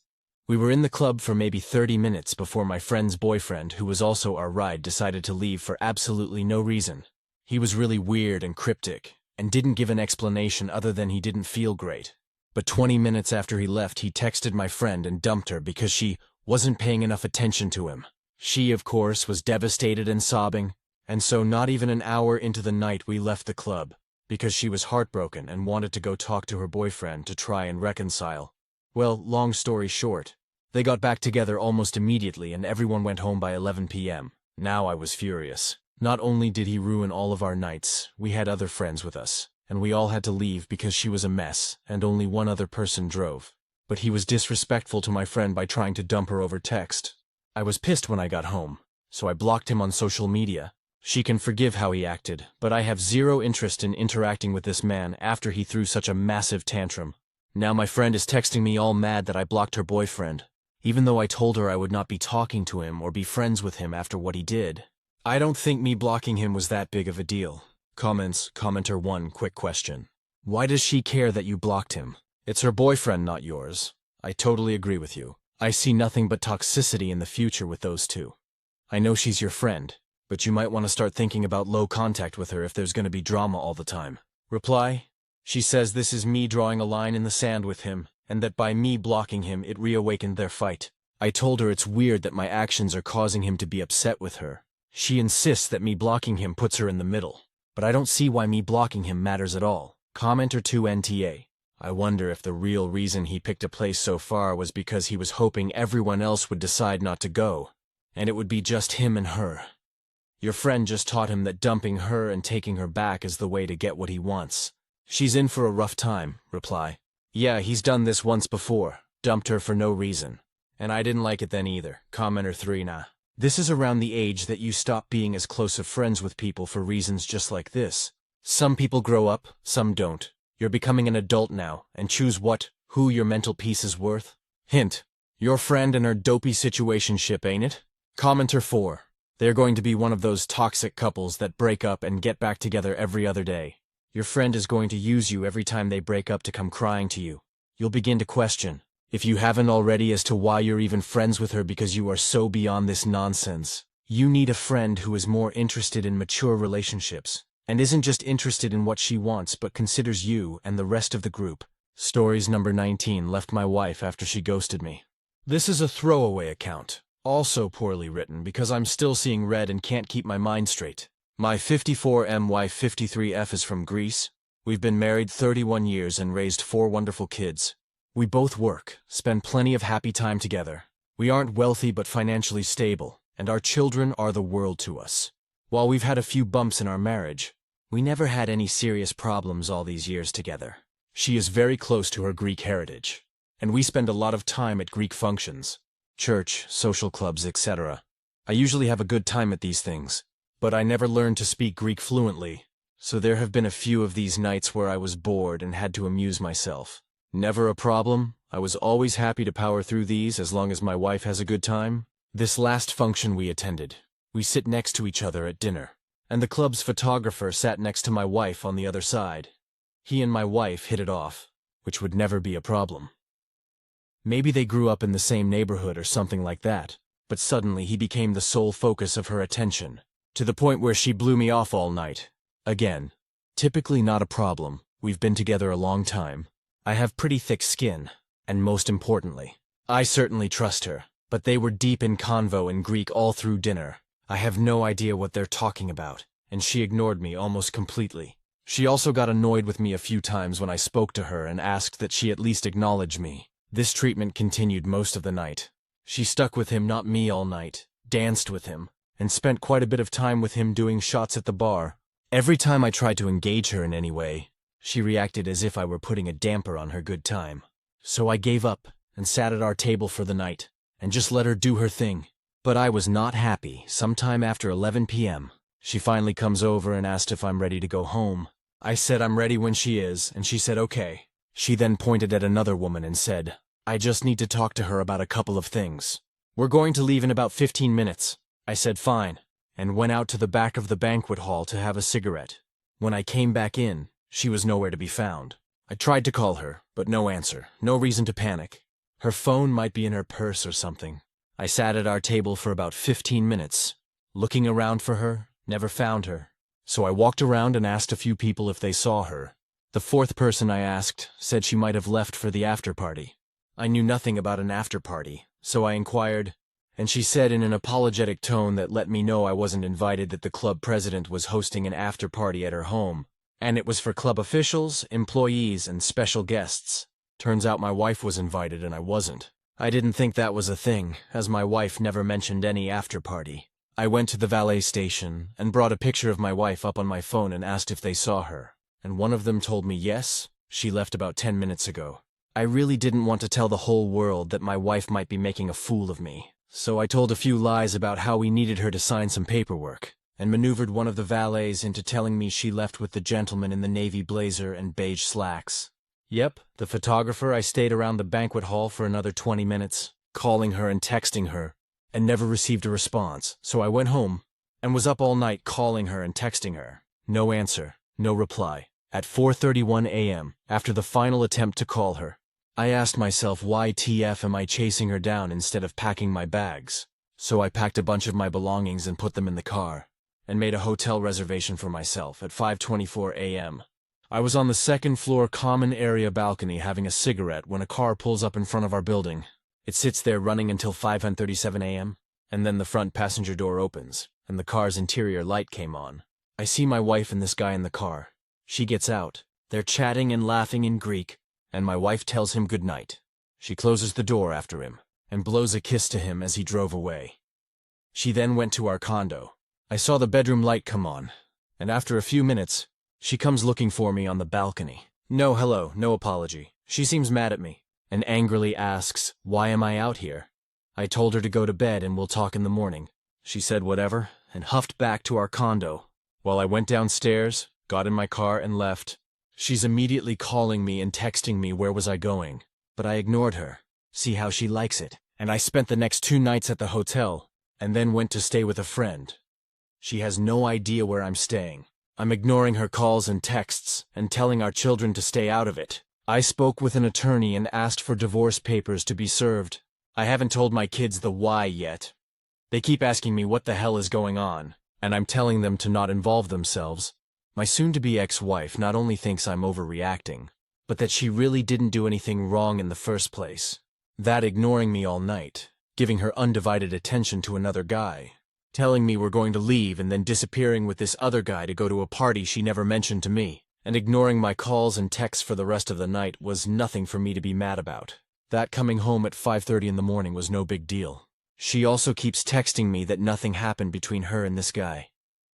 we were in the club for maybe 30 minutes before my friend's boyfriend, who was also our ride, decided to leave for absolutely no reason. He was really weird and cryptic, and didn't give an explanation other than he didn't feel great. But 20 minutes after he left, he texted my friend and dumped her because she wasn't paying enough attention to him. She, of course, was devastated and sobbing, and so not even an hour into the night we left the club, because she was heartbroken and wanted to go talk to her boyfriend to try and reconcile. Well, long story short, they got back together almost immediately and everyone went home by 11 p.m. Now I was furious. Not only did he ruin all of our nights, we had other friends with us, and we all had to leave because she was a mess and only one other person drove. But he was disrespectful to my friend by trying to dump her over text. I was pissed when I got home, so I blocked him on social media. She can forgive how he acted, but I have zero interest in interacting with this man after he threw such a massive tantrum. Now my friend is texting me all mad that I blocked her boyfriend, even though I told her I would not be talking to him or be friends with him after what he did. I don't think me blocking him was that big of a deal. Comments, commenter 1, quick question. Why does she care that you blocked him? It's her boyfriend, not yours. I totally agree with you. I see nothing but toxicity in the future with those two. I know she's your friend, but you might want to start thinking about low contact with her if there's going to be drama all the time. Reply? She says this is me drawing a line in the sand with him, and that by me blocking him it reawakened their fight. I told her it's weird that my actions are causing him to be upset with her. She insists that me blocking him puts her in the middle, but I don't see why me blocking him matters at all. Commenter 2 NTA. I wonder if the real reason he picked a place so far was because he was hoping everyone else would decide not to go, and it would be just him and her. Your friend just taught him that dumping her and taking her back is the way to get what he wants. She's in for a rough time. Reply. Yeah, he's done this once before, dumped her for no reason. And I didn't like it then either. Commenter 3 Nah. This is around the age that you stop being as close of friends with people for reasons just like this. Some people grow up, some don't. You're becoming an adult now, and choose who your mental peace is worth. Hint. Your friend and her dopey situationship, ain't it? Commenter 4. They're going to be one of those toxic couples that break up and get back together every other day. Your friend is going to use you every time they break up to come crying to you. You'll begin to question, if you haven't already, as to why you're even friends with her because you are so beyond this nonsense. You need a friend who is more interested in mature relationships, and isn't just interested in what she wants but considers you and the rest of the group. Stories number 19. Left my wife after she ghosted me. This is a throwaway account, also poorly written because I'm still seeing red and can't keep my mind straight. My 54M wife 53F is from Greece. We've been married 31 years and raised 4 wonderful kids. We both work, spend plenty of happy time together. We aren't wealthy but financially stable, and our children are the world to us. While we've had a few bumps in our marriage, we never had any serious problems all these years together. She is very close to her Greek heritage, and we spend a lot of time at Greek functions, church, social clubs, etc. I usually have a good time at these things, but I never learned to speak Greek fluently, so there have been a few of these nights where I was bored and had to amuse myself. Never a problem. I was always happy to power through these as long as my wife has a good time. This last function we attended, we sit next to each other at dinner, and the club's photographer sat next to my wife on the other side. He and my wife hit it off, which would never be a problem. Maybe they grew up in the same neighborhood or something like that, but suddenly he became the sole focus of her attention, to the point where she blew me off all night. Again, typically not a problem. We've been together a long time. I have pretty thick skin, and most importantly, I certainly trust her, but they were deep in convo in Greek all through dinner. I have no idea what they're talking about, and she ignored me almost completely. She also got annoyed with me a few times when I spoke to her and asked that she at least acknowledge me. This treatment continued most of the night. She stuck with him, not me, all night, danced with him, and spent quite a bit of time with him doing shots at the bar. Every time I tried to engage her in any way, she reacted as if I were putting a damper on her good time. So I gave up and sat at our table for the night and just let her do her thing. But I was not happy. Sometime after 11 p.m., she finally comes over and asked if I'm ready to go home. I said I'm ready when she is, and she said okay. She then pointed at another woman and said, I just need to talk to her about a couple of things. We're going to leave in about 15 minutes. I said fine, and went out to the back of the banquet hall to have a cigarette. When I came back in, she was nowhere to be found. I tried to call her, but no answer. No reason to panic. Her phone might be in her purse or something. I sat at our table for about 15 minutes, looking around for her, never found her. So I walked around and asked a few people if they saw her. The fourth person I asked said she might have left for the after party. I knew nothing about an after party, so I inquired, and she said in an apologetic tone that let me know I wasn't invited, that the club president was hosting an after party at her home, and it was for club officials, employees, and special guests. Turns out my wife was invited and I wasn't. I didn't think that was a thing, as my wife never mentioned any after party. I went to the valet station and brought a picture of my wife up on my phone and asked if they saw her, and one of them told me yes, she left about 10 minutes ago. I really didn't want to tell the whole world that my wife might be making a fool of me, so I told a few lies about how we needed her to sign some paperwork, and maneuvered one of the valets into telling me she left with the gentleman in the navy blazer and beige slacks. Yep, the photographer. I stayed around the banquet hall for another 20 minutes, calling her and texting her, and never received a response, so I went home, and was up all night calling her and texting her. No answer, no reply. At 4:31 a.m., after the final attempt to call her, I asked myself why TF am I chasing her down instead of packing my bags. So I packed a bunch of my belongings and put them in the car, and made a hotel reservation for myself at 5:24 a.m. I was on the second floor common area balcony having a cigarette when a car pulls up in front of our building. It sits there running until 5:37 a.m., and then the front passenger door opens, and the car's interior light came on. I see my wife and this guy in the car. She gets out. They're chatting and laughing in Greek, and my wife tells him goodnight. She closes the door after him, and blows a kiss to him as he drove away. She then went to our condo. I saw the bedroom light come on, and after a few minutes, she comes looking for me on the balcony. No hello, no apology. She seems mad at me, and angrily asks, why am I out here? I told her to go to bed and we'll talk in the morning. She said whatever, and huffed back to our condo. While I went downstairs, got in my car and left, she's immediately calling me and texting me where was I going. But I ignored her. See how she likes it. And I spent the next 2 nights at the hotel, and then went to stay with a friend. She has no idea where I'm staying. I'm ignoring her calls and texts, and telling our children to stay out of it. I spoke with an attorney and asked for divorce papers to be served. I haven't told my kids the why yet. They keep asking me what the hell is going on, and I'm telling them to not involve themselves. My soon-to-be ex-wife not only thinks I'm overreacting, but that she really didn't do anything wrong in the first place. That ignoring me all night, giving her undivided attention to another guy, telling me we're going to leave and then disappearing with this other guy to go to a party she never mentioned to me, and ignoring my calls and texts for the rest of the night was nothing for me to be mad about. That coming home at 5:30 in the morning was no big deal. She also keeps texting me that nothing happened between her and this guy.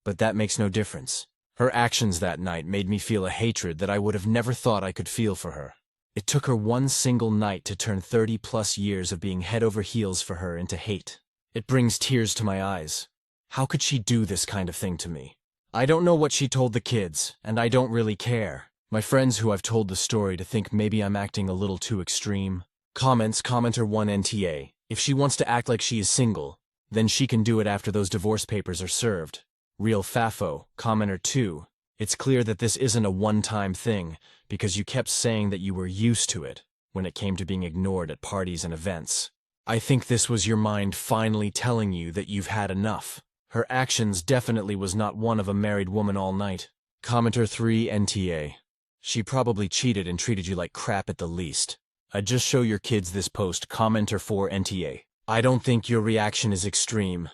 But that makes no difference. Her actions that night made me feel a hatred that I would have never thought I could feel for her. It took her one single night to turn 30+ years of being head over heels for her into hate. It brings tears to my eyes. How could she do this kind of thing to me? I don't know what she told the kids, and I don't really care. My friends who I've told the story to think maybe I'm acting a little too extreme. Commenter 1 NTA. If she wants to act like she is single, then she can do it after those divorce papers are served. Real Fafo. Commenter 2. It's clear that this isn't a one-time thing, because you kept saying that you were used to it when it came to being ignored at parties and events. I think this was your mind finally telling you that you've had enough. Her actions definitely was not one of a married woman all night. Commenter 3 NTA. She probably cheated and treated you like crap at the least. I'd just show your kids this post. Commenter 4 NTA. I don't think your reaction is extreme.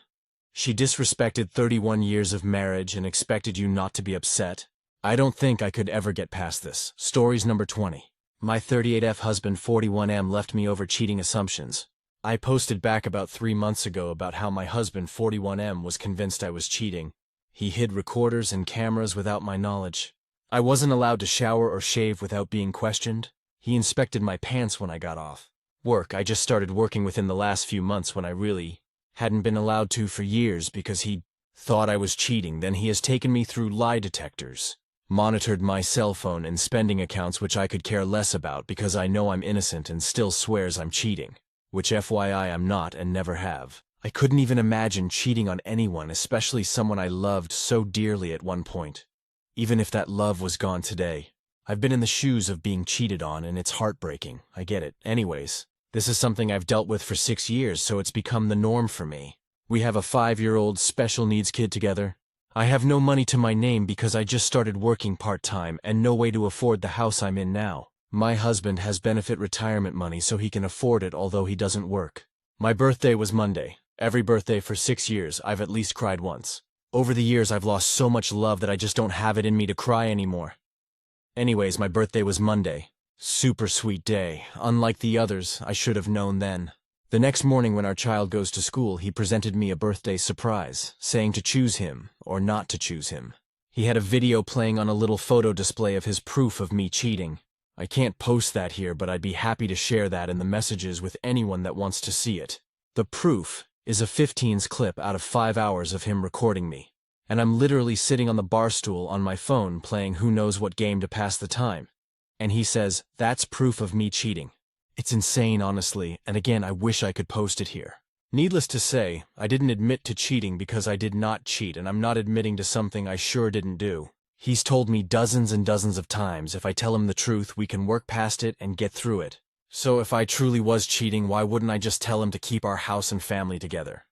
She disrespected 31 years of marriage and expected you not to be upset. I don't think I could ever get past this. Stories number 20. My 38F husband 41M left me over cheating assumptions. I posted back about 3 months ago about how my husband 41M was convinced I was cheating. He hid recorders and cameras without my knowledge. I wasn't allowed to shower or shave without being questioned. He inspected my pants when I got off work. I just started working within the last few months when I really hadn't been allowed to for years because he thought I was cheating. Then he has taken me through lie detectors, monitored my cell phone and spending accounts, which I could care less about because I know I'm innocent, and still swears I'm cheating, which FYI I'm not and never have. I couldn't even imagine cheating on anyone, especially someone I loved so dearly at one point. Even if that love was gone today. I've been in the shoes of being cheated on, and it's heartbreaking. I get it. Anyways, this is something I've dealt with for 6 years, so it's become the norm for me. We have a 5-year-old special needs kid together. I have no money to my name because I just started working part-time and no way to afford the house I'm in now. My husband has benefit retirement money so he can afford it, although he doesn't work. My birthday was Monday. Every birthday for 6 years, I've at least cried once. Over the years, I've lost so much love that I just don't have it in me to cry anymore. Anyways, my birthday was Monday. Super sweet day. Unlike the others, I should have known then. The next morning when our child goes to school, he presented me a birthday surprise, saying to choose him or not to choose him. He had a video playing on a little photo display of his proof of me cheating. I can't post that here, but I'd be happy to share that in the messages with anyone that wants to see it. The proof is a 15's clip out of 5 hours of him recording me. And I'm literally sitting on the bar stool on my phone playing who knows what game to pass the time. And he says, that's proof of me cheating. It's insane, honestly, and again, I wish I could post it here. Needless to say, I didn't admit to cheating because I did not cheat, and I'm not admitting to something I sure didn't do. He's told me dozens and dozens of times if I tell him the truth, we can work past it and get through it. So if I truly was cheating, why wouldn't I just tell him to keep our house and family together?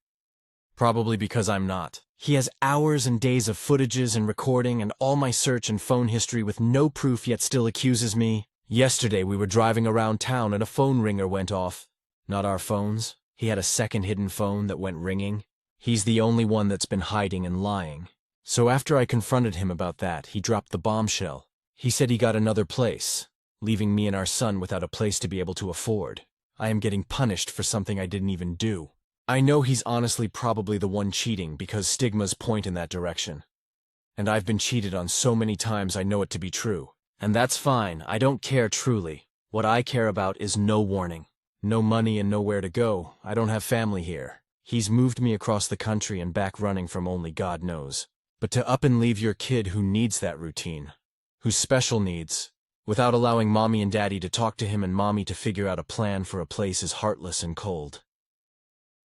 Probably because I'm not. He has hours and days of footages and recording and all my search and phone history with no proof, yet still accuses me. Yesterday we were driving around town and a phone ringer went off. Not our phones. He had a second hidden phone that went ringing. He's the only one that's been hiding and lying. So after I confronted him about that, he dropped the bombshell. He said he got another place, leaving me and our son without a place to be able to afford. I am getting punished for something I didn't even do. I know he's honestly probably the one cheating because stigmas point in that direction. And I've been cheated on so many times I know it to be true. And that's fine, I don't care truly. What I care about is no warning. No money and nowhere to go. I don't have family here. He's moved me across the country and back running from only God knows. But to up and leave your kid who needs that routine, who's special needs, without allowing mommy and daddy to talk to him and mommy to figure out a plan for a place is heartless and cold.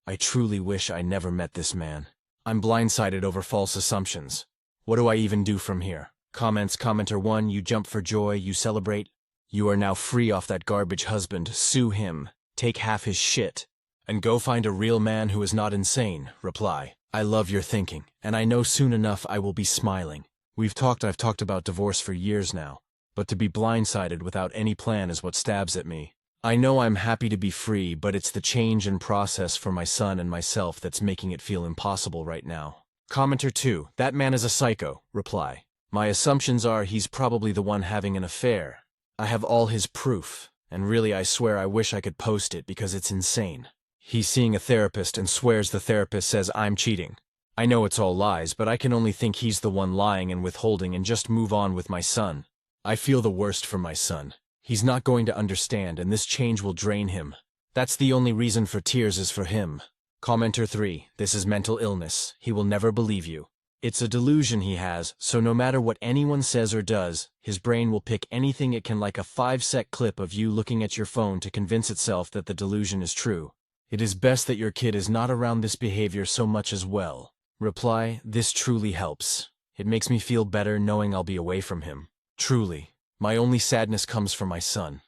I truly wish I never met this man. I'm blindsided over false assumptions. What do I even do from here? Comments. Commenter 1, you jump for joy, you celebrate. You are now free off that garbage husband. Sue him, take half his shit, and go find a real man who is not insane. Reply, I love your thinking, and I know soon enough I will be smiling. I've talked about divorce for years now, but to be blindsided without any plan is what stabs at me. I know I'm happy to be free, but it's the change and process for my son and myself that's making it feel impossible right now. Commenter 2, that man is a psycho. Reply, my assumptions are he's probably the one having an affair. I have all his proof, and really I swear I wish I could post it because it's insane. He's seeing a therapist and swears the therapist says I'm cheating. I know it's all lies, but I can only think he's the one lying and withholding and just move on with my son. I feel the worst for my son. He's not going to understand, and this change will drain him. That's the only reason for tears is for him. Commenter 3, this is mental illness. He will never believe you. It's a delusion he has, so no matter what anyone says or does, his brain will pick anything it can, like a 5-sec clip of you looking at your phone to convince itself that the delusion is true. It is best that your kid is not around this behavior so much as well. Reply, this truly helps. It makes me feel better knowing I'll be away from him. Truly, my only sadness comes from my son.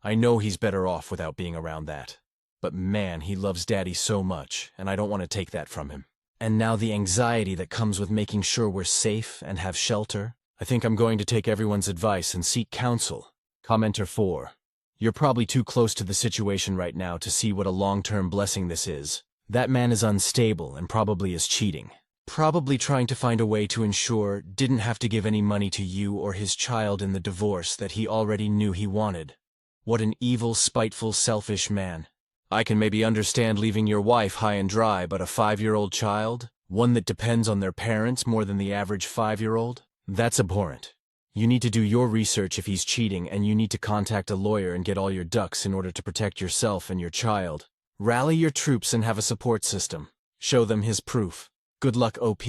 I know he's better off without being around that. But man, he loves daddy so much, and I don't want to take that from him. And now the anxiety that comes with making sure we're safe and have shelter. I think I'm going to take everyone's advice and seek counsel. Commenter 4. You're probably too close to the situation right now to see what a long-term blessing this is. That man is unstable and probably is cheating. Probably trying to find a way to ensure didn't have to give any money to you or his child in the divorce that he already knew he wanted. What an evil, spiteful, selfish man. I can maybe understand leaving your wife high and dry, but a 5-year-old child? One that depends on their parents more than the average 5-year-old? That's abhorrent. You need to do your research if he's cheating, and you need to contact a lawyer and get all your ducks in order to protect yourself and your child. Rally your troops and have a support system. Show them his proof. Good luck, OP.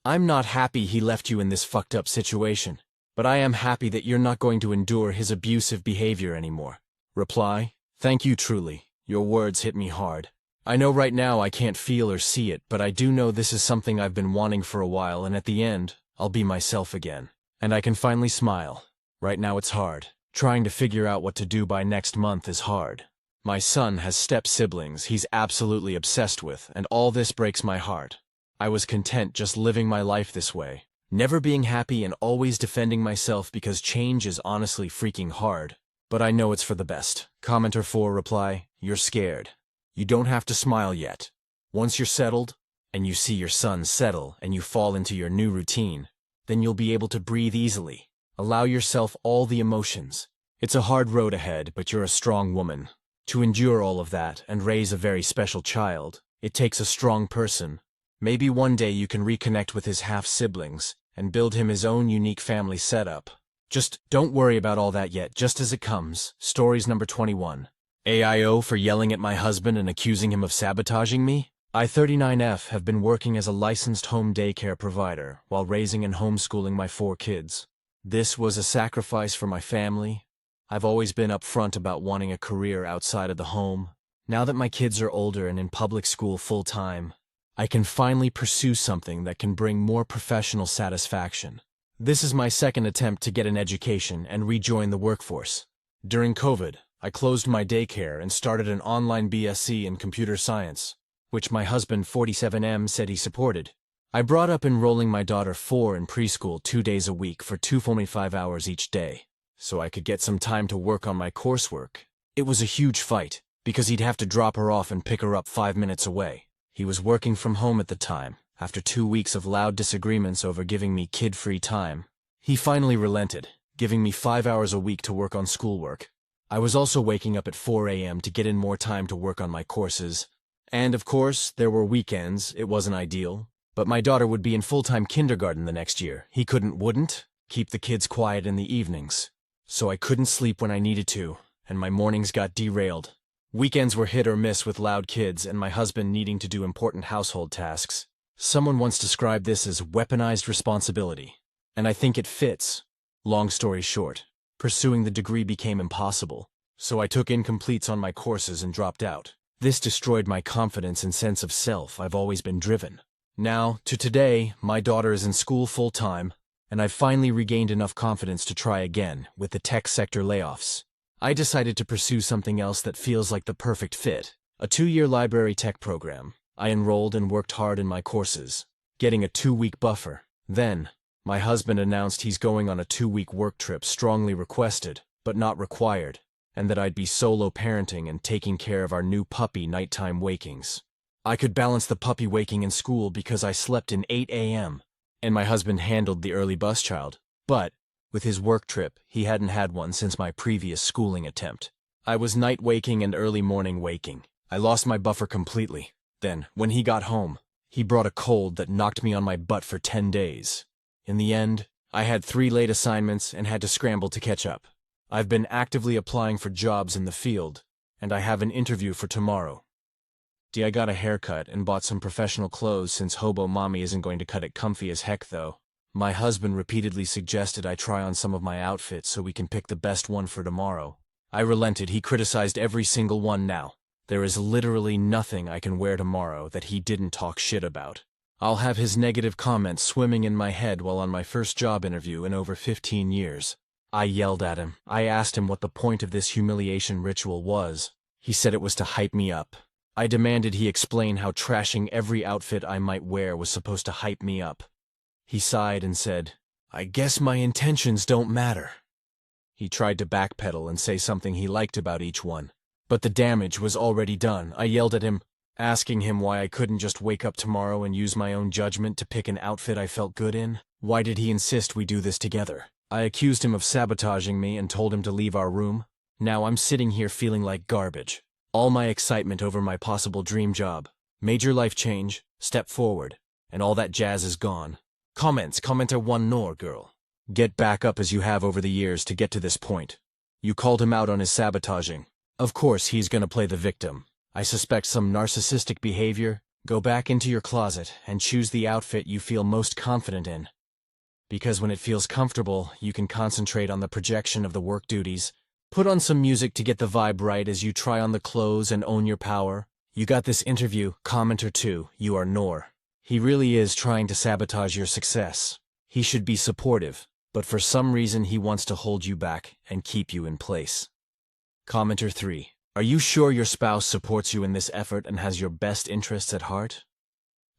I'm not happy he left you in this fucked up situation, but I am happy that you're not going to endure his abusive behavior anymore. Reply: thank you truly. Your words hit me hard. I know right now I can't feel or see it, but I do know this is something I've been wanting for a while, and at the end, I'll be myself again. And I can finally smile. Right now it's hard. Trying to figure out what to do by next month is hard. My son has step-siblings he's absolutely obsessed with, and all this breaks my heart. I was content just living my life this way, never being happy and always defending myself because change is honestly freaking hard. But I know it's for the best. Commenter 4 reply: you're scared. You don't have to smile yet. Once you're settled, and you see your son settle and you fall into your new routine, then you'll be able to breathe easily. Allow yourself all the emotions. It's a hard road ahead, but you're a strong woman. To endure all of that and raise a very special child, it takes a strong person. Maybe one day you can reconnect with his half-siblings and build him his own unique family setup. Just don't worry about all that yet, just as it comes. Stories number 21. AIO for yelling at my husband and accusing him of sabotaging me? I, 39F, have been working as a licensed home daycare provider while raising and homeschooling my 4 kids. This was a sacrifice for my family. I've always been upfront about wanting a career outside of the home. Now that my kids are older and in public school full-time, I can finally pursue something that can bring more professional satisfaction. This is my second attempt to get an education and rejoin the workforce. During COVID, I closed my daycare and started an online BSc in computer science, which my husband 47M said he supported. I brought up enrolling my daughter 4 in preschool 2 days a week for 2.5 hours each day, so I could get some time to work on my coursework. It was a huge fight, because he'd have to drop her off and pick her up 5 minutes away. He was working from home at the time. After 2 weeks of loud disagreements over giving me kid-free time, he finally relented, giving me 5 hours a week to work on schoolwork. I was also waking up at 4 a.m. to get in more time to work on my courses. And of course, there were weekends. It wasn't ideal. But my daughter would be in full-time kindergarten the next year. He wouldn't keep the kids quiet in the evenings. So I couldn't sleep when I needed to, and my mornings got derailed. Weekends were hit or miss with loud kids and my husband needing to do important household tasks. Someone once described this as weaponized responsibility, and I think it fits. Long story short, pursuing the degree became impossible, so I took incompletes on my courses and dropped out. This destroyed my confidence and sense of self. I've always been driven. Now, to today, my daughter is in school full-time, and I've finally regained enough confidence to try again with the tech sector layoffs. I decided to pursue something else that feels like the perfect fit, a 2-year library tech program. I enrolled and worked hard in my courses, getting a 2-week buffer. Then, my husband announced he's going on a 2-week work trip, strongly requested, but not required, and that I'd be solo parenting and taking care of our new puppy nighttime wakings. I could balance the puppy waking in school because I slept in 8 a.m., and my husband handled the early bus child. But, with his work trip, he hadn't had one since my previous schooling attempt. I was night waking and early morning waking. I lost my buffer completely. Then, when he got home, he brought a cold that knocked me on my butt for 10 days. In the end, I had 3 late assignments and had to scramble to catch up. I've been actively applying for jobs in the field, and I have an interview for tomorrow. I got a haircut and bought some professional clothes since hobo mommy isn't going to cut it comfy as heck though. My husband repeatedly suggested I try on some of my outfits so we can pick the best one for tomorrow. I relented. He criticized every single one now. There is literally nothing I can wear tomorrow that he didn't talk shit about. I'll have his negative comments swimming in my head while on my first job interview in over 15 years. I yelled at him. I asked him what the point of this humiliation ritual was. He said it was to hype me up. I demanded he explain how trashing every outfit I might wear was supposed to hype me up. He sighed and said, "I guess my intentions don't matter." He tried to backpedal and say something he liked about each one. But the damage was already done. I yelled at him, asking him why I couldn't just wake up tomorrow and use my own judgment to pick an outfit I felt good in. Why did he insist we do this together? I accused him of sabotaging me and told him to leave our room. Now I'm sitting here feeling like garbage. All my excitement over my possible dream job, major life change, step forward, and all that jazz is gone. Commenter 1 nor girl. Get back up as you have over the years to get to this point. You called him out on his sabotaging. Of course he's gonna play the victim. I suspect some narcissistic behavior. Go back into your closet and choose the outfit you feel most confident in. Because when it feels comfortable, you can concentrate on the projection of the work duties. Put on some music to get the vibe right as you try on the clothes and own your power. You got this interview, commenter 2, you are Nor. He really is trying to sabotage your success. He should be supportive, but for some reason he wants to hold you back and keep you in place. Commenter 3. Are you sure your spouse supports you in this effort and has your best interests at heart?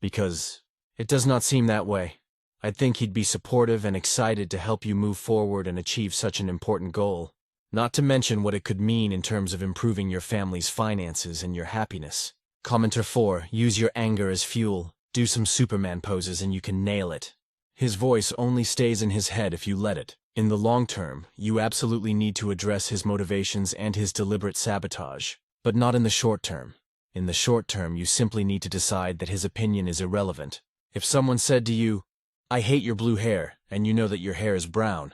Because it does not seem that way. I'd think he'd be supportive and excited to help you move forward and achieve such an important goal. Not to mention what it could mean in terms of improving your family's finances and your happiness. Commenter 4. Use your anger as fuel. Do some Superman poses and you can nail it. His voice only stays in his head if you let it. In the long term, you absolutely need to address his motivations and his deliberate sabotage, but not in the short term. In the short term, you simply need to decide that his opinion is irrelevant. If someone said to you, I hate your blue hair, and you know that your hair is brown,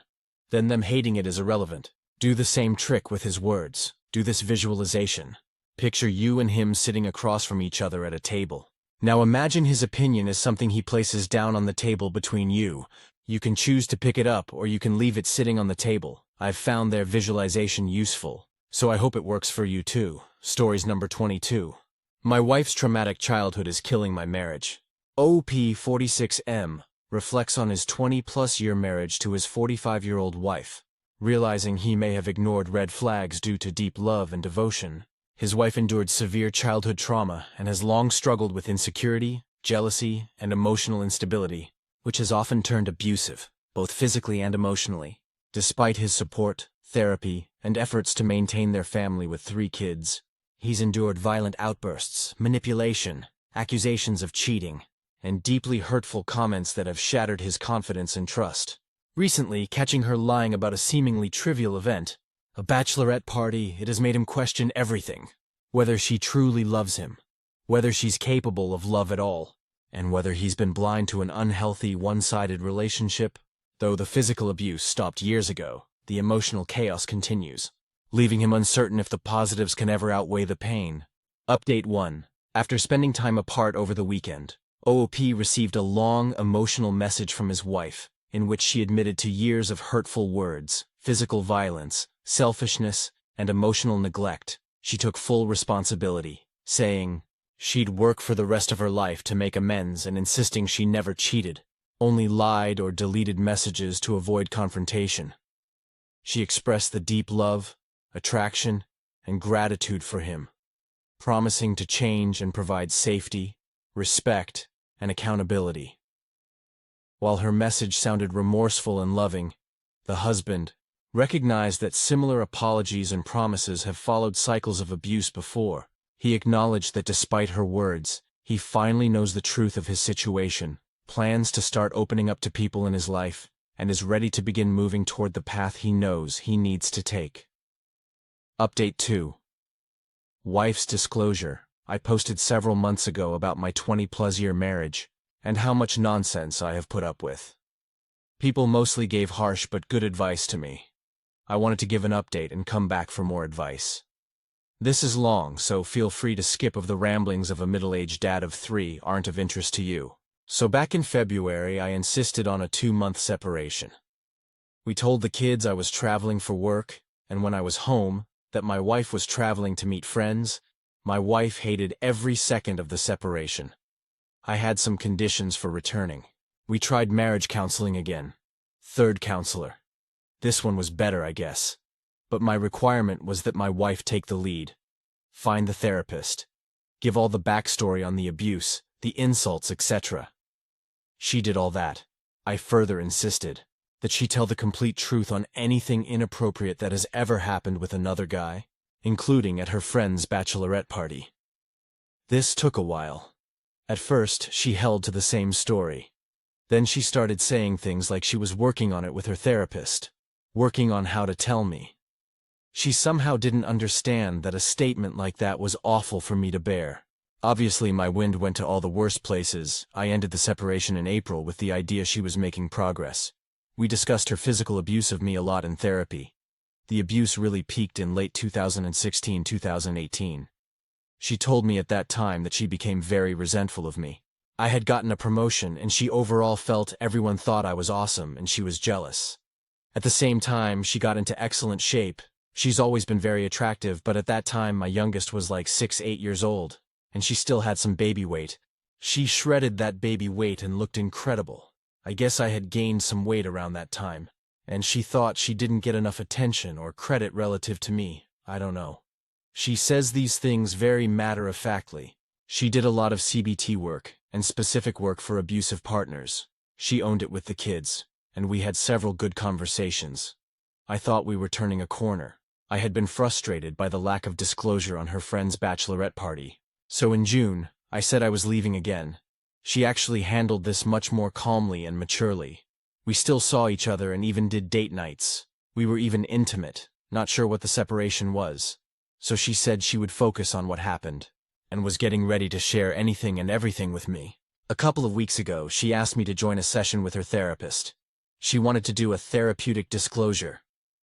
then them hating it is irrelevant. Do the same trick with his words. Do this visualization. Picture you and him sitting across from each other at a table. Now imagine his opinion is something he places down on the table between you. You can choose to pick it up or you can leave it sitting on the table. I've found their visualization useful, so I hope it works for you too. Stories number 22. My wife's traumatic childhood is killing my marriage. OP46M reflects on his 20-plus year marriage to his 45-year-old wife. Realizing he may have ignored red flags due to deep love and devotion, his wife endured severe childhood trauma and has long struggled with insecurity, jealousy, and emotional instability, which has often turned abusive, both physically and emotionally. Despite his support, therapy, and efforts to maintain their family with 3 kids, he's endured violent outbursts, manipulation, accusations of cheating, and deeply hurtful comments that have shattered his confidence and trust. Recently, catching her lying about a seemingly trivial event, a bachelorette party, it has made him question everything. Whether she truly loves him, whether she's capable of love at all, and whether he's been blind to an unhealthy, one-sided relationship. Though the physical abuse stopped years ago, the emotional chaos continues, leaving him uncertain if the positives can ever outweigh the pain. Update 1. After spending time apart over the weekend, OOP received a long, emotional message from his wife, in which she admitted to years of hurtful words, physical violence, selfishness, and emotional neglect. She took full responsibility, saying she'd work for the rest of her life to make amends and insisting she never cheated, only lied or deleted messages to avoid confrontation. She expressed the deep love, attraction, and gratitude for him, promising to change and provide safety, respect, and accountability. While her message sounded remorseful and loving, the husband recognized that similar apologies and promises have followed cycles of abuse before. He acknowledged that despite her words, he finally knows the truth of his situation, plans to start opening up to people in his life, and is ready to begin moving toward the path he knows he needs to take. Update 2. Wife's disclosure. I posted several months ago about my 20-plus year marriage, and how much nonsense I have put up with. People mostly gave harsh but good advice to me. I wanted to give an update and come back for more advice. This is long, so feel free to skip if the ramblings of a middle-aged dad of 3 aren't of interest to you. So back in February, I insisted on a 2-month separation. We told the kids I was traveling for work, and when I was home, that my wife was traveling to meet friends. My wife hated every second of the separation. I had some conditions for returning. We tried marriage counseling again. 3rd counselor. This one was better, I guess. But my requirement was that my wife take the lead. Find the therapist. Give all the backstory on the abuse, the insults, etc. She did all that. I further insisted that she tell the complete truth on anything inappropriate that has ever happened with another guy, including at her friend's bachelorette party. This took a while. At first, she held to the same story. Then she started saying things like she was working on it with her therapist, working on how to tell me. She somehow didn't understand that a statement like that was awful for me to bear. Obviously, my wind went to all the worst places. I ended the separation in April with the idea she was making progress. We discussed her physical abuse of me a lot in therapy. The abuse really peaked in late 2016-2018. She told me at that time that she became very resentful of me. I had gotten a promotion and she overall felt everyone thought I was awesome and she was jealous. At the same time, she got into excellent shape. She's always been very attractive, but at that time my youngest was like 6-8 years old, and she still had some baby weight. She shredded that baby weight and looked incredible. I guess I had gained some weight around that time, and she thought she didn't get enough attention or credit relative to me. I don't know. She says these things very matter-of-factly. She did a lot of CBT work, and specific work for abusive partners. She owned it with the kids, and we had several good conversations. I thought we were turning a corner. I had been frustrated by the lack of disclosure on her friend's bachelorette party. So in June, I said I was leaving again. She actually handled this much more calmly and maturely. We still saw each other and even did date nights. We were even intimate, not sure what the separation was. So she said she would focus on what happened, and was getting ready to share anything and everything with me. A couple of weeks ago, she asked me to join a session with her therapist. She wanted to do a therapeutic disclosure.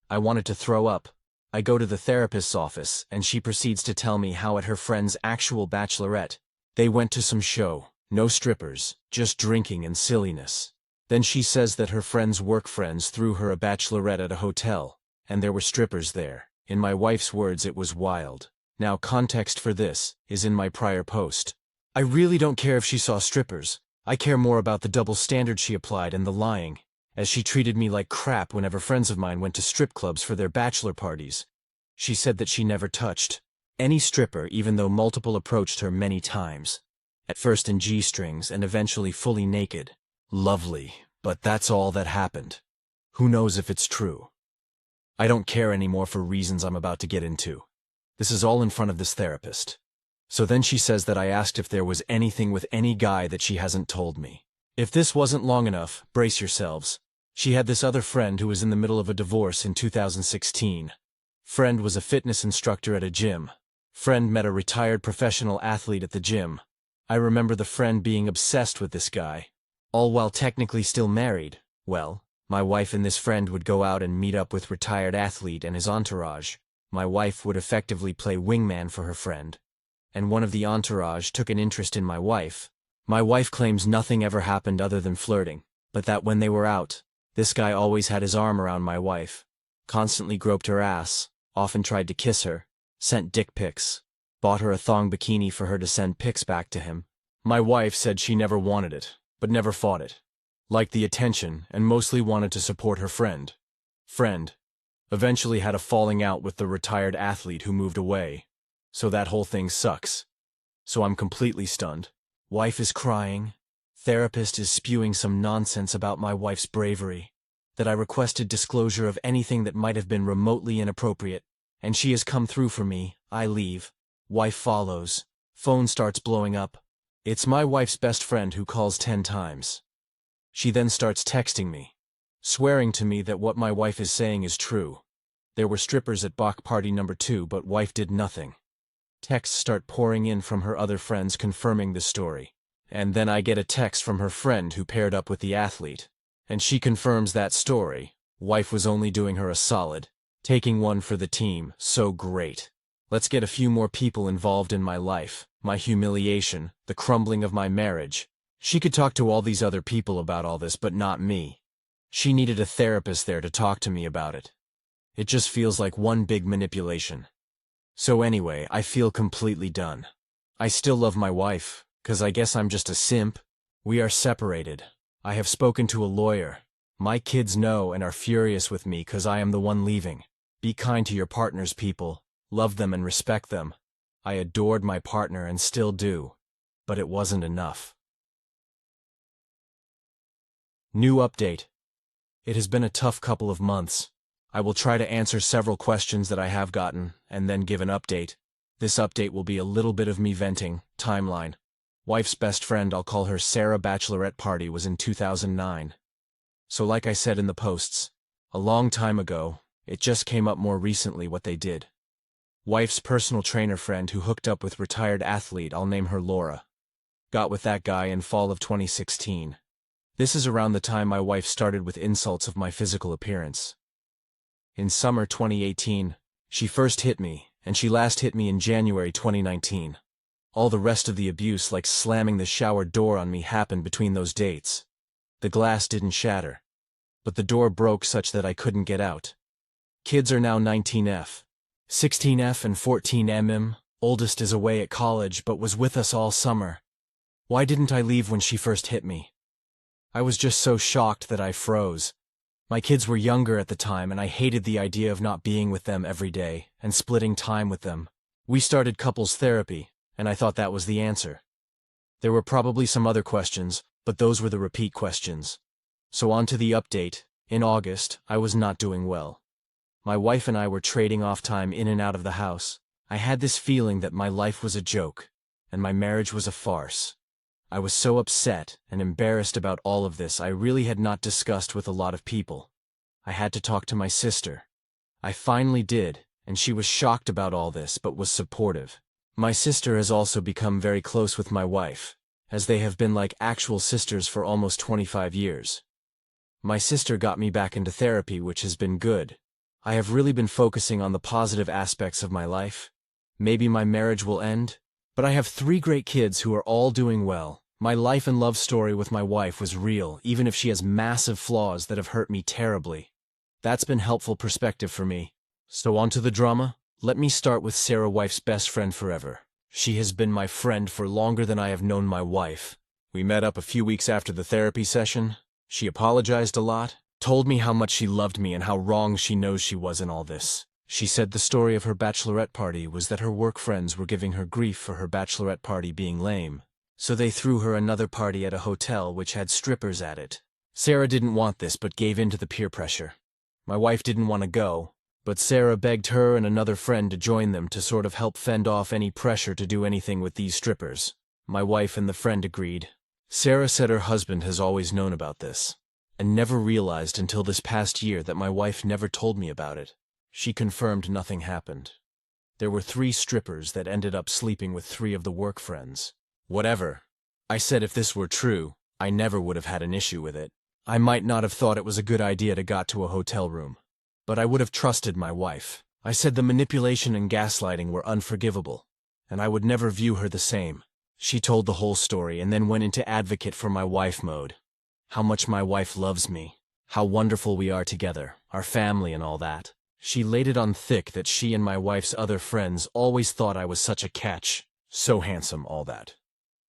I wanted to throw up. I go to the therapist's office, and she proceeds to tell me how at her friend's actual bachelorette, they went to some show. No strippers, just drinking and silliness. Then she says that her friend's work friends threw her a bachelorette at a hotel, and there were strippers there. In my wife's words, it was wild. Now, context for this is in my prior post. I really don't care if she saw strippers. I care more about the double standard she applied and the lying, as she treated me like crap whenever friends of mine went to strip clubs for their bachelor parties. She said that she never touched any stripper, even though multiple approached her many times. At first in G-strings and eventually fully naked. Lovely, but that's all that happened. Who knows if it's true? I don't care anymore for reasons I'm about to get into. This is all in front of this therapist. So then she says that I asked if there was anything with any guy that she hasn't told me. If this wasn't long enough, brace yourselves. She had this other friend who was in the middle of a divorce in 2016. Friend was a fitness instructor at a gym. Friend met a retired professional athlete at the gym. I remember the friend being obsessed with this guy. All while technically still married. Well, my wife and this friend would go out and meet up with retired athlete and his entourage. My wife would effectively play wingman for her friend. And one of the entourage took an interest in my wife. My wife claims nothing ever happened other than flirting, but that when they were out, this guy always had his arm around my wife, constantly groped her ass, often tried to kiss her, sent dick pics, bought her a thong bikini for her to send pics back to him. My wife said she never wanted it, but never fought it. Liked the attention and mostly wanted to support her friend. Friend eventually had a falling out with the retired athlete who moved away. So that whole thing sucks. So I'm completely stunned. Wife is crying. Therapist is spewing some nonsense about my wife's bravery. That I requested disclosure of anything that might have been remotely inappropriate. And she has come through for me. I leave. Wife follows. Phone starts blowing up. It's my wife's best friend who calls 10 times. She then starts texting me, swearing to me that what my wife is saying is true. There were strippers at Bach party number 2, but wife did nothing. Texts start pouring in from her other friends confirming the story. And then I get a text from her friend who paired up with the athlete. And she confirms that story. Wife was only doing her a solid. Taking one for the team, so great. Let's get a few more people involved in my life, my humiliation, the crumbling of my marriage. She could talk to all these other people about all this, but not me. She needed a therapist there to talk to me about it. It just feels like one big manipulation. So anyway, I feel completely done. I still love my wife, 'cause I guess I'm just a simp. We are separated. I have spoken to a lawyer. My kids know and are furious with me 'cause I am the one leaving. Be kind to your partners, people. Love them and respect them. I adored my partner and still do. But it wasn't enough. New update. It has been a tough couple of months. I will try to answer several questions that I have gotten, and then give an update. This update will be a little bit of me venting. Timeline. Wife's best friend, I'll call her Sarah, bachelorette party was in 2009. So like I said in the posts, a long time ago, It just came up more recently what they did. Wife's personal trainer friend who hooked up with retired athlete, I'll name her Laura. Got with that guy in fall of 2016. This is around the time my wife started with insults of my physical appearance. In summer 2018, she first hit me, and she last hit me in January 2019. All the rest of the abuse, like slamming the shower door on me, happened between those dates. The glass didn't shatter, but the door broke such that I couldn't get out. Kids are now 19F, 16F and 14mm. Oldest is away at college but was with us all summer. Why didn't I leave when she first hit me? I was just so shocked that I froze. My kids were younger at the time and I hated the idea of not being with them every day and splitting time with them. We started couples therapy, and I thought that was the answer. There were probably some other questions, but those were the repeat questions. So on to the update. In August, I was not doing well. My wife and I were trading off time in and out of the house. I had this feeling that my life was a joke, and my marriage was a farce. I was so upset and embarrassed about all of this I really had not discussed with a lot of people. I had to talk to my sister. I finally did, and she was shocked about all this but was supportive. My sister has also become very close with my wife, as they have been like actual sisters for almost 25 years. My sister got me back into therapy, which has been good. I have really been focusing on the positive aspects of my life. Maybe my marriage will end, but I have 3 great kids who are all doing well. My life and love story with my wife was real, even if she has massive flaws that have hurt me terribly. That's been helpful perspective for me. So on to the drama. Let me start with Sarah, wife's best friend forever. She has been my friend for longer than I have known my wife. We met up a few weeks after the therapy session. She apologized a lot, told me how much she loved me and how wrong she knows she was in all this. She said the story of her bachelorette party was that her work friends were giving her grief for her bachelorette party being lame. So they threw her another party at a hotel which had strippers at it. Sarah didn't want this but gave in to the peer pressure. My wife didn't want to go, but Sarah begged her and another friend to join them to sort of help fend off any pressure to do anything with these strippers. My wife and the friend agreed. Sarah said her husband has always known about this, and never realized until this past year that my wife never told me about it. She confirmed nothing happened. There were 3 strippers that ended up sleeping with 3 of the work friends. Whatever. I said if this were true, I never would have had an issue with it. I might not have thought it was a good idea to go to a hotel room, but I would have trusted my wife. I said the manipulation and gaslighting were unforgivable, and I would never view her the same. She told the whole story and then went into advocate for my wife mode. How much my wife loves me, how wonderful we are together, our family and all that. She laid it on thick that she and my wife's other friends always thought I was such a catch, so handsome, all that.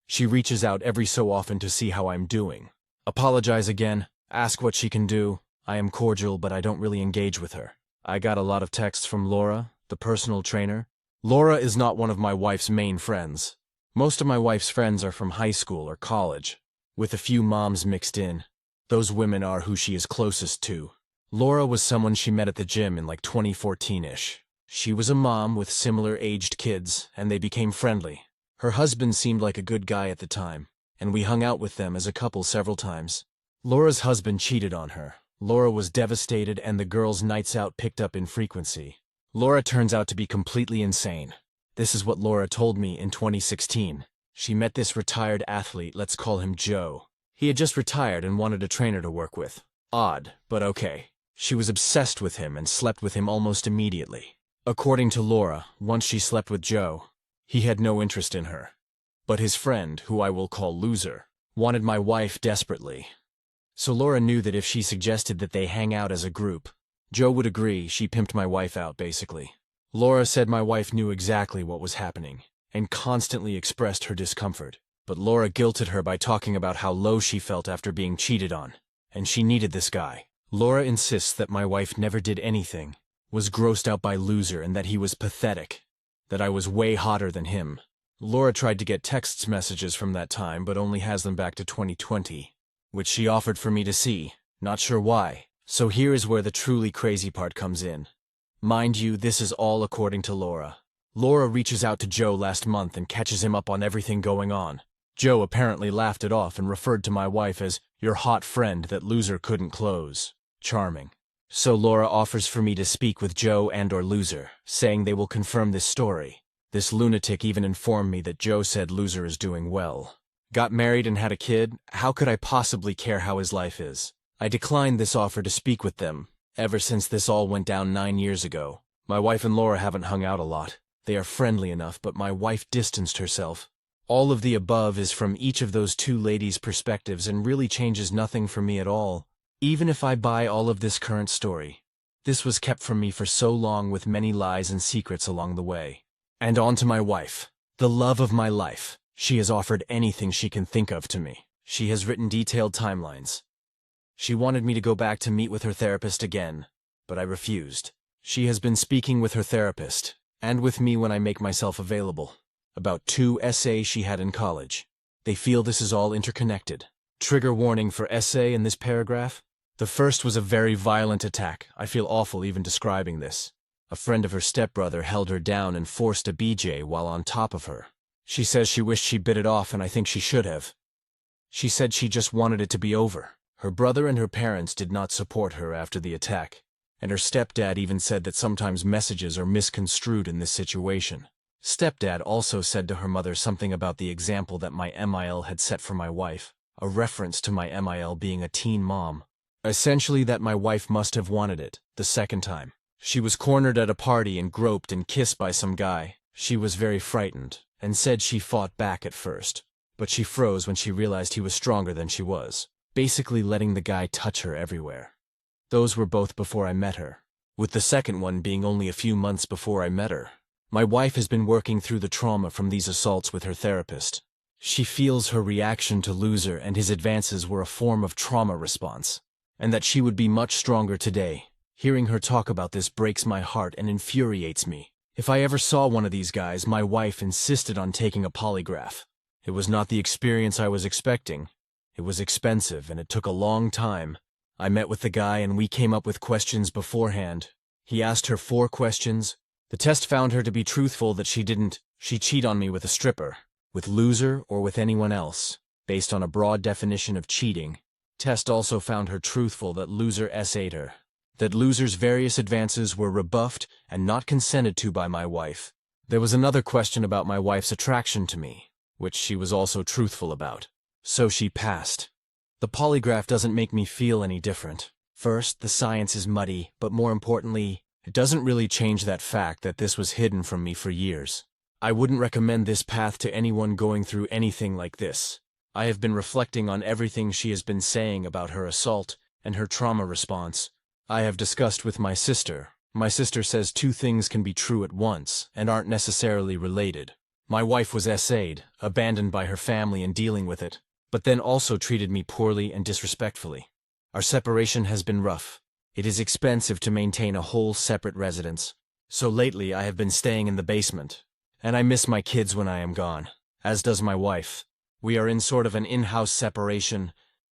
She reaches out every so often to see how I'm doing. Apologize again, ask what she can do. I am cordial, but I don't really engage with her. I got a lot of texts from Laura, the personal trainer. Laura is not one of my wife's main friends. Most of my wife's friends are from high school or college, with a few moms mixed in. Those women are who she is closest to. Laura was someone she met at the gym in like 2014-ish. She was a mom with similar aged kids, and they became friendly. Her husband seemed like a good guy at the time, and we hung out with them as a couple several times. Laura's husband cheated on her. Laura was devastated and the girls' nights out picked up in frequency. Laura turns out to be completely insane. This is what Laura told me in 2016. She met this retired athlete, let's call him Joe. He had just retired and wanted a trainer to work with. Odd, but okay. She was obsessed with him and slept with him almost immediately. According to Laura, once she slept with Joe, he had no interest in her. But his friend, who I will call Loser, wanted my wife desperately. So Laura knew that if she suggested that they hang out as a group, Joe would agree. She pimped my wife out, basically. Laura said my wife knew exactly what was happening, and constantly expressed her discomfort. But Laura guilted her by talking about how low she felt after being cheated on, and she needed this guy. Laura insists that my wife never did anything, was grossed out by Loser, and that he was pathetic, that I was way hotter than him. Laura tried to get text messages from that time, but only has them back to 2020, which she offered for me to see, not sure why. So here is where the truly crazy part comes in. Mind you, this is all according to Laura. Laura reaches out to Joe last month and catches him up on everything going on. Joe apparently laughed it off and referred to my wife as your hot friend that Loser couldn't close. Charming. So Laura offers for me to speak with Joe and/or Loser, saying they will confirm this story. This lunatic even informed me that Joe said Loser is doing well. Got married and had a kid, how could I possibly care how his life is? I declined this offer to speak with them. Ever since this all went down 9 years ago, my wife and Laura haven't hung out a lot. They are friendly enough, but my wife distanced herself. All of the above is from each of those two ladies' perspectives and really changes nothing for me at all. Even if I buy all of this current story, this was kept from me for so long with many lies and secrets along the way. And on to my wife, the love of my life. She has offered anything she can think of to me. She has written detailed timelines. She wanted me to go back to meet with her therapist again, but I refused. She has been speaking with her therapist, and with me when I make myself available, about 2 essays she had in college. They feel this is all interconnected. Trigger warning for essay in this paragraph. The first was a very violent attack. I feel awful even describing this. A friend of her stepbrother held her down and forced a BJ while on top of her. She says she wished she bit it off, and I think she should have. She said she just wanted it to be over. Her brother and her parents did not support her after the attack, and her stepdad even said that sometimes messages are misconstrued in this situation. Stepdad also said to her mother something about the example that my MIL had set for my wife, a reference to my MIL being a teen mom. Essentially that my wife must have wanted it, the second time. She was cornered at a party and groped and kissed by some guy. She was very frightened, and said she fought back at first, but she froze when she realized he was stronger than she was, basically letting the guy touch her everywhere. Those were both before I met her, with the second one being only a few months before I met her. My wife has been working through the trauma from these assaults with her therapist. She feels her reaction to Loser and his advances were a form of trauma response, and that she would be much stronger today. Hearing her talk about this breaks my heart and infuriates me. If I ever saw one of these guys, my wife insisted on taking a polygraph. It was not the experience I was expecting. It was expensive and it took a long time. I met with the guy and we came up with questions beforehand. He asked her 4 questions. The test found her to be truthful that she cheat on me with a stripper, with Loser or with anyone else, based on a broad definition of cheating. Test also found her truthful that Loser S8'd her, that Loser's various advances were rebuffed and not consented to by my wife. There was another question about my wife's attraction to me, which she was also truthful about. So she passed. The polygraph doesn't make me feel any different. First, the science is muddy, but more importantly, it doesn't really change that fact that this was hidden from me for years. I wouldn't recommend this path to anyone going through anything like this. I have been reflecting on everything she has been saying about her assault and her trauma response. I have discussed with my sister. My sister says 2 things can be true at once and aren't necessarily related. My wife was SA'd, abandoned by her family and dealing with it, but then also treated me poorly and disrespectfully. Our separation has been rough. It is expensive to maintain a whole separate residence. So lately I have been staying in the basement, and I miss my kids when I am gone, as does my wife. We are in sort of an in-house separation.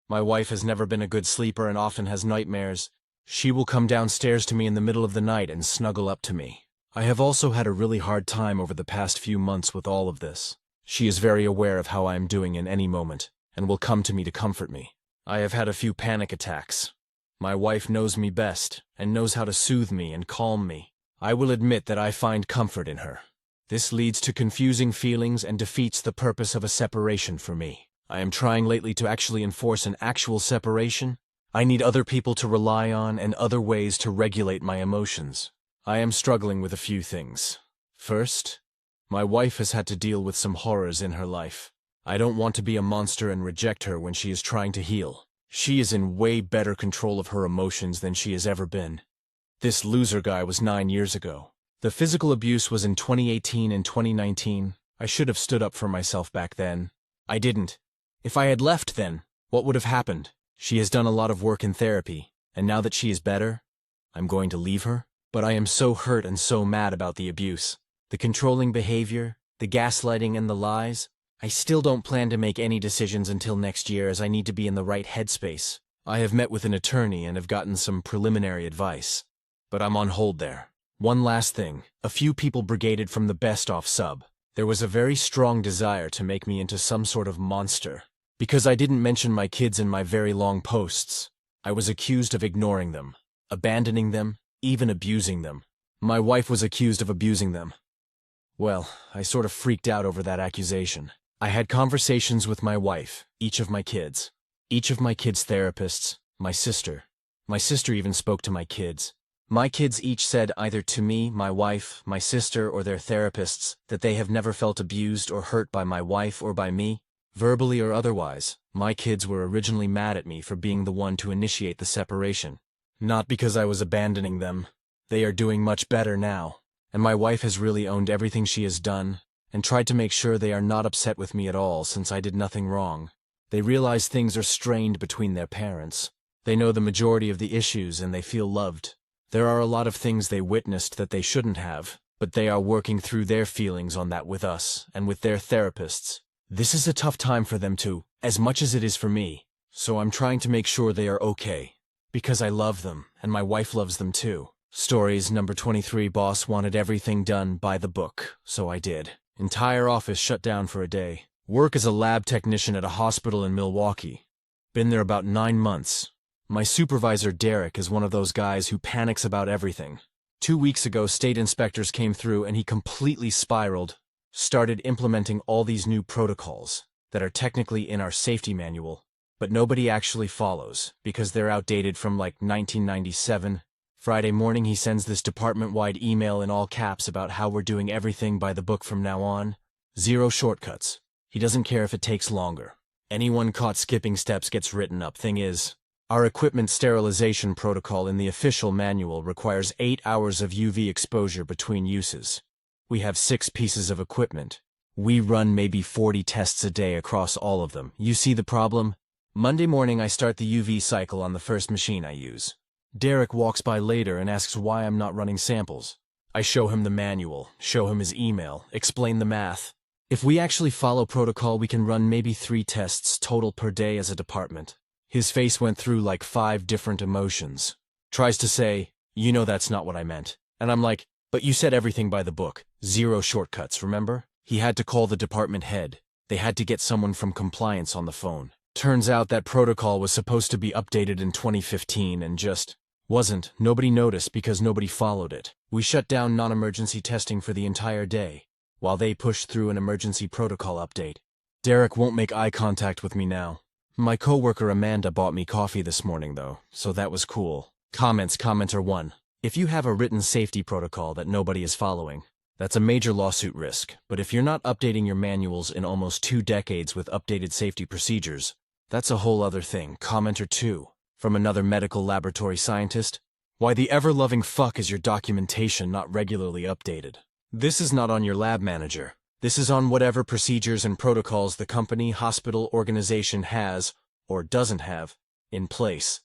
My wife has never been a good sleeper and often has nightmares. She will come downstairs to me in the middle of the night and snuggle up to me. I have also had a really hard time over the past few months with all of this. She is very aware of how I am doing in any moment, and will come to me to comfort me. I have had a few panic attacks. My wife knows me best, and knows how to soothe me and calm me. I will admit that I find comfort in her. This leads to confusing feelings and defeats the purpose of a separation for me. I am trying lately to actually enforce an actual separation. I need other people to rely on and other ways to regulate my emotions. I am struggling with a few things. First, my wife has had to deal with some horrors in her life. I don't want to be a monster and reject her when she is trying to heal. She is in way better control of her emotions than she has ever been. This Loser guy was 9 years ago. The physical abuse was in 2018 and 2019. I should have stood up for myself back then. I didn't. If I had left then, what would have happened? She has done a lot of work in therapy, and now that she is better, I'm going to leave her? But I am so hurt and so mad about the abuse, the controlling behavior, the gaslighting and the lies. I still don't plan to make any decisions until next year as I need to be in the right headspace. I have met with an attorney and have gotten some preliminary advice, but I'm on hold there. One last thing, a few people brigaded from the best off sub. There was a very strong desire to make me into some sort of monster. Because I didn't mention my kids in my very long posts, I was accused of ignoring them. abandoning them, even abusing them. My wife was accused of abusing them. Well, I sort of freaked out over that accusation. I had conversations with my wife, each of my kids' therapists, my sister. My sister even spoke to my kids. My kids each said either to me, my wife, my sister, or their therapists that they have never felt abused or hurt by my wife or by me, verbally or otherwise. My kids were originally mad at me for being the one to initiate the separation. Not because I was abandoning them. They are doing much better now, and my wife has really owned everything she has done and tried to make sure they are not upset with me at all since I did nothing wrong. They realize things are strained between their parents. They know the majority of the issues and they feel loved. There are a lot of things they witnessed that they shouldn't have, but they are working through their feelings on that with us and with their therapists. This is a tough time for them too, as much as it is for me. So I'm trying to make sure they are okay. Because I love them, and my wife loves them too. Stories number 23. Boss wanted everything done by the book, so I did. Entire office shut down for a day. Work as a lab technician at a hospital in Milwaukee. Been there about 9 months. My supervisor, Derek, is one of those guys who panics about everything. 2 weeks ago, state inspectors came through and he completely spiraled, started implementing all these new protocols that are technically in our safety manual, but nobody actually follows because they're outdated from like 1997. Friday morning, he sends this department-wide email in all caps about how we're doing everything by the book from now on. Zero shortcuts. He doesn't care if it takes longer. Anyone caught skipping steps gets written up. Thing is, our equipment sterilization protocol in the official manual requires 8 hours of UV exposure between uses. We have 6 pieces of equipment. We run maybe 40 tests a day across all of them. You see the problem? Monday morning I start the UV cycle on the first machine I use. Derek walks by later and asks why I'm not running samples. I show him the manual, show him his email, explain the math. If we actually follow protocol, we can run maybe 3 tests total per day as a department. His face went through like 5 different emotions. Tries to say, you know that's not what I meant. And I'm like, but you said everything by the book. Zero shortcuts, remember? He had to call the department head. They had to get someone from compliance on the phone. Turns out that protocol was supposed to be updated in 2015 and just wasn't. Nobody noticed because nobody followed it. We shut down non-emergency testing for the entire day, while they pushed through an emergency protocol update. Derek won't make eye contact with me now. My coworker Amanda bought me coffee this morning though, so that was cool. Commenter 1. If you have a written safety protocol that nobody is following, that's a major lawsuit risk. But if you're not updating your manuals in almost 2 decades with updated safety procedures, that's a whole other thing. Commenter 2. From another medical laboratory scientist. Why the ever-loving fuck is your documentation not regularly updated? This is not on your lab manager. This is on whatever procedures and protocols the company, hospital, organization has, or doesn't have, in place.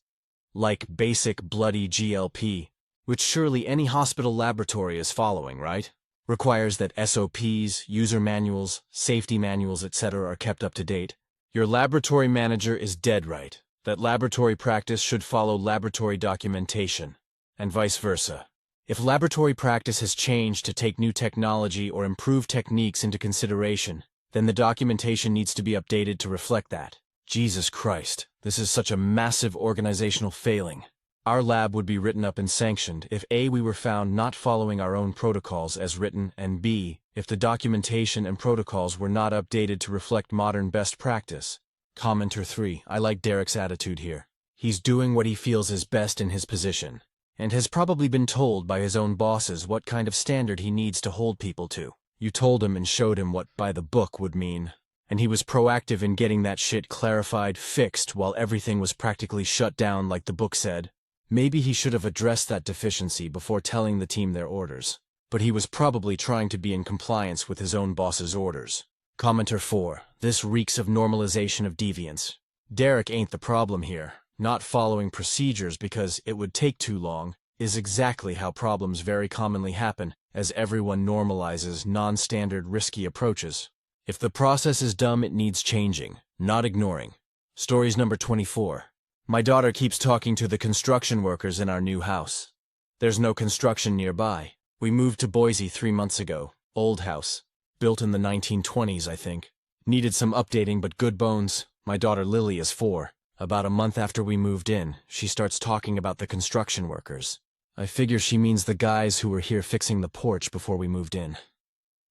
Like basic bloody GLP, which surely any hospital laboratory is following, right? Requires that SOPs, user manuals, safety manuals, etc. are kept up to date. Your laboratory manager is dead right. That laboratory practice should follow laboratory documentation, and vice versa. If laboratory practice has changed to take new technology or improve techniques into consideration, then the documentation needs to be updated to reflect that. Jesus Christ, this is such a massive organizational failing. Our lab would be written up and sanctioned if A, we were found not following our own protocols as written, and B, if the documentation and protocols were not updated to reflect modern best practice. Commenter 3. I like Derek's attitude here. He's doing what he feels is best in his position, and has probably been told by his own bosses what kind of standard he needs to hold people to. You told him and showed him what by the book would mean, and he was proactive in getting that shit clarified, fixed, while everything was practically shut down like the book said. Maybe he should have addressed that deficiency before telling the team their orders, but he was probably trying to be in compliance with his own boss's orders. Commenter 4. This reeks of normalization of deviance. Derek ain't the problem here. Not following procedures because it would take too long is exactly how problems very commonly happen as everyone normalizes non-standard risky approaches. If the process is dumb, it needs changing, not ignoring. Stories number 24. My daughter keeps talking to the construction workers in our new house. There's no construction nearby. We moved to Boise 3 months ago. Old house. Built in the 1920s, I think. Needed some updating, but good bones. My daughter Lily is 4. About a month after we moved in, she starts talking about the construction workers. I figure she means the guys who were here fixing the porch before we moved in.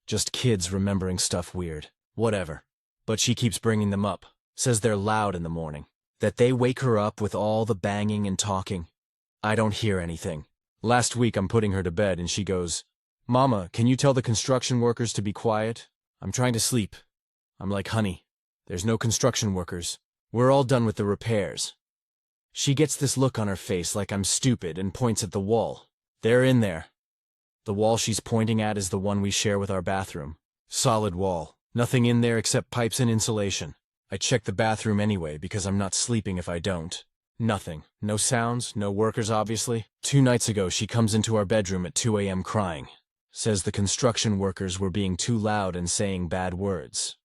Just kids remembering stuff weird. Whatever. But she keeps bringing them up. Says they're loud in the morning. That they wake her up with all the banging and talking. I don't hear anything. Last week I'm putting her to bed and she goes, "Mama, can you tell the construction workers to be quiet? I'm trying to sleep." I'm like, "Honey, there's no construction workers. We're all done with the repairs." She gets this look on her face like I'm stupid and points at the wall. They're in there. The wall she's pointing at is the one we share with our bathroom. Solid wall. Nothing in there except pipes and insulation. I check the bathroom anyway because I'm not sleeping if I don't. Nothing. No sounds, no workers obviously. 2 nights ago she comes into our bedroom at 2 a.m. crying. Says the construction workers were being too loud and saying bad words.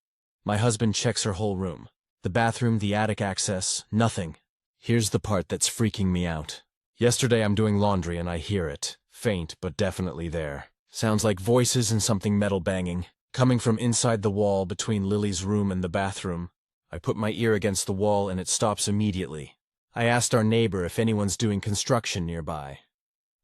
My husband checks her whole room. The bathroom, the attic access, nothing. Here's the part that's freaking me out. Yesterday I'm doing laundry and I hear it. Faint, but definitely there. Sounds like voices and something metal banging. Coming from inside the wall between Lily's room and the bathroom. I put my ear against the wall and it stops immediately. I asked our neighbor if anyone's doing construction nearby.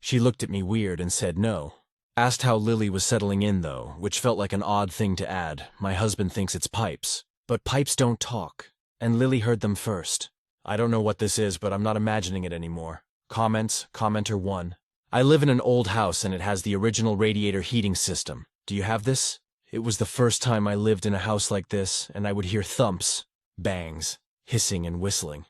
She looked at me weird and said no. Asked how Lily was settling in though, which felt like an odd thing to add. My husband thinks it's pipes. But pipes don't talk. And Lily heard them first. I don't know what this is, but I'm not imagining it anymore. Comments, commenter 1. I live in an old house and it has the original radiator heating system. Do you have this? It was the first time I lived in a house like this, and I would hear thumps, bangs, hissing and whistling.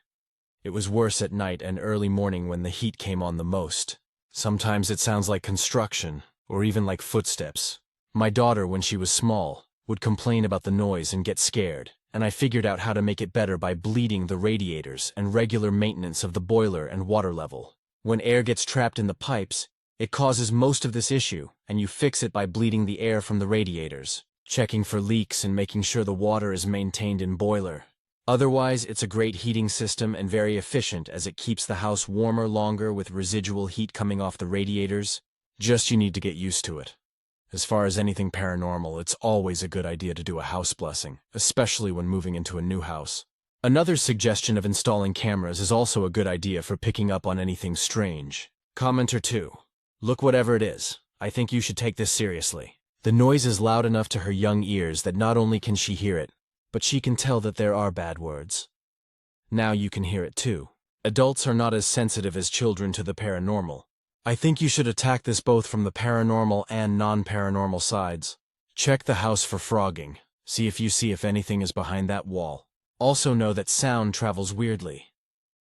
It was worse at night and early morning when the heat came on the most. Sometimes it sounds like construction, or even like footsteps. My daughter, when she was small, would complain about the noise and get scared, and I figured out how to make it better by bleeding the radiators and regular maintenance of the boiler and water level. When air gets trapped in the pipes, it causes most of this issue, and you fix it by bleeding the air from the radiators, checking for leaks and making sure the water is maintained in boiler. Otherwise, it's a great heating system and very efficient as it keeps the house warmer longer with residual heat coming off the radiators. Just you need to get used to it. As far as anything paranormal, it's always a good idea to do a house blessing, especially when moving into a new house. Another suggestion of installing cameras is also a good idea for picking up on anything strange. Commenter 2. Look, whatever it is, I think you should take this seriously. The noise is loud enough to her young ears that not only can she hear it, but she can tell that there are bad words. Now you can hear it too. Adults are not as sensitive as children to the paranormal. I think you should attack this both from the paranormal and non-paranormal sides. Check the house for frogging. See if anything is behind that wall. Also know that sound travels weirdly.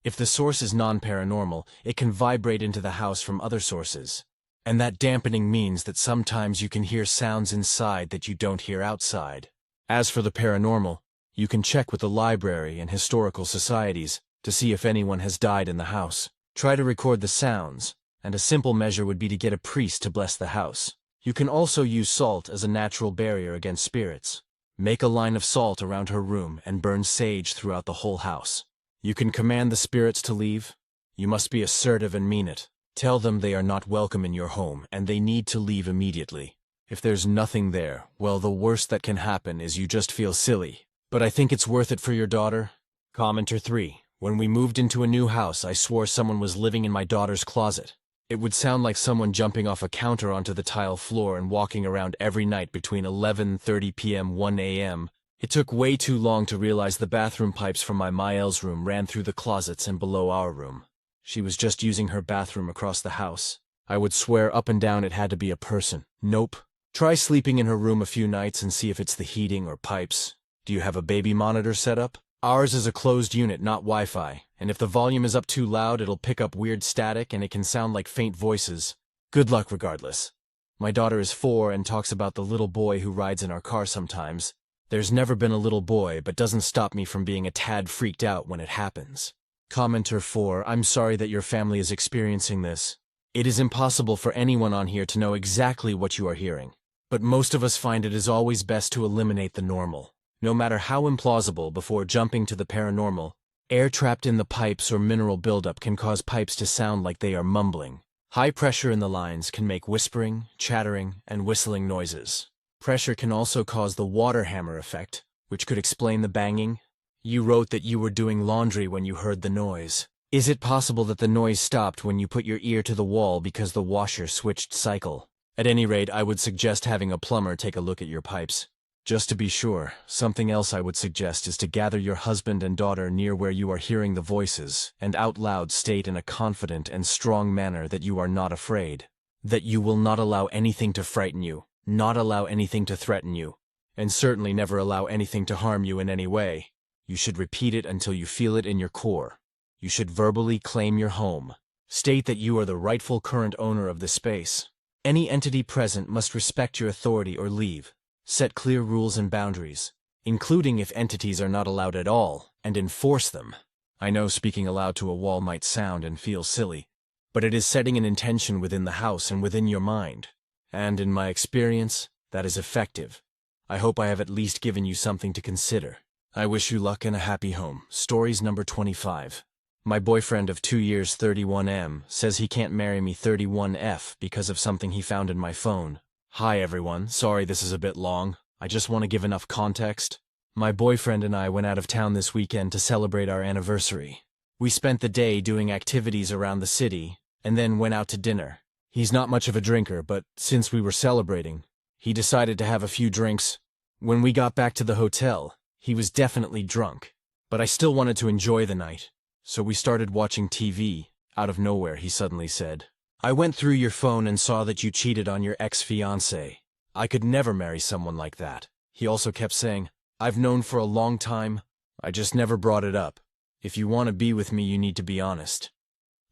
If the source is non-paranormal, it can vibrate into the house from other sources. And that dampening means that sometimes you can hear sounds inside that you don't hear outside. As for the paranormal, you can check with the library and historical societies to see if anyone has died in the house. Try to record the sounds, and a simple measure would be to get a priest to bless the house. You can also use salt as a natural barrier against spirits. Make a line of salt around her room and burn sage throughout the whole house. You can command the spirits to leave. You must be assertive and mean it. Tell them they are not welcome in your home and they need to leave immediately. If there's nothing there, well, the worst that can happen is you just feel silly. But I think it's worth it for your daughter. Commenter 3. When we moved into a new house, I swore someone was living in my daughter's closet. It would sound like someone jumping off a counter onto the tile floor and walking around every night between 11:30 p.m. 1 a.m. It took way too long to realize the bathroom pipes from my Mael's room ran through the closets and below our room. She was just using her bathroom across the house. I would swear up and down it had to be a person. Nope. Try sleeping in her room a few nights and see if it's the heating or pipes. Do you have a baby monitor set up? Ours is a closed unit, not Wi-Fi, and if the volume is up too loud, it'll pick up weird static and it can sound like faint voices. Good luck regardless. My daughter is 4 and talks about the little boy who rides in our car sometimes. There's never been a little boy, but doesn't stop me from being a tad freaked out when it happens. Commenter 4. I'm sorry that your family is experiencing this. It is impossible for anyone on here to know exactly what you are hearing. But most of us find it is always best to eliminate the normal, no matter how implausible, before jumping to the paranormal. Air trapped in the pipes or mineral buildup can cause pipes to sound like they are mumbling. High pressure in the lines can make whispering, chattering, and whistling noises. Pressure can also cause the water hammer effect, which could explain the banging. You wrote that you were doing laundry when you heard the noise. Is it possible that the noise stopped when you put your ear to the wall because the washer switched cycle? At any rate, I would suggest having a plumber take a look at your pipes. Just to be sure, something else I would suggest is to gather your husband and daughter near where you are hearing the voices, and out loud state in a confident and strong manner that you are not afraid. That you will not allow anything to frighten you, not allow anything to threaten you, and certainly never allow anything to harm you in any way. You should repeat it until you feel it in your core. You should verbally claim your home. State that you are the rightful current owner of the space. Any entity present must respect your authority or leave. Set clear rules and boundaries, including if entities are not allowed at all, and enforce them. I know speaking aloud to a wall might sound and feel silly, but it is setting an intention within the house and within your mind. And in my experience, that is effective. I hope I have at least given you something to consider. I wish you luck and a happy home. Stories number 25. My boyfriend of 2 years, 31M, says he can't marry me 31F because of something he found in my phone. Hi everyone, sorry this is a bit long. I just want to give enough context. My boyfriend and I went out of town this weekend to celebrate our anniversary. We spent the day doing activities around the city, and then went out to dinner. He's not much of a drinker, but since we were celebrating, he decided to have a few drinks. When we got back to the hotel, he was definitely drunk, but I still wanted to enjoy the night. So we started watching TV. Out of nowhere, he suddenly said, "I went through your phone and saw that you cheated on your ex-fiancée. I could never marry someone like that." He also kept saying, "I've known for a long time. I just never brought it up. If you want to be with me, you need to be honest."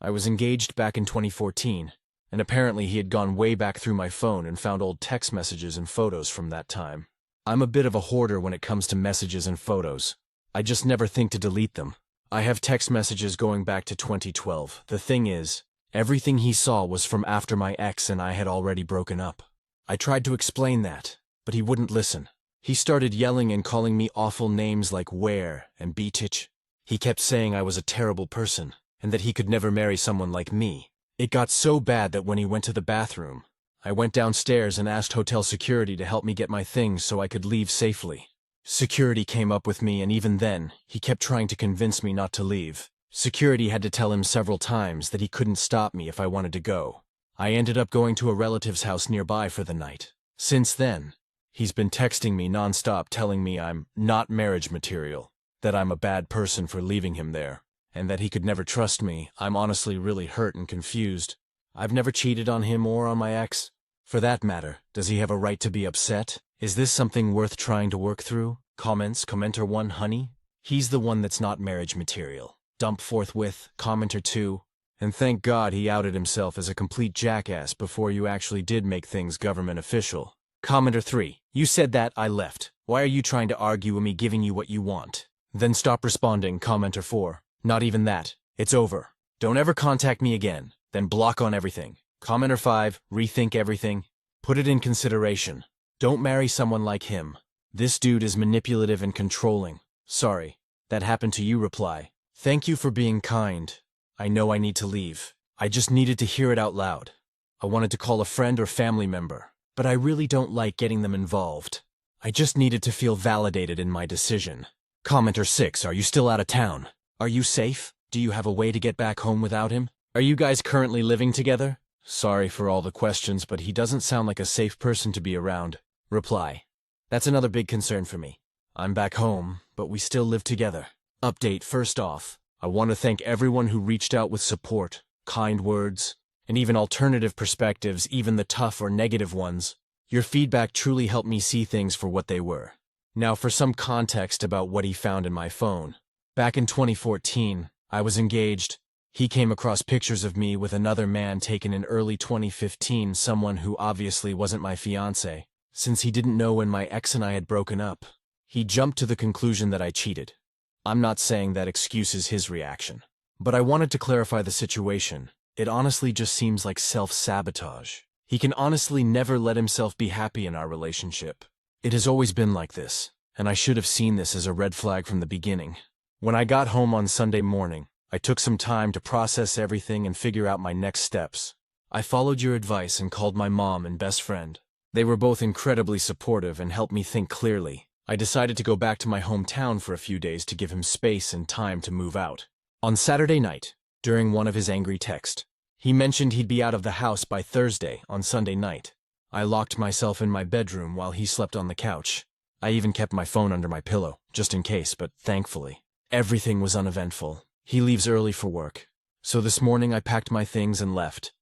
I was engaged back in 2014, and apparently he had gone way back through my phone and found old text messages and photos from that time. I'm a bit of a hoarder when it comes to messages and photos. I just never think to delete them. I have text messages going back to 2012. The thing is, everything he saw was from after my ex and I had already broken up. I tried to explain that, but he wouldn't listen. He started yelling and calling me awful names like where and bitch. He kept saying I was a terrible person, and that he could never marry someone like me. It got so bad that when he went to the bathroom, I went downstairs and asked hotel security to help me get my things so I could leave safely. Security came up with me, and even then, he kept trying to convince me not to leave. Security had to tell him several times that he couldn't stop me if I wanted to go. I ended up going to a relative's house nearby for the night. Since then, he's been texting me nonstop telling me I'm not marriage material, that I'm a bad person for leaving him there, and that he could never trust me. I'm honestly really hurt and confused. I've never cheated on him or on my ex. For that matter, does he have a right to be upset? Is this something worth trying to work through? Commenter 1, honey? He's the one that's not marriage material. Dump forthwith. Commenter 2. And thank God he outed himself as a complete jackass before you actually did make things government official. Commenter 3. You said that, I left. Why are you trying to argue with me giving you what you want? Then stop responding. Commenter 4. Not even that. It's over. Don't ever contact me again. Then block on everything. Commenter 5. Rethink everything. Put it in consideration. Don't marry someone like him. This dude is manipulative and controlling. Sorry. That happened to you. Reply. Thank you for being kind. I know I need to leave. I just needed to hear it out loud. I wanted to call a friend or family member, but I really don't like getting them involved. I just needed to feel validated in my decision. Commenter 6. Are you still out of town? Are you safe? Do you have a way to get back home without him? Are you guys currently living together? Sorry for all the questions, but he doesn't sound like a safe person to be around. Reply. That's another big concern for me. I'm back home, but we still live together. Update. First off, I want to thank everyone who reached out with support, kind words, and even alternative perspectives, even the tough or negative ones. Your feedback truly helped me see things for what they were. Now for some context about what he found in my phone. Back in 2014, I was engaged. He came across pictures of me with another man taken in early 2015, someone who obviously wasn't my fiancé. Since he didn't know when my ex and I had broken up, he jumped to the conclusion that I cheated. I'm not saying that excuses his reaction, but I wanted to clarify the situation. It honestly just seems like self-sabotage. He can honestly never let himself be happy in our relationship. It has always been like this, and I should have seen this as a red flag from the beginning. When I got home on Sunday morning, I took some time to process everything and figure out my next steps. I followed your advice and called my mom and best friend. They were both incredibly supportive and helped me think clearly. I decided to go back to my hometown for a few days to give him space and time to move out. On Saturday night, during one of his angry texts, he mentioned he'd be out of the house by Thursday on Sunday night. I locked myself in my bedroom while he slept on the couch. I even kept my phone under my pillow, just in case, but thankfully, everything was uneventful. He leaves early for work, so this morning I packed my things and left.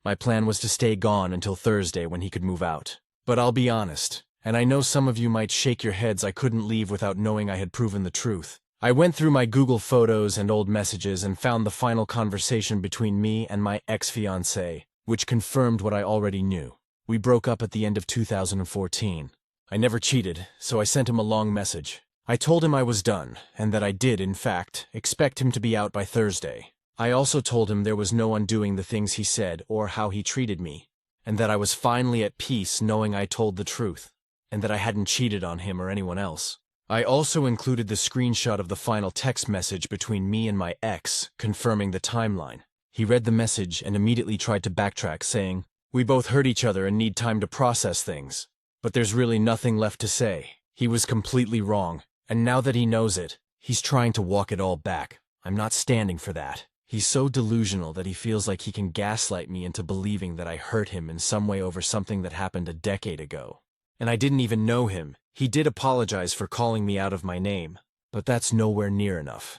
My plan was to stay gone until Thursday when he could move out. But I'll be honest, and I know some of you might shake your heads I couldn't leave without knowing I had proven the truth. I went through my Google Photos and old messages and found the final conversation between me and my ex-fiancée, which confirmed what I already knew. We broke up at the end of 2014. I never cheated, so I sent him a long message. I told him I was done, and that I did, in fact, expect him to be out by Thursday. I also told him there was no undoing the things he said or how he treated me, and that I was finally at peace knowing I told the truth, and that I hadn't cheated on him or anyone else. I also included the screenshot of the final text message between me and my ex, confirming the timeline. He read the message and immediately tried to backtrack, saying, "We both hurt each other and need time to process things. But there's really nothing left to say." He was completely wrong, and now that he knows it, he's trying to walk it all back. I'm not standing for that. He's so delusional that he feels like he can gaslight me into believing that I hurt him in some way over something that happened a decade ago. And I didn't even know him. He did apologize for calling me out of my name, but that's nowhere near enough.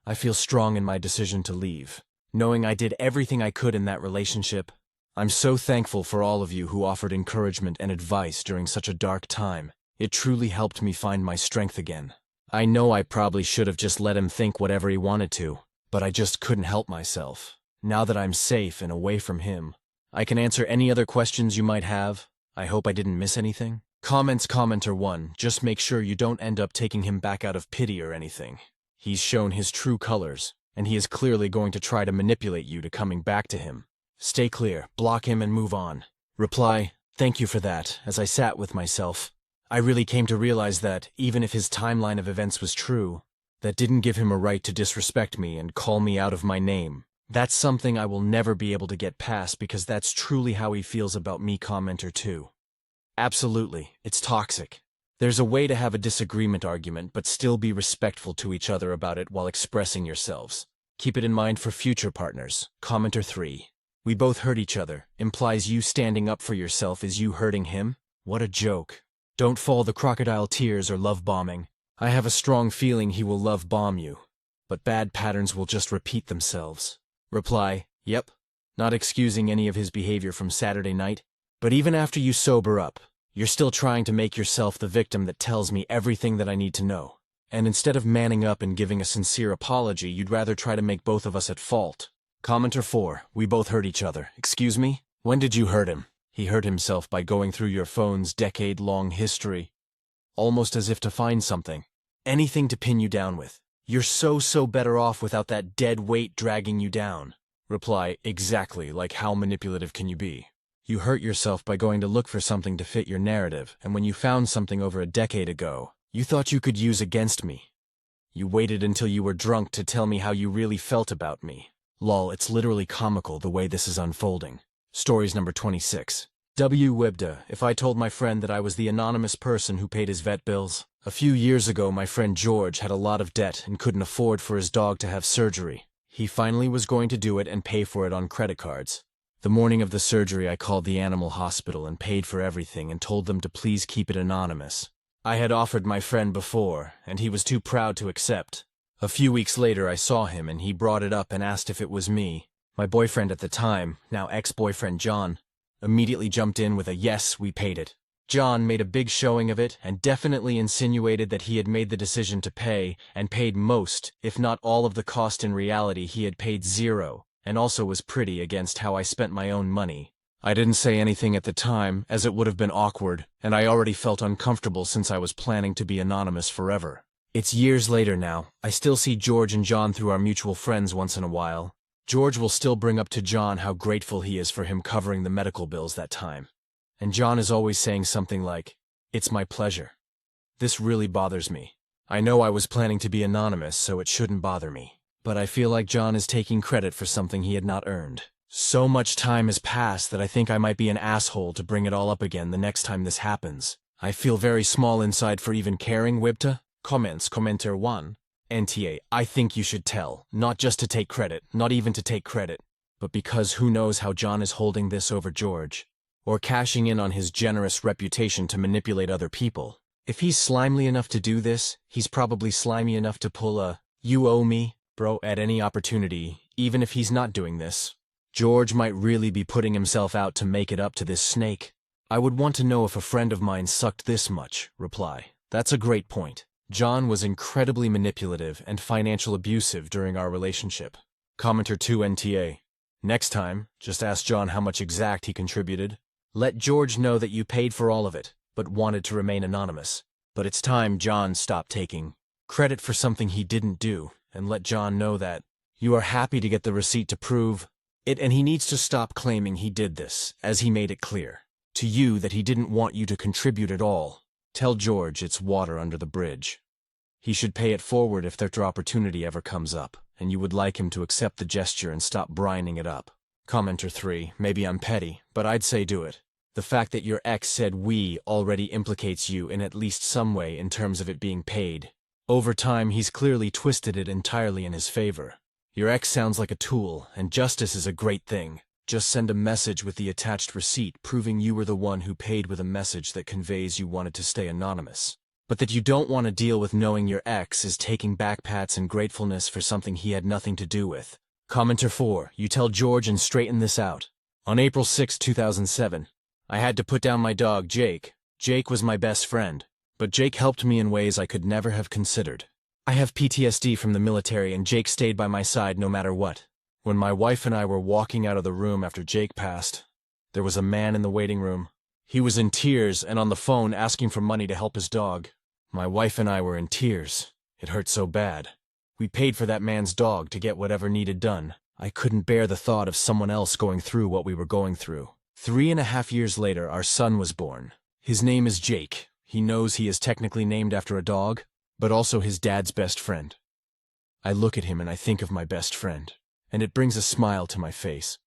I feel strong in my decision to leave, knowing I did everything I could in that relationship. I'm so thankful for all of you who offered encouragement and advice during such a dark time. It truly helped me find my strength again. I know I probably should have just let him think whatever he wanted to, but I just couldn't help myself. Now that I'm safe and away from him, I can answer any other questions you might have. I hope I didn't miss anything. Commenter 1, just make sure you don't end up taking him back out of pity or anything. He's shown his true colors, and he is clearly going to try to manipulate you to coming back to him. Stay clear, block him and move on. Reply, thank you for that. As I sat with myself, I really came to realize that, even if his timeline of events was true, that didn't give him a right to disrespect me and call me out of my name. That's something I will never be able to get past because that's truly how he feels about me. Commenter 2. Absolutely, it's toxic. There's a way to have a disagreement argument but still be respectful to each other about it while expressing yourselves. Keep it in mind for future partners. Commenter 3. We both hurt each other. Implies you standing up for yourself is you hurting him? What a joke. Don't fall the crocodile tears or love bombing. I have a strong feeling he will love bomb you, but bad patterns will just repeat themselves. Reply, yep. Not excusing any of his behavior from Saturday night, but even after you sober up, you're still trying to make yourself the victim that tells me everything that I need to know. And instead of manning up and giving a sincere apology, you'd rather try to make both of us at fault. Commenter 4, we both hurt each other. Excuse me? When did you hurt him? He hurt himself by going through your phone's decade-long history, almost as if to find something. Anything to pin you down with. You're so better off without that dead weight dragging you down. Reply, exactly, like how manipulative can you be? You hurt yourself by going to look for something to fit your narrative, and when you found something over a decade ago, you thought you could use against me. You waited until you were drunk to tell me how you really felt about me. Lol, it's literally comical the way this is unfolding. Stories number 26. W. Wibda, if I told my friend that I was the anonymous person who paid his vet bills. A few years ago, my friend George had a lot of debt and couldn't afford for his dog to have surgery. He finally was going to do it and pay for it on credit cards. The morning of the surgery, I called the animal hospital and paid for everything and told them to please keep it anonymous. I had offered my friend before, and he was too proud to accept. A few weeks later, I saw him and he brought it up and asked if it was me. My boyfriend at the time, now ex-boyfriend John, immediately jumped in with a yes, we paid it. John made a big showing of it and definitely insinuated that he had made the decision to pay and paid most, if not all of the cost. In reality, he had paid zero, and also was pretty against how I spent my own money. I didn't say anything at the time, as it would have been awkward, and I already felt uncomfortable since I was planning to be anonymous forever. It's years later now. I still see George and John through our mutual friends once in a while. George will still bring up to John how grateful he is for him covering the medical bills that time. And John is always saying something like, "It's my pleasure." This really bothers me. I know I was planning to be anonymous, so it shouldn't bother me. But I feel like John is taking credit for something he had not earned. So much time has passed that I think I might be an asshole to bring it all up again the next time this happens. I feel very small inside for even caring, Wibta. Comments, commenter 1. NTA, I think you should tell, not just to take credit, not even to take credit, but because who knows how John is holding this over George, or cashing in on his generous reputation to manipulate other people. If he's slimely enough to do this, he's probably slimy enough to pull a, you owe me, bro, at any opportunity, even if he's not doing this. George might really be putting himself out to make it up to this snake. I would want to know if a friend of mine sucked this much. Reply. That's a great point. John was incredibly manipulative and financial abusive during our relationship. Commenter 2 NTA. Next time, just ask John how much exact he contributed. Let George know that you paid for all of it, but wanted to remain anonymous. But it's time John stopped taking credit for something he didn't do, and let John know that you are happy to get the receipt to prove it, and he needs to stop claiming he did this, as he made it clear to you that he didn't want you to contribute at all. Tell George it's water under the bridge. He should pay it forward if that opportunity ever comes up, and you would like him to accept the gesture and stop brining it up. Commenter 3, maybe I'm petty, but I'd say do it. The fact that your ex said we already implicates you in at least some way in terms of it being paid. Over time, he's clearly twisted it entirely in his favor. Your ex sounds like a tool, and justice is a great thing. Just send a message with the attached receipt proving you were the one who paid with a message that conveys you wanted to stay anonymous, but that you don't want to deal with knowing your ex is taking backpats and gratefulness for something he had nothing to do with. Commenter 4, you tell George and straighten this out. On April 6, 2007, I had to put down my dog, Jake. Jake was my best friend, but Jake helped me in ways I could never have considered. I have PTSD from the military, and Jake stayed by my side no matter what. When my wife and I were walking out of the room after Jake passed, there was a man in the waiting room. He was in tears and on the phone asking for money to help his dog. My wife and I were in tears. It hurt so bad. We paid for that man's dog to get whatever needed done. I couldn't bear the thought of someone else going through what we were going through. 3.5 years later, our son was born. His name is Jake. He knows he is technically named after a dog, but also his dad's best friend. I look at him and I think of my best friend, and it brings a smile to my face.